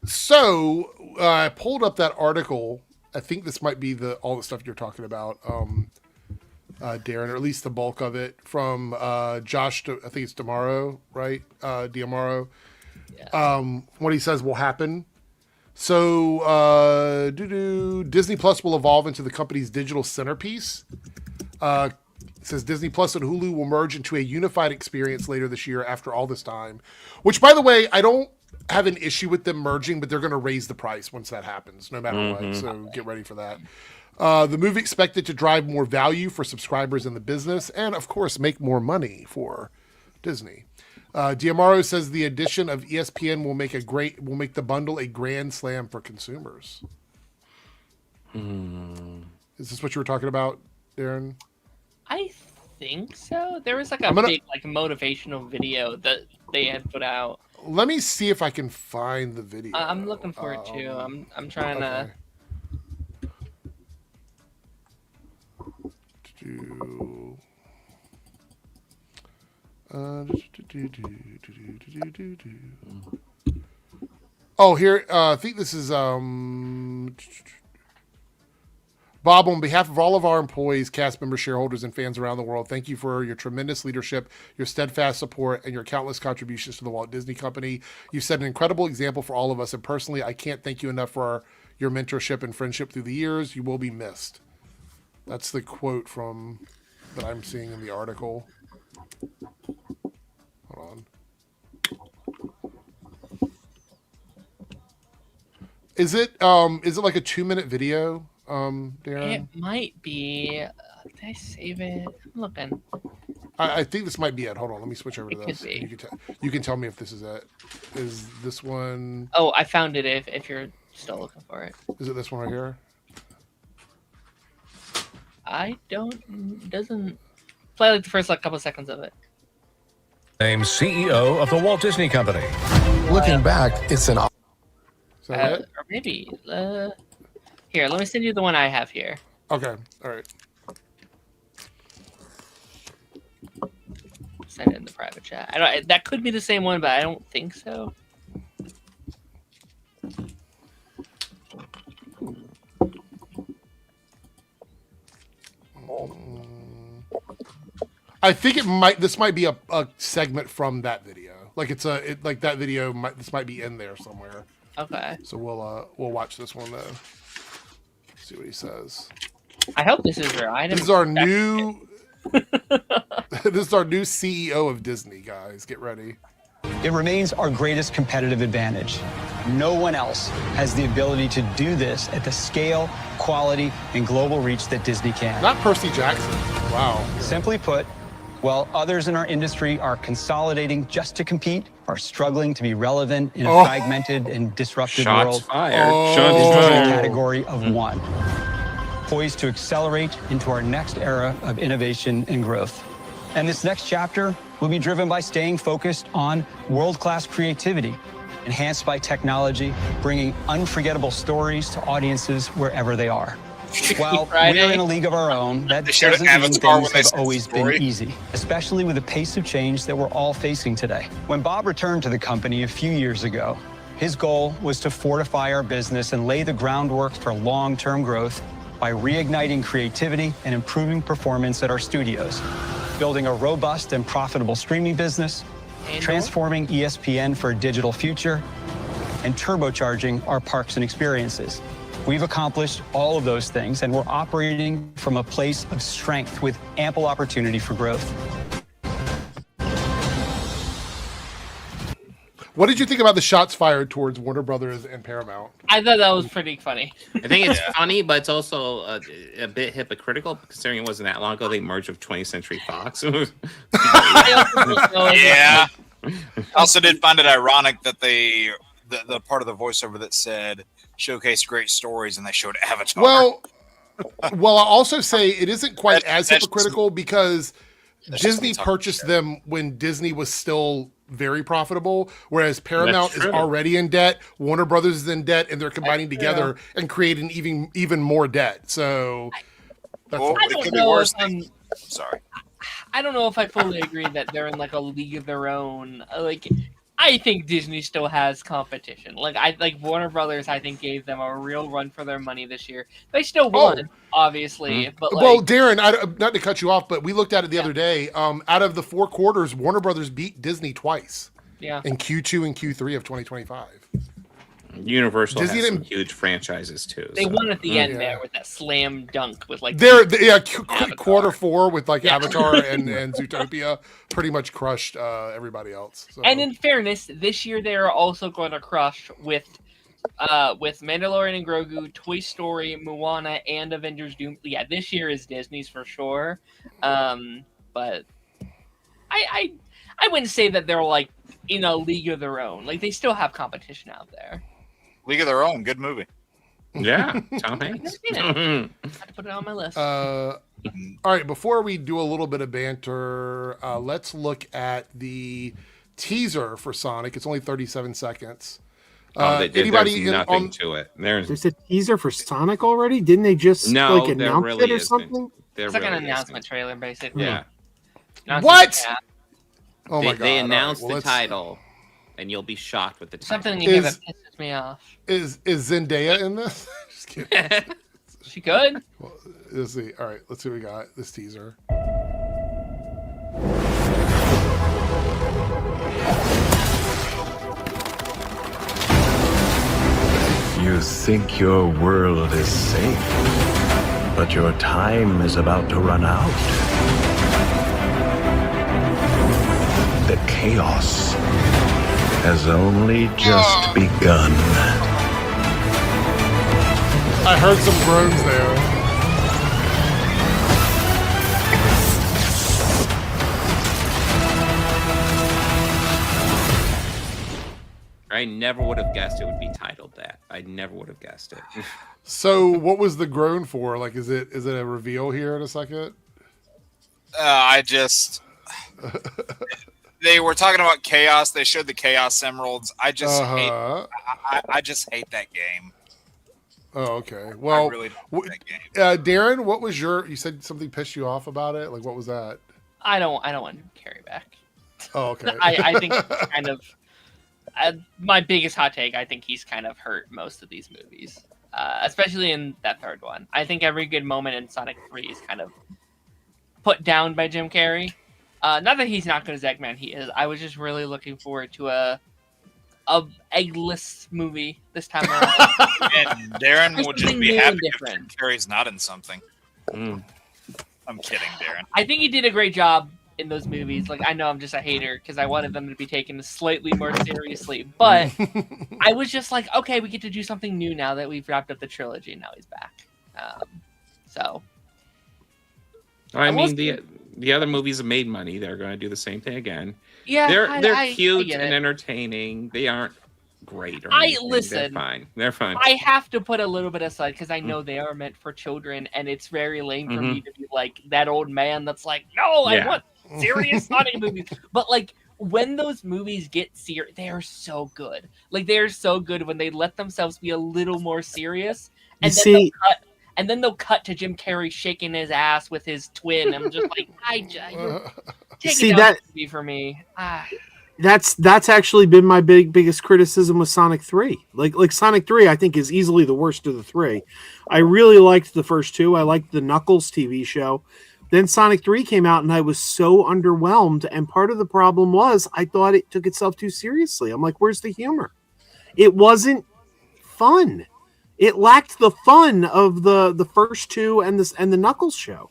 So I pulled up that article. I think this might be all the stuff you're talking about, Darren, or at least the bulk of it from Josh. I think it's D'Amaro, right? D'Amaro. Yeah. What he says will happen. So Disney Plus will evolve into the company's digital centerpiece. It says Disney Plus and Hulu will merge into a unified experience later this year after all this time. Which, by the way, I don't have an issue with them merging, but they're going to raise the price once that happens, no matter what. So get ready for that. The movie expected to drive more value for subscribers in the business and, of course, make more money for Disney. D'Amaro says the addition of ESPN will make the bundle a grand slam for consumers. Is this what you were talking about, Darren? I think so. There was like big motivational video that they had put out. Let me see if I can find the video. I'm looking for it too. I'm trying to. Oh, here. I think this is Bob, on behalf of all of our employees, cast members, shareholders, and fans around the world, thank you for your tremendous leadership, your steadfast support, and your countless contributions to the Walt Disney Company. You've set an incredible example for all of us, and personally, I can't thank you enough for your mentorship and friendship through the years. You will be missed. That's the quote that I'm seeing in the article. Hold on. Is it like a 2-minute video? Darren? It might be. Did I save it? I'm looking. I think this might be it. Hold on, let me switch over to this. Could be. You can tell me if this is it. Is this one? Oh, I found it. If you're still looking for it. Is it this one right here? It doesn't play like the first couple seconds of it. Named CEO of the Walt Disney Company. Looking back, it's an. Is that it? Or maybe. Here, let me send you the one I have here. Okay. All right. Send it in the private chat. That could be the same one, but I don't think so. I think this might be a segment from that video. Like that video. This might be in there somewhere. Okay. So we'll watch this one though. See what he says. I hope this is right. This is our new. This is our new CEO of Disney, guys. Get ready. It remains our greatest competitive advantage. No one else has the ability to do this at the scale, quality, and global reach that Disney can. Not Percy Jackson. Wow. Simply put, while others in our industry are consolidating just to compete, are struggling to be relevant in a fragmented and disrupted world, Shots Disney is fired. a category of one, poised to accelerate into our next era of innovation and growth. And this next chapter will be driven by staying focused on world-class creativity, enhanced by technology, bringing unforgettable stories to audiences wherever they are. While we're in a league of our own, that doesn't mean things have always been easy, especially with the pace of change that we're all facing today. When Bob returned to the company a few years ago, his goal was to fortify our business and lay the groundwork for long-term growth by reigniting creativity and improving performance at our studios. building a robust and profitable streaming business, transforming ESPN for a digital future, and turbocharging our parks and experiences. We've accomplished all of those things, and we're operating from a place of strength with ample opportunity for growth. What did you think about the shots fired towards Warner Brothers and Paramount? I thought that was pretty funny. I think it's funny, but it's also a bit hypocritical considering it wasn't that long ago they merged with 20th Century Fox. Yeah. I also did find it ironic that the part of the voiceover that said showcase great stories and they showed Avatar. Well, I'll also say it isn't quite as hypocritical because Disney purchased them when Disney was still very profitable, whereas Paramount is already in debt, Warner Brothers is in debt, and they're combining together and creating even more debt. So that's it could be worse. Sorry. I don't know if I fully agree that they're in like a league of their own. Like, I think Disney still has competition. Like Warner Brothers, I think gave them a real run for their money this year. They still won, obviously. But Darren, not to cut you off, but we looked at it the other day. Out of the 4 quarters, Warner Brothers beat Disney twice. Yeah. In Q2 and Q3 of 2025. Universal Disney has some huge franchises too. They won at the end there with that slam dunk with like quarter 4 with like Avatar and Zootopia pretty much crushed everybody else. So. And in fairness, this year they are also going to crush with Mandalorian and Grogu, Toy Story, Moana, and Avengers Doom. Yeah, this year is Disney's for sure. But I wouldn't say that they're like in a league of their own. Like they still have competition out there. League of Their Own, good movie. Yeah, Tom Hanks. I had to put it on my list. All right, before we do a little bit of banter, let's look at the teaser for Sonic. It's only 37 seconds. There's nothing to it. There's a teaser for Sonic already? Didn't they just announce it or something? It's like an announcement trailer, basically. Yeah. What? Oh my god! They announced the title, and you'll be shocked with the title. Something you give that pisses me off. Is Zendaya in this? Just kidding. She could. Well, let's see. All right, let's see what we got. This teaser. You think your world is safe, but your time is about to run out. The chaos has only just begun. I heard some groans there. I never would have guessed it would be titled that. I never would have guessed it. So, what was the groan for? Like, is it a reveal here in a second? They were talking about chaos. They showed the Chaos Emeralds. I just hate that game. Oh, okay. Well, I really don't like that game. Darren, what was you said something pissed you off about it? Like, what was that? I don't want to carry back. Oh, okay. I think kind of my biggest hot take. I think he's kind of hurt most of these movies, especially in that third one. I think every good moment in Sonic 3 is kind of put down by Jim Carrey. Not that he's not good as Eggman, he is. I was just really looking forward to a eggless movie this time around. And Darren will just be happy if Jim Carrey's not in something. I'm kidding, Darren. I think he did a great job in those movies. Like, I know I'm just a hater because I wanted them to be taken slightly more seriously, but I was just like, okay, we get to do something new now that we've wrapped up the trilogy. Now he's back. I mean, the other movies have made money. They're going to do the same thing again. Yeah, they're cute and entertaining. They aren't great. Or anything. Listen. They're fine. They're fine. I have to put a little bit aside because I know they are meant for children, and it's very lame for me to be like that old man that's like, no, I want serious Sonic movies. But like when those movies get serious, they are so good. Like they are so good when they let themselves be a little more serious, and then they'll cut to Jim Carrey shaking his ass with his twin. I'm just like, take it down for me. That's actually been my biggest criticism with Sonic 3. Like Sonic 3, I think is easily the worst of the three. I really liked the first two. I liked the Knuckles TV show. Then Sonic 3 came out, and I was so underwhelmed. And part of the problem was I thought it took itself too seriously. I'm like, where's the humor? It wasn't fun. It lacked the fun of the first two and the Knuckles show.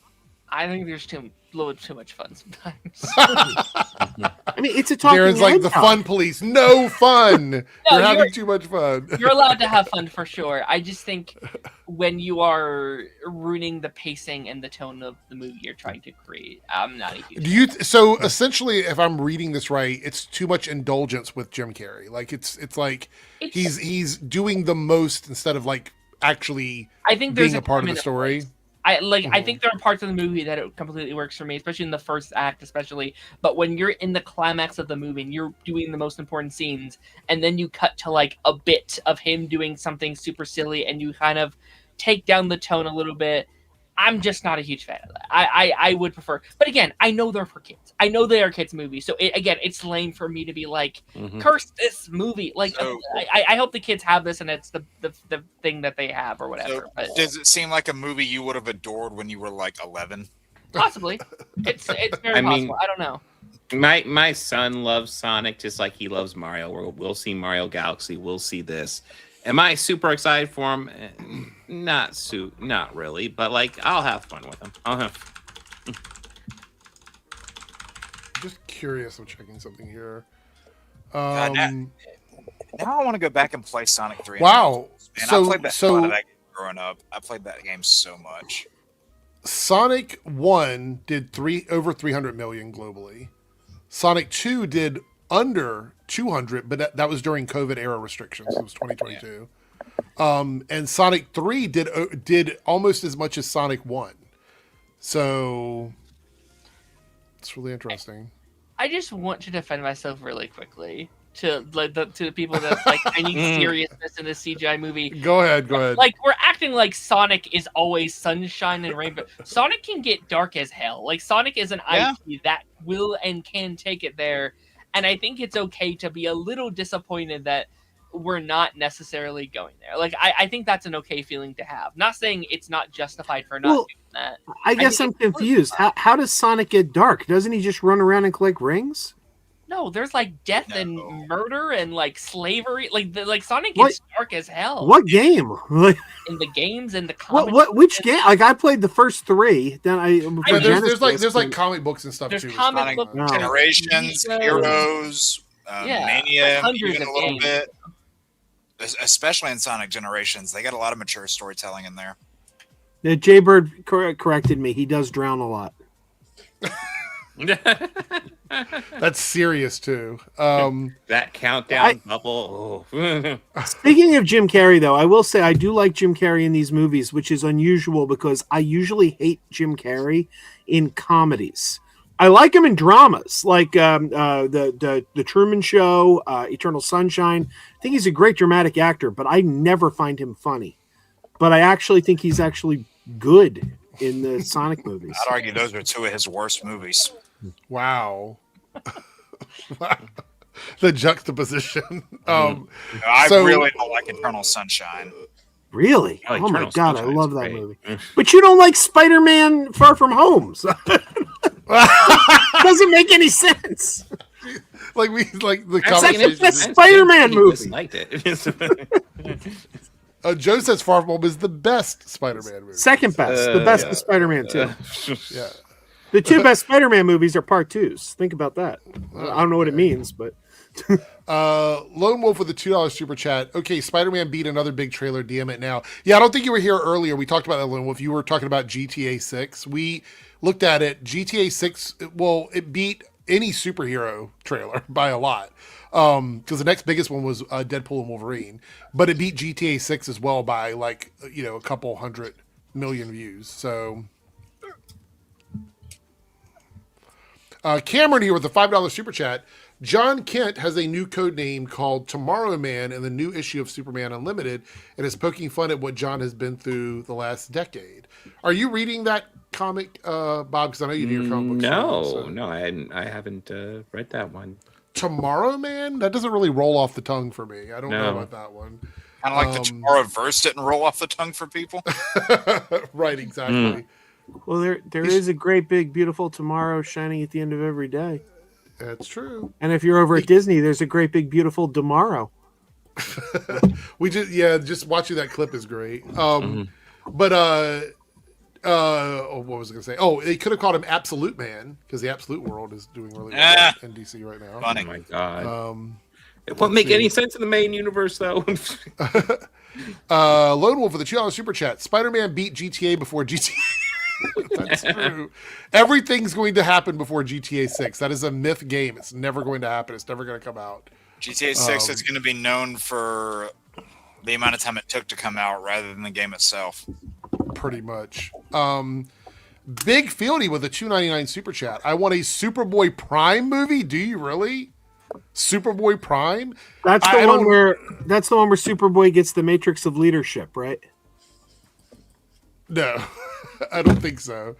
I think there's a little too much fun sometimes. I mean, it's a talking Darren's like the hedgehog. fun police. No fun. You're having too much fun. You're allowed to have fun for sure. I just think when you are ruining the pacing and the tone of the movie you're trying to create, I'm not a huge So essentially, if I'm reading this right, it's too much indulgence with Jim Carrey. Like it's like he's doing the most instead of like actually I think there's being a part of the story. I think there are parts of the movie that it completely works for me, especially in the first act, especially. But when you're in the climax of the movie and you're doing the most important scenes, and then you cut to like a bit of him doing something super silly, and you kind of take down the tone a little bit, I'm just not a huge fan of that. I would prefer, but again, I know they're for kids. I know they are kids' movies, so it's lame for me to be like, curse this movie. Like, I hope the kids have this, and it's the thing that they have or whatever. So but does it seem like a movie you would have adored when you were like 11? Possibly, it's very possible. I don't know. My son loves Sonic just like he loves Mario. We'll see Mario Galaxy. We'll see this. Am I super excited for him? Not really, but like I'll have fun with him. Just curious. I'm checking something here. God, now I want to go back and play Sonic 3. Wow. Man, So- I played that so- a lot of that game growing up. I played that game so much. Sonic 1 did over 300 million globally. Sonic 2 did under 200, but that was during COVID era restrictions. It was 2022. And Sonic 3 did almost as much as Sonic 1. So it's really interesting. I just want to defend myself really quickly to the people that like I need seriousness in this CGI movie. Go ahead. Like we're acting like Sonic is always sunshine and rainbow. Sonic can get dark as hell. Like Sonic is an IP that will and can take it there. And I think it's okay to be a little disappointed that we're not necessarily going there. Like, I think that's an okay feeling to have. Not saying it's not justified for not doing that. I guess I'm confused. How does Sonic get dark? Doesn't he just run around and collect rings? No, there's like death and murder and like slavery. Like Sonic gets dark as hell. What game? Like, in the games and the comics. Which game? Like I played the first 3. Then there's like comic books and stuff there's too. Comic book Generations, Heroes, Mania, hundreds even of a little games. bit. Especially in Sonic Generations, they got a lot of mature storytelling in there. The Jaybird corrected me. He does drown a lot. That's serious too. That countdown bubble. Speaking of Jim Carrey, though, I will say I do like Jim Carrey in these movies, which is unusual because I usually hate Jim Carrey in comedies. I like him in dramas like the Truman Show, Eternal Sunshine. I think he's a great dramatic actor, but I never find him funny. But I actually think he's actually good in the Sonic movies. I'd argue those are 2 of his worst movies. Wow. The juxtaposition. I really don't like Eternal Sunshine. Really? I like Oh my Eternal god, I Sunshine's love that great. movie. But you don't like Spider-Man Far From Home. So doesn't make any sense. Like the That's conversation. the Spider-Man movie. Liked it. Joe says Far From Home is the best Spider-Man movie. Second best. The best is Spider-Man 2. Yeah. The 2 best Spider-Man movies are part 2s. Think about that. I don't know what it means, but Lone Wolf with a $2 super chat. Okay, Spider-Man beat another big trailer. DM it now. Yeah, I don't think you were here earlier. We talked about that, Lone Wolf. You were talking about GTA 6. We looked at it. GTA 6, well, it beat any superhero trailer by a lot. Because the next biggest one was Deadpool and Wolverine. But it beat GTA 6 as well by like, a couple 100 million views. So Cameron here with a $5 super chat. John Kent has a new code name called Tomorrow Man in the new issue of Superman Unlimited and is poking fun at what John has been through the last decade. Are you reading that comic, Bob? Because I know you do your comic books. No, I haven't read that one. Tomorrow Man? That doesn't really roll off the tongue for me. I don't know about that one. Kind of like the Tomorrow verse didn't roll off the tongue for people. Right, exactly. Well, there is a great big beautiful tomorrow shining at the end of every day. That's true. And if you're over at Disney, there's a great big beautiful tomorrow. Just watching that clip is great. But what was I gonna say? Oh, they could have called him Absolute Man because the Absolute World is doing really well in DC right now. Funny. Oh my god. It won't make any sense in the main universe though. Lone Wolf for the $2 super chat. Spider-Man beat GTA before GTA. That's true. Everything's going to happen before GTA 6. That is a myth game. It's never going to happen. It's never going to come out. GTA 6 is going to be known for the amount of time it took to come out rather than the game itself. Pretty much. Big Fieldy with a $2.99 super chat. I want a Superboy Prime movie. Do you really? Superboy Prime? That's the one where Superboy gets the Matrix of Leadership, right? No. I don't think so.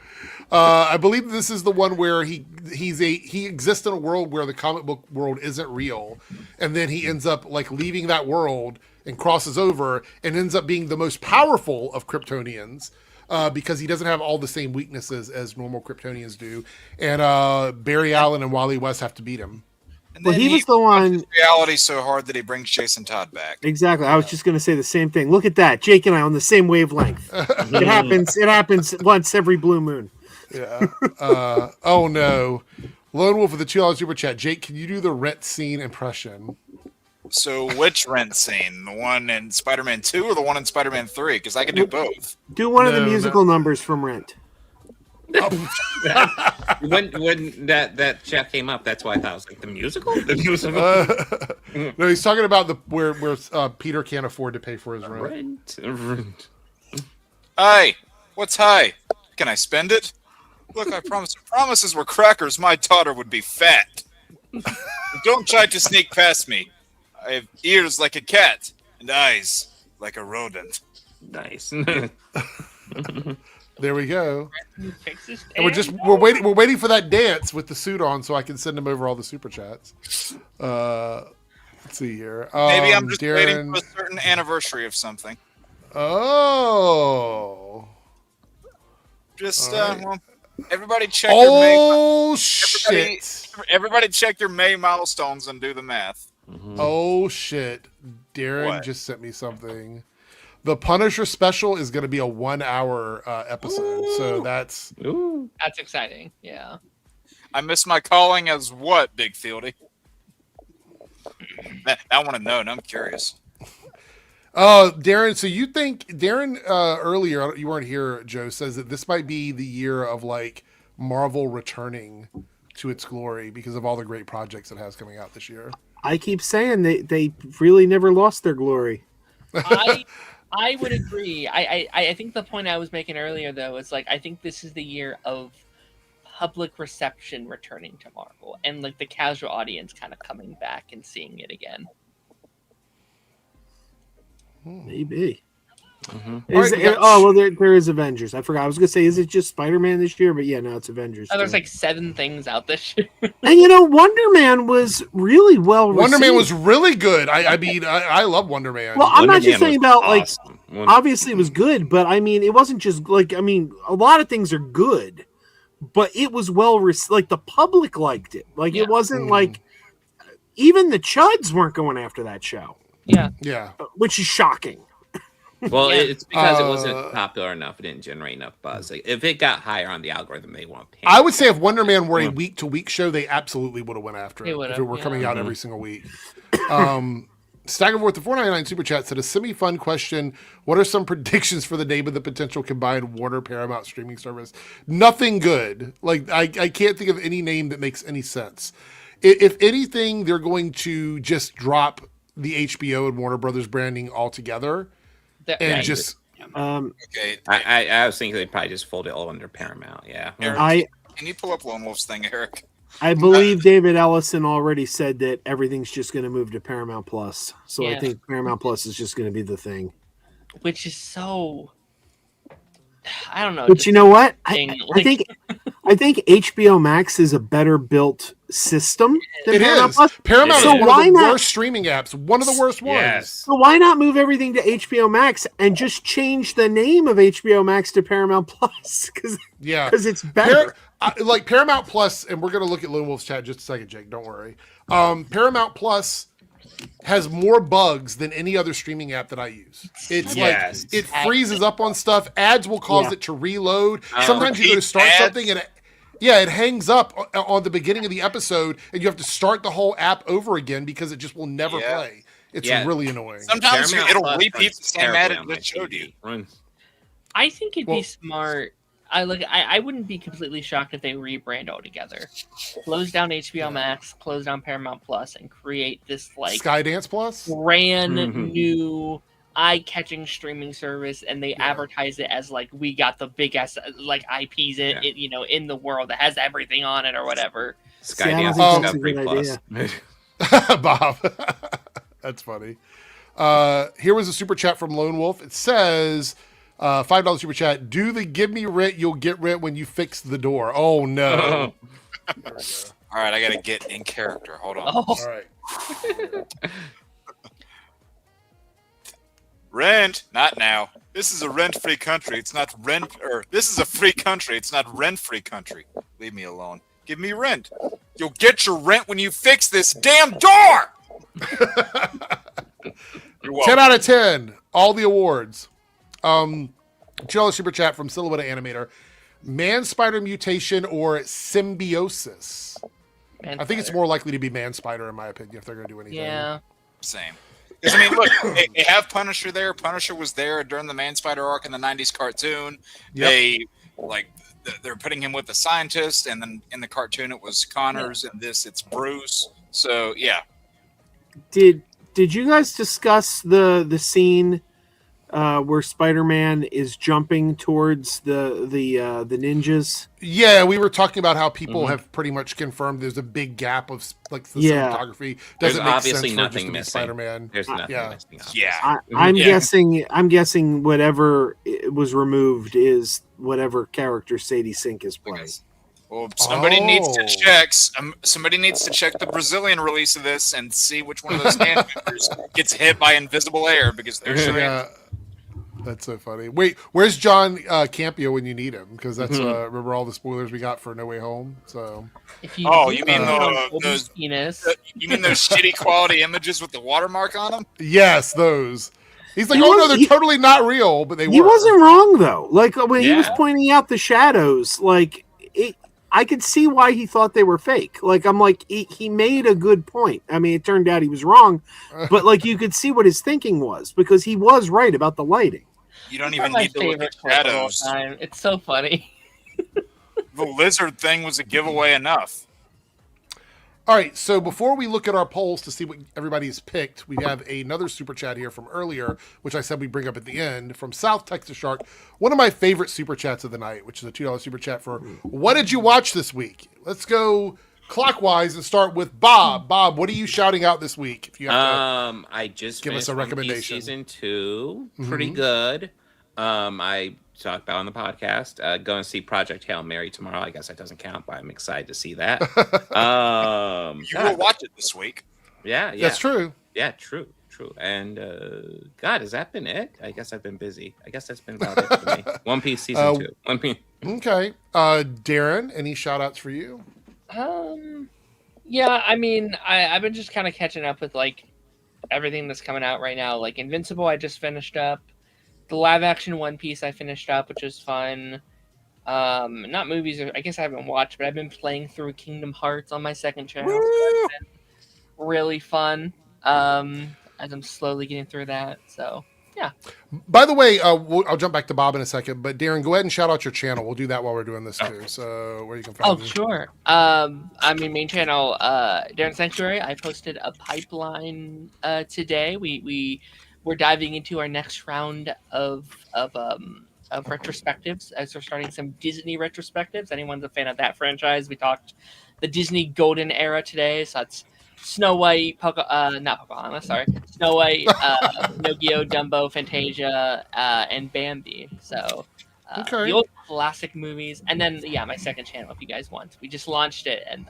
I believe this is the one where he exists in a world where the comic book world isn't real, and then he ends up like leaving that world and crosses over and ends up being the most powerful of Kryptonians because he doesn't have all the same weaknesses as normal Kryptonians do, and Barry Allen and Wally West have to beat him. And well, he was the one. Reality so hard that he brings Jason Todd back. Exactly. I was just going to say the same thing. Look at that. Jake and I on the same wavelength. It happens once every blue moon. Yeah. Oh no. Lone Wolf with the $2 super chat. Jake, can you do the Rent scene impression? So which Rent scene? The one in Spider-Man 2 or the one in Spider-Man 3? Because I can do both. Do one of the musical numbers from Rent. when that chat came up, that's why I thought it was like the musical. The musical. No, he's talking about where Peter can't afford to pay for his rent. Hey, what's high? Can I spend it? Look, I promise. Promises were crackers. My daughter would be fat. Don't try to sneak past me. I have ears like a cat and eyes like a rodent. Nice. There we go. And we're waiting for that dance with the suit on so I can send him over all the super chats. Let's see here. Maybe I'm just waiting for a certain anniversary of something. Oh. Just well, everybody check your May. Oh shit! Everybody check your May milestones and do the math. Mm-hmm. Oh shit! Darren just sent me something. The Punisher special is going to be a 1 hour episode, so that's exciting. Yeah, I missed my calling as what, Big Fieldy? I want to know, and I'm curious. Darren, so you think Darren earlier, you weren't here, Joe, says that this might be the year of like Marvel returning to its glory because of all the great projects it has coming out this year. I keep saying they really never lost their glory. I would agree. I think the point I was making earlier, though, is like I think this is the year of public reception returning to Marvel and like the casual audience kind of coming back and seeing it again. Maybe. Mm-hmm. There is Avengers. I forgot. I was gonna say, is it just Spider-Man this year? But yeah, no, it's Avengers. Oh, there's like 7 things out this year. And Wonder Man was really well received. Wonder Man was really good. I mean, I love Wonder Man. Well, I'm not just saying about awesome. Obviously it was good, but I mean, it wasn't just like a lot of things are good, but it was well received. The public liked it. It wasn't like even the chuds weren't going after that show. Yeah, which is shocking. Well, it's because it wasn't popular enough. It didn't generate enough buzz. Like, if it got higher on the algorithm, they won't pay. I would say if Wonder Man were a week-to-week show, they absolutely would have went after it if it were coming out every single week. Staggerforth, the $4.99 super chat said a semi-fun question. What are some predictions for the name of the potential combined Warner Paramount streaming service? Nothing good. I can't think of any name that makes any sense. If anything, they're going to just drop the HBO and Warner Brothers branding altogether. I was thinking they'd probably just fold it all under Paramount. Yeah. Eric, can you pull up Lone Wolf's thing, Eric? I believe David Ellison already said that everything's just going to move to Paramount Plus. So I think Paramount Plus is just going to be the thing. Which is so I don't know. But just you know what? thing, I think HBO Max is a better built system than It Paramount is. Plus. Paramount So is one why of the not- worst streaming apps. One of the worst ones. Yes. So why not move everything to HBO Max and just change the name of HBO Max to Paramount Plus? Because it's better. Like Paramount Plus, and we're going to look at Lone Wolf's chat in just a second, Jake. Don't worry. Paramount Plus has more bugs than any other streaming app that I use. It's like it freezes up on stuff. Ads will cause it to reload. Sometimes you go to start something and it hangs up on the beginning of the episode, and you have to start the whole app over again because it just will never play. It's really annoying. Sometimes it'll Plus repeat runs the same ad terribly on my that showed TV. you. I think it'd be smart. I wouldn't be completely shocked if they rebrand altogether. Close down HBO Max, close down Paramount Plus, and create this like Skydance Plus, brand new eye-catching streaming service, and they advertise it as like we got the biggest like IPs in the world that has everything on it or whatever. Skydance Discovery Plus. Bob, that's funny. Here was a super chat from Lone Wolf. It says, $5 super chat. Do the give me rent, you'll get rent when you fix the door. Oh no. All right, I gotta get in character. Hold on. Oh. All right. Rent, not now. This is a rent-free country. It's not this is a free country. It's not rent-free country. Leave me alone. Give me rent. You'll get your rent when you fix this damn door. 10 out of 10. All the awards. $2 super chat from Silhouette Animator. Man Spider mutation or symbiosis? I think it's more likely to be Man Spider, in my opinion, if they're going to do anything. Yeah. Same. Because, I mean, look, they have Punisher there. Punisher was there during the Man Spider arc in the 90s cartoon. Yep. They're putting him with the scientist, and then in the cartoon it was Connors, and this it's Bruce. So, yeah. Did you guys discuss the scene where Spider-Man is jumping towards the ninjas? Yeah, we were talking about how people have pretty much confirmed there's a big gap of like the cinematography. There's Doesn't make obviously sense nothing for it just to be missing. Spider-Man. There's nothing missing. Yeah. I'm guessing whatever was removed is whatever character Sadie Sink is playing. Well, somebody needs to check. Somebody needs to check the Brazilian release of this and see which one of those hand members gets hit by invisible air, because they're showing. That's so funny. Wait, where's John Campio when you need him? Because that's remember all the spoilers we got for No Way Home. So, you mean those shitty quality images with the watermark on them? Yes, those. He's like, no, they're totally not real, but they were. He wasn't wrong though. Like when he was pointing out the shadows, like I could see why he thought they were fake. Like I'm like he made a good point. I mean, it turned out he was wrong, but like you could see what his thinking was, because he was right about the lighting. You don't even need to look at shadows. It's so funny. The lizard thing was a giveaway enough. All right, so before we look at our polls to see what everybody's picked, we have another super chat here from earlier, which I said we bring up at the end, from South Texas Shark. One of my favorite super chats of the night, which is a $2 super chat for what did you watch this week? Let's go clockwise and start with Bob. Bob, what are you shouting out this week? If you have to I just give us a recommendation. Season 2, pretty good. I talked about on the podcast. Go and see Project Hail Mary tomorrow. I guess that doesn't count, but I'm excited to see that. You will watch it this week. Yeah, that's true. Yeah, true. And God, has that been it? I guess I've been busy. I guess that's been about it for me. One Piece season 2. One Piece. Okay, Darren, any shout outs for you? Yeah, I mean, I've been just kind of catching up with like everything that's coming out right now. Like Invincible, I just finished up. The live action One Piece I finished up, which was fun. Not movies, I guess I haven't watched, but I've been playing through Kingdom Hearts on my second channel. So it's been really fun. As I'm slowly getting through that. So yeah. By the way, I'll jump back to Bob in a second, but Darren, go ahead and shout out your channel. We'll do that while we're doing this too. So where you can find me. Sure. I mean, main channel, Darren Sanctuary. I posted a pipeline today. We're diving into our next round of retrospectives, as we're starting some Disney retrospectives. Anyone's a fan of that franchise? We talked the Disney Golden Era today, so that's Snow White, not Pocahontas, sorry, Snow White, Pinocchio, Dumbo, Fantasia, and Bambi. So Okay. The old classic movies, and then my second channel if you guys want. We just launched it, and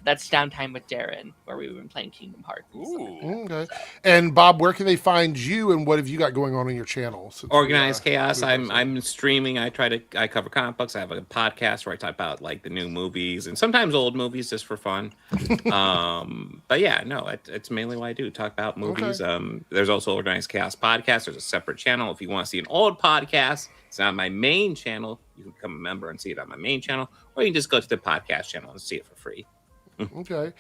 that's Downtime with Darren, where we've been playing Kingdom Hearts. Okay. And Bob, where can they find you, and what have you got going on your channel? Organized Chaos. I'm streaming. I cover comic books. I have a podcast where I talk about like the new movies and sometimes old movies just for fun. But yeah, no, it's mainly what I do. Talk about movies. Okay. There's also Organized Chaos podcast. There's a separate channel if you want to see an old podcast. It's on my main channel. You can become a member and see it on my main channel, or you can just go to the podcast channel and see it for free. Okay.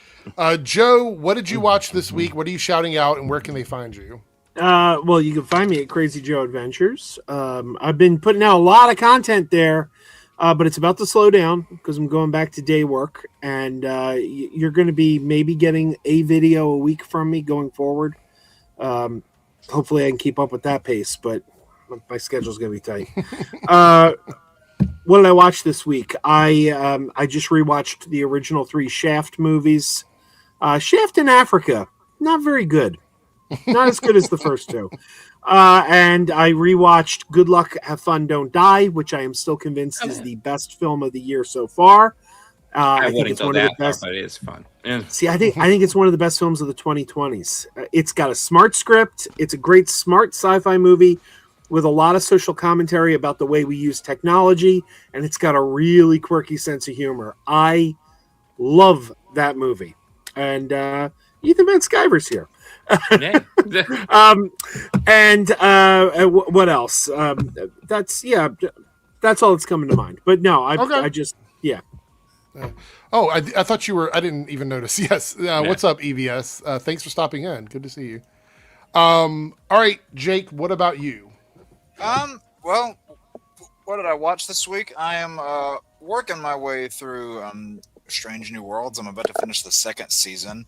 Joe, what did you watch this week? What are you shouting out, and where can they find you? Well, you can find me at Crazy Joe Adventures. I've been putting out a lot of content there, but it's about to slow down because I'm going back to day work, and you're going to be maybe getting a video a week from me going forward. Hopefully I can keep up with that pace, but my schedule's going to be tight. What did I watch this week? I just rewatched the original 3 Shaft movies. Shaft in Africa, not very good. Not as good as the first 2. And I rewatched Good Luck, Have Fun, Don't Die, which I am still convinced is the best film of the year so far. I think it's one of the best. But it is fun. Yeah. See, I think it's one of the best films of the 2020s. It's got a smart script. It's a great, smart sci-fi movie with a lot of social commentary about the way we use technology, and it's got a really quirky sense of humor. I love that movie. And Ethan Van Sciver's here. What else? That's all that's coming to mind. But no, I just. Oh, I thought you were. I didn't even notice. Yes. What's up, EVS? Thanks for stopping in. Good to see you. All right, Jake. What about you? Well, what did I watch this week? I am working my way through Strange New Worlds. I'm about to finish the 2nd season.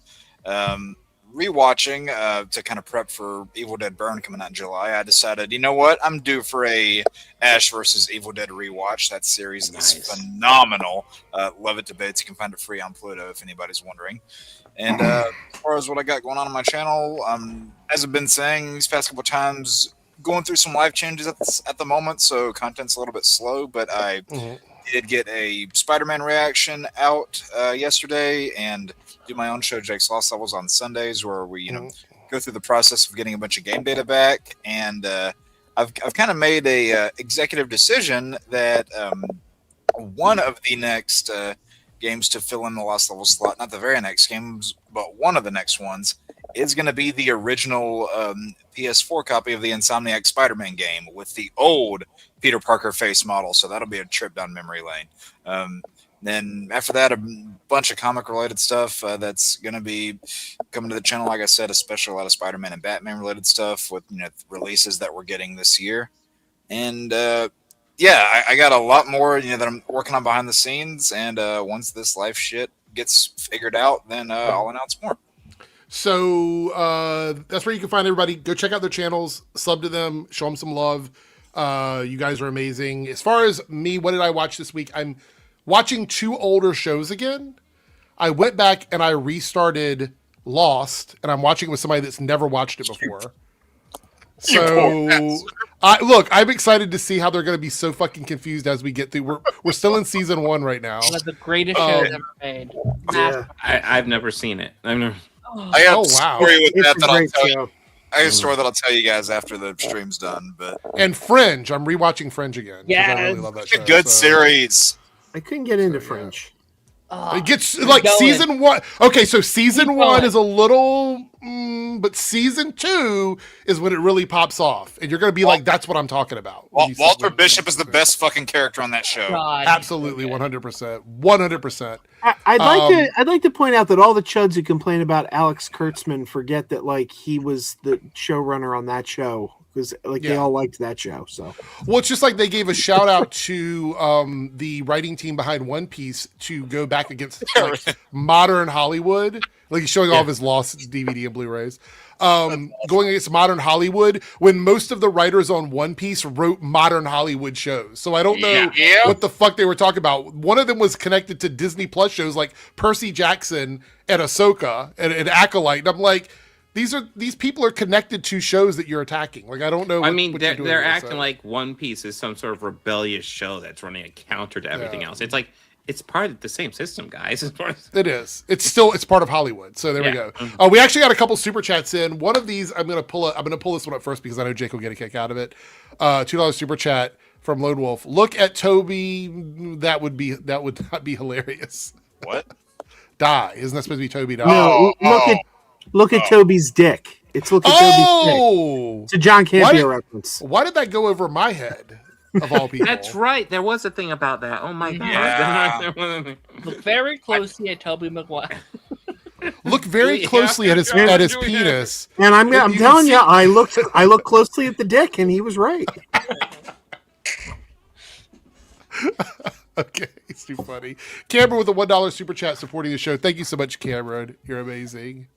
Rewatching to kind of prep for Evil Dead Burn coming out in July. I decided, you know what? I'm due for a Ash versus Evil Dead rewatch. That series is phenomenal. Love it to bits. You can find it free on Pluto if anybody's wondering. And as far as what I got going on my channel, as I've been saying these past couple times, going through some life changes at the moment, so content's a little bit slow, but I did get a Spider-Man reaction out yesterday, and do my own show, Jake's Lost Levels, on Sundays, where we go through the process of getting a bunch of game data back, and I've kind of made a executive decision that one of the next games to fill in the Lost Levels slot, not the very next games, but one of the next ones, is going to be the original PS4 copy of the Insomniac Spider-Man game with the old Peter Parker face model. So that'll be a trip down memory lane. Then after that, a bunch of comic-related stuff that's going to be coming to the channel. Like I said, especially a lot of Spider-Man and Batman-related stuff with releases that we're getting this year. And I got a lot more that I'm working on behind the scenes. And once this life shit gets figured out, then I'll announce more. So that's where you can find everybody. Go check out their channels, sub to them, show them some love. You guys are amazing. As far as me, what did I watch this week? I'm watching 2 older shows again. I went back and I restarted Lost, and I'm watching it with somebody that's never watched it before. So, I'm excited to see how they're going to be so fucking confused as we get through. We're still in season 1 right now. One of the greatest shows ever made. Yeah. I've never seen it. I got a story with that I'll tell you. I have a story that I'll tell you guys after the stream's done. And Fringe, I'm rewatching Fringe again. Yeah, I really love that show. Good series. I couldn't get into Fringe. It gets like season 1. Okay, so season 1 is a little, but season 2 is when it really pops off, and you're going to be like, "That's what I'm talking about." Walter Bishop is the best fucking character on that show. God. Absolutely, 100%, 100%. I'd like to point out that all the chuds who complain about Alex Kurtzman forget that he was the showrunner on that show. Because they all liked that show. So, well, it's just like they gave a shout out to the writing team behind One Piece to go back against modern Hollywood. He's showing all of his lost DVD and Blu-rays. Going against modern Hollywood when most of the writers on One Piece wrote modern Hollywood shows. So I don't know what the fuck they were talking about. One of them was connected to Disney Plus shows like Percy Jackson and Ahsoka and Acolyte. And I'm like, these people are connected to shows that you're attacking. Like I don't know. I mean, they're acting like One Piece is some sort of rebellious show that's running a counter to everything else. It's like it's part of the same system, guys. It is. It's part of Hollywood. So there we go. Oh, we actually got a couple super chats in. One of these I'm gonna pull this one up first because I know Jake will get a kick out of it. $2 super chat from Lone Wolf. Look at Toby. That would not be hilarious. What? Die. Isn't that supposed to be Toby die? No, look at Toby's dick. It's look at Toby's dick. It's a John Campea reference. Why did that go over my head? Of all people. That's right. There was a thing about that. Oh my god. Yeah. Look very closely at Toby Maguire. Look very closely at his penis. And I'm telling you, I looked closely at the dick, and he was right. Okay, it's too funny. Cameron with a $1 super chat supporting the show. Thank you so much, Cameron. You're amazing.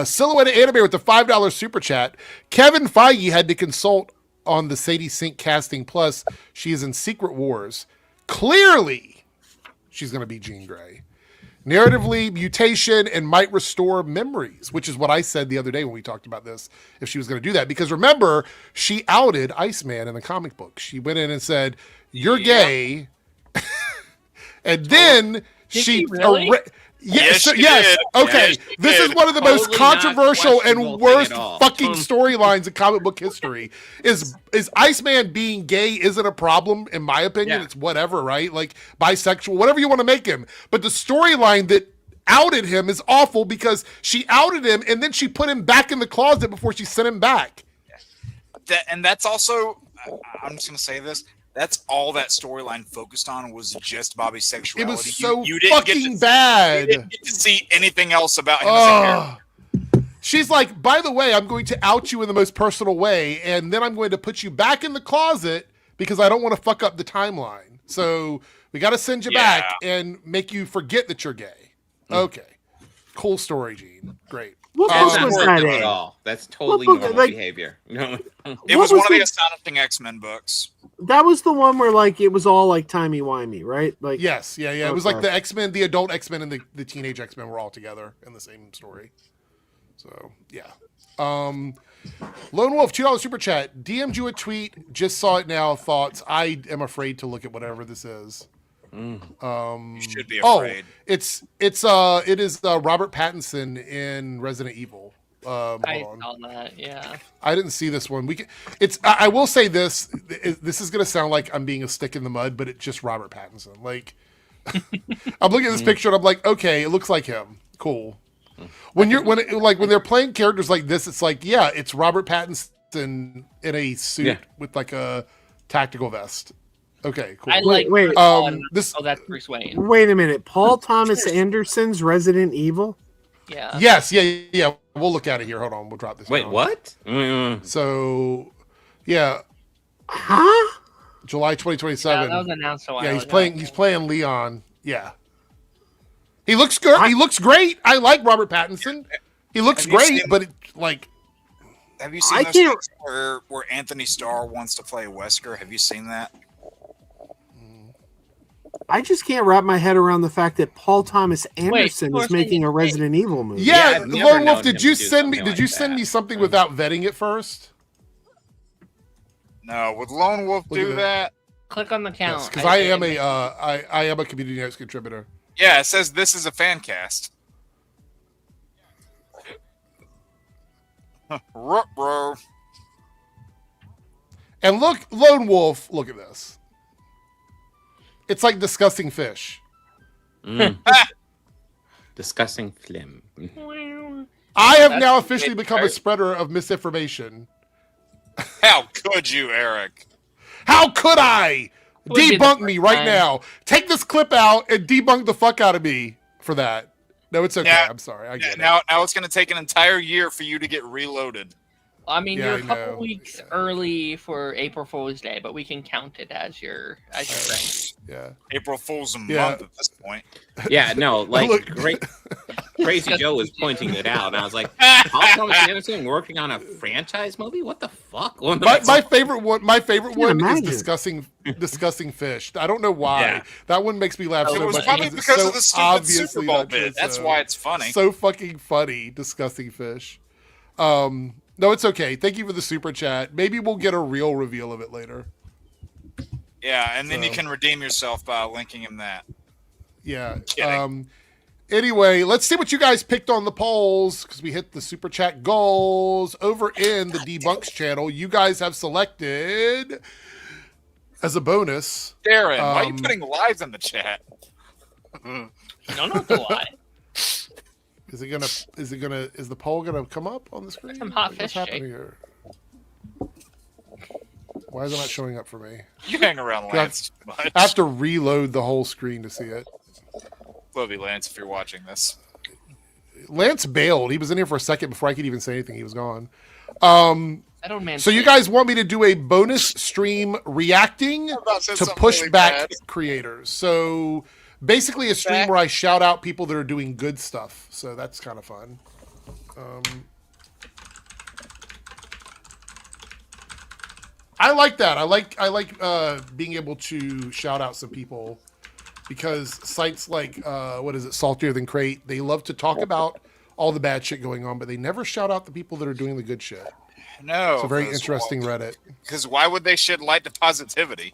Silhouette Anime with the $5 super chat. Kevin Feige had to consult on the Sadie Sink casting. Plus, she is in Secret Wars. Clearly, she's going to be Jean Grey. Narratively, mutation and might restore memories, which is what I said the other day when we talked about this, if she was going to do that. Because remember, she outed Iceman in the comic book. She went in and said, "You're gay." And then she really? Yes. Okay. This is one of the most controversial and worst fucking storylines in comic book history. Is Iceman being gay isn't a problem, in my opinion. Yeah. It's whatever, right? Like bisexual, whatever you want to make him. But the storyline that outed him is awful because she outed him and then she put him back in the closet before she sent him back. And that's also, I'm just going to say this. That's all that storyline focused on was just Bobby's sexuality. It was so you didn't fucking bad. You didn't get to see anything else about him as a character. She's like, by the way, I'm going to out you in the most personal way, and then I'm going to put you back in the closet because I don't want to fuck up the timeline. So we got to send you back and make you forget that you're gay. Okay. Cool story, Gene. Great. That's not worth it at all. That's totally normal behavior. No. It was one of the Astonishing X-Men books. That was the one where like it was all like timey-wimey, right? Like yes, yeah. Okay. It was like the X-Men, the adult X-Men and the teenage X-Men were all together in the same story. So yeah. Lone Wolf, $2 super chat. DM'd you a tweet, just saw it now, thoughts. I am afraid to look at whatever this is. You should be afraid. It is Robert Pattinson in Resident Evil. I saw that. Yeah, I didn't see this one. I will say this. This is gonna sound like I'm being a stick in the mud, but it's just Robert Pattinson. Like, I'm looking at this picture and I'm like, okay, it looks like him. Cool. When they're playing characters like this, it's like, yeah, it's Robert Pattinson in a suit with like a tactical vest. Okay, cool. Wait. That's Bruce Wayne. Wait a minute. Paul Thomas Anderson's Resident Evil? Yeah. Yes, yeah. We'll look at it here. Hold on. We'll drop this. Wait, down. What? So, yeah. Huh? July 2027. Yeah, that was announced a while ago. ago. He's playing Leon. Yeah. He looks good. He looks great. I like Robert Pattinson. He looks great, but have you seen those where Anthony Starr wants to play Wesker? Have you seen that? I just can't wrap my head around the fact that Paul Thomas Anderson is making a Resident Evil movie. Yeah, Lone Wolf, did you send me something without vetting it first? No, would Lone Wolf do that? Click on the count. Because I am a community notes contributor. Yeah, it says this is a fan cast. Bro. And look, Lone Wolf, look at this. It's like disgusting fish. Disgusting phlegm. I have now officially become a spreader of misinformation. How could you, Eric? How could I? Debunk me right now. Take this clip out and debunk the fuck out of me for that. No, it's okay. I'm sorry. I get it. Now it's going to take an entire year for you to get reloaded. I mean, Yeah, you're I a couple know. weeks early for April Fool's Day, but we can count it as your friend. Yeah. April Fool's a Yeah. month at this point. Yeah, no, like Look. Crazy Joe was pointing it out, and I was like, Paul Thomas Anderson working on a franchise movie? What the fuck? My favorite one is imagine. discussing fish. I don't know why. Yeah. That one makes me laugh It so was much. probably it's because so of the stupid obviously Super Bowl not true, bit. That's so- why it's funny. So fucking funny discussing fish. No, it's okay. Thank you for the super chat. Maybe we'll get a real reveal of it later. Yeah, and then you So- can redeem yourself by linking him that. Yeah. Kidding. Anyway, let's see what you guys picked on the polls because we hit the super chat goals over in the Debunks channel. You guys have selected as a bonus. Darren, why are you putting lies in the chat? You don't know what to lie. Is the poll gonna come up on the screen? Some hot What's fish, happening Jake. here? Why is it not showing up for me? You hang around Lance too much. I have to reload the whole screen to see it. Love you, Lance, if you're watching this. Lance bailed. He was in here for a second before I could even say anything. He was gone. I don't man. So you guys want me to do a bonus stream reacting about to say to something push really back bad. creators. So basically a stream where I shout out people that are doing good stuff. So that's kind of fun. I like that. I like being able to shout out some people because sites like what is it, Saltier Than Crate, they love to talk about all the bad shit going on, but they never shout out the people that are doing the good shit. No. It's a very 'cause interesting Reddit. Because why would they shed light to positivity?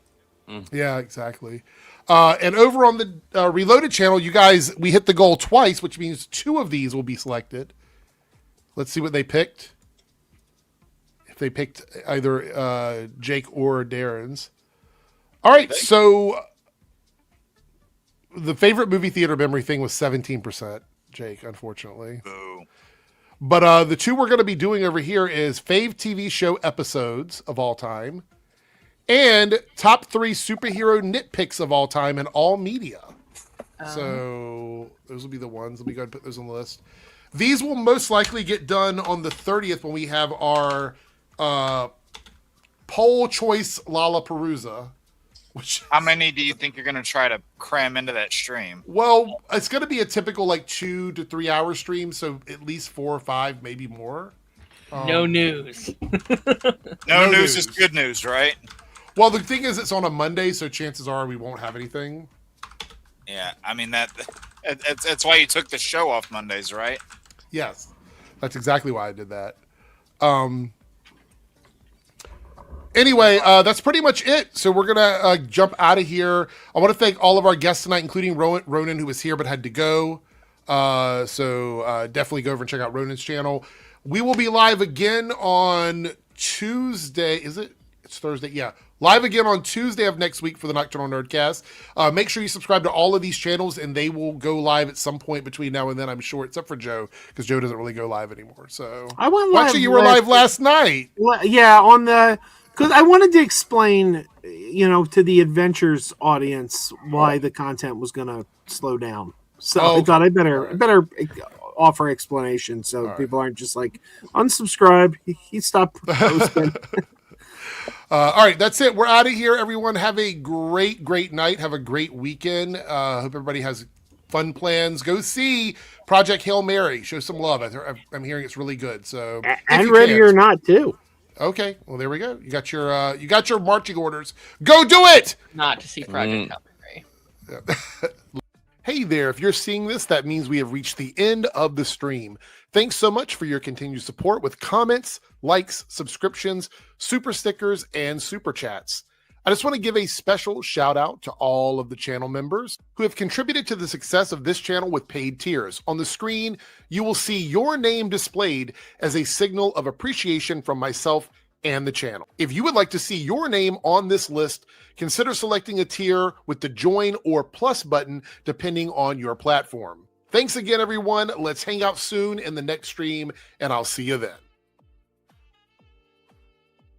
Yeah, exactly. And over on the Reloaded channel, you guys, we hit the goal twice, which means 2 of these will be selected. Let's see what they picked. If they picked either Jake or Darren's. All right, so the favorite movie theater memory thing was 17%, Jake, unfortunately. Boo. But the 2 we're going to be doing over here is fave TV show episodes of all time and top 3 superhero nitpicks of all time in all media. So those will be the ones. Let me go ahead and put those on the list. These will most likely get done on the 30th when we have our poll choice Lollapalooza. Which, how many do you think you're going to try to cram into that stream? Well, it's going to be a typical like 2 to 3 hour stream, so at least 4 or 5, maybe more. No news. No news is good news, right? Well, the thing is, it's on a Monday, so chances are we won't have anything. Yeah, I mean that's why you took the show off Mondays, right? Yes, that's exactly why I did that. Anyway, that's pretty much it. So we're gonna jump out of here. I want to thank all of our guests tonight, including Ronan, who was here but had to go. So definitely go over and check out Ronan's channel. We will be live again on Tuesday. Is it? It's Thursday. Yeah. Live again on Tuesday of next week for the Nocturnal Nerdcast. Make sure you subscribe to all of these channels, and they will go live at some point between now and then, I'm sure, except for Joe, because Joe doesn't really go live anymore. So I went Well, live. actually, you were live last night. Yeah, on the because I wanted to explain, to the Adventures audience why the content was going to slow down. So I thought I better offer explanation so people aren't just like unsubscribe. He stopped posting. All right, that's it. We're out of here, everyone. Have a great night. Have a great weekend. Hope everybody has fun plans. Go see Project Hail Mary. Show some love. I'm hearing it's really good. So And Ready or Not too. Okay, well there we go. You got your marching orders. Go do it. Not to see Project Hail Mary. Hey there, if you're seeing this, that means we have reached the end of the stream. Thanks so much for your continued support with comments, likes, subscriptions, super stickers, and super chats. I just want to give a special shout out to all of the channel members who have contributed to the success of this channel with paid tiers. On the screen, you will see your name displayed as a signal of appreciation from myself and the channel. If you would like to see your name on this list, consider selecting a tier with the join or plus button depending on your platform. Thanks again, everyone. Let's hang out soon in the next stream, and I'll see you then.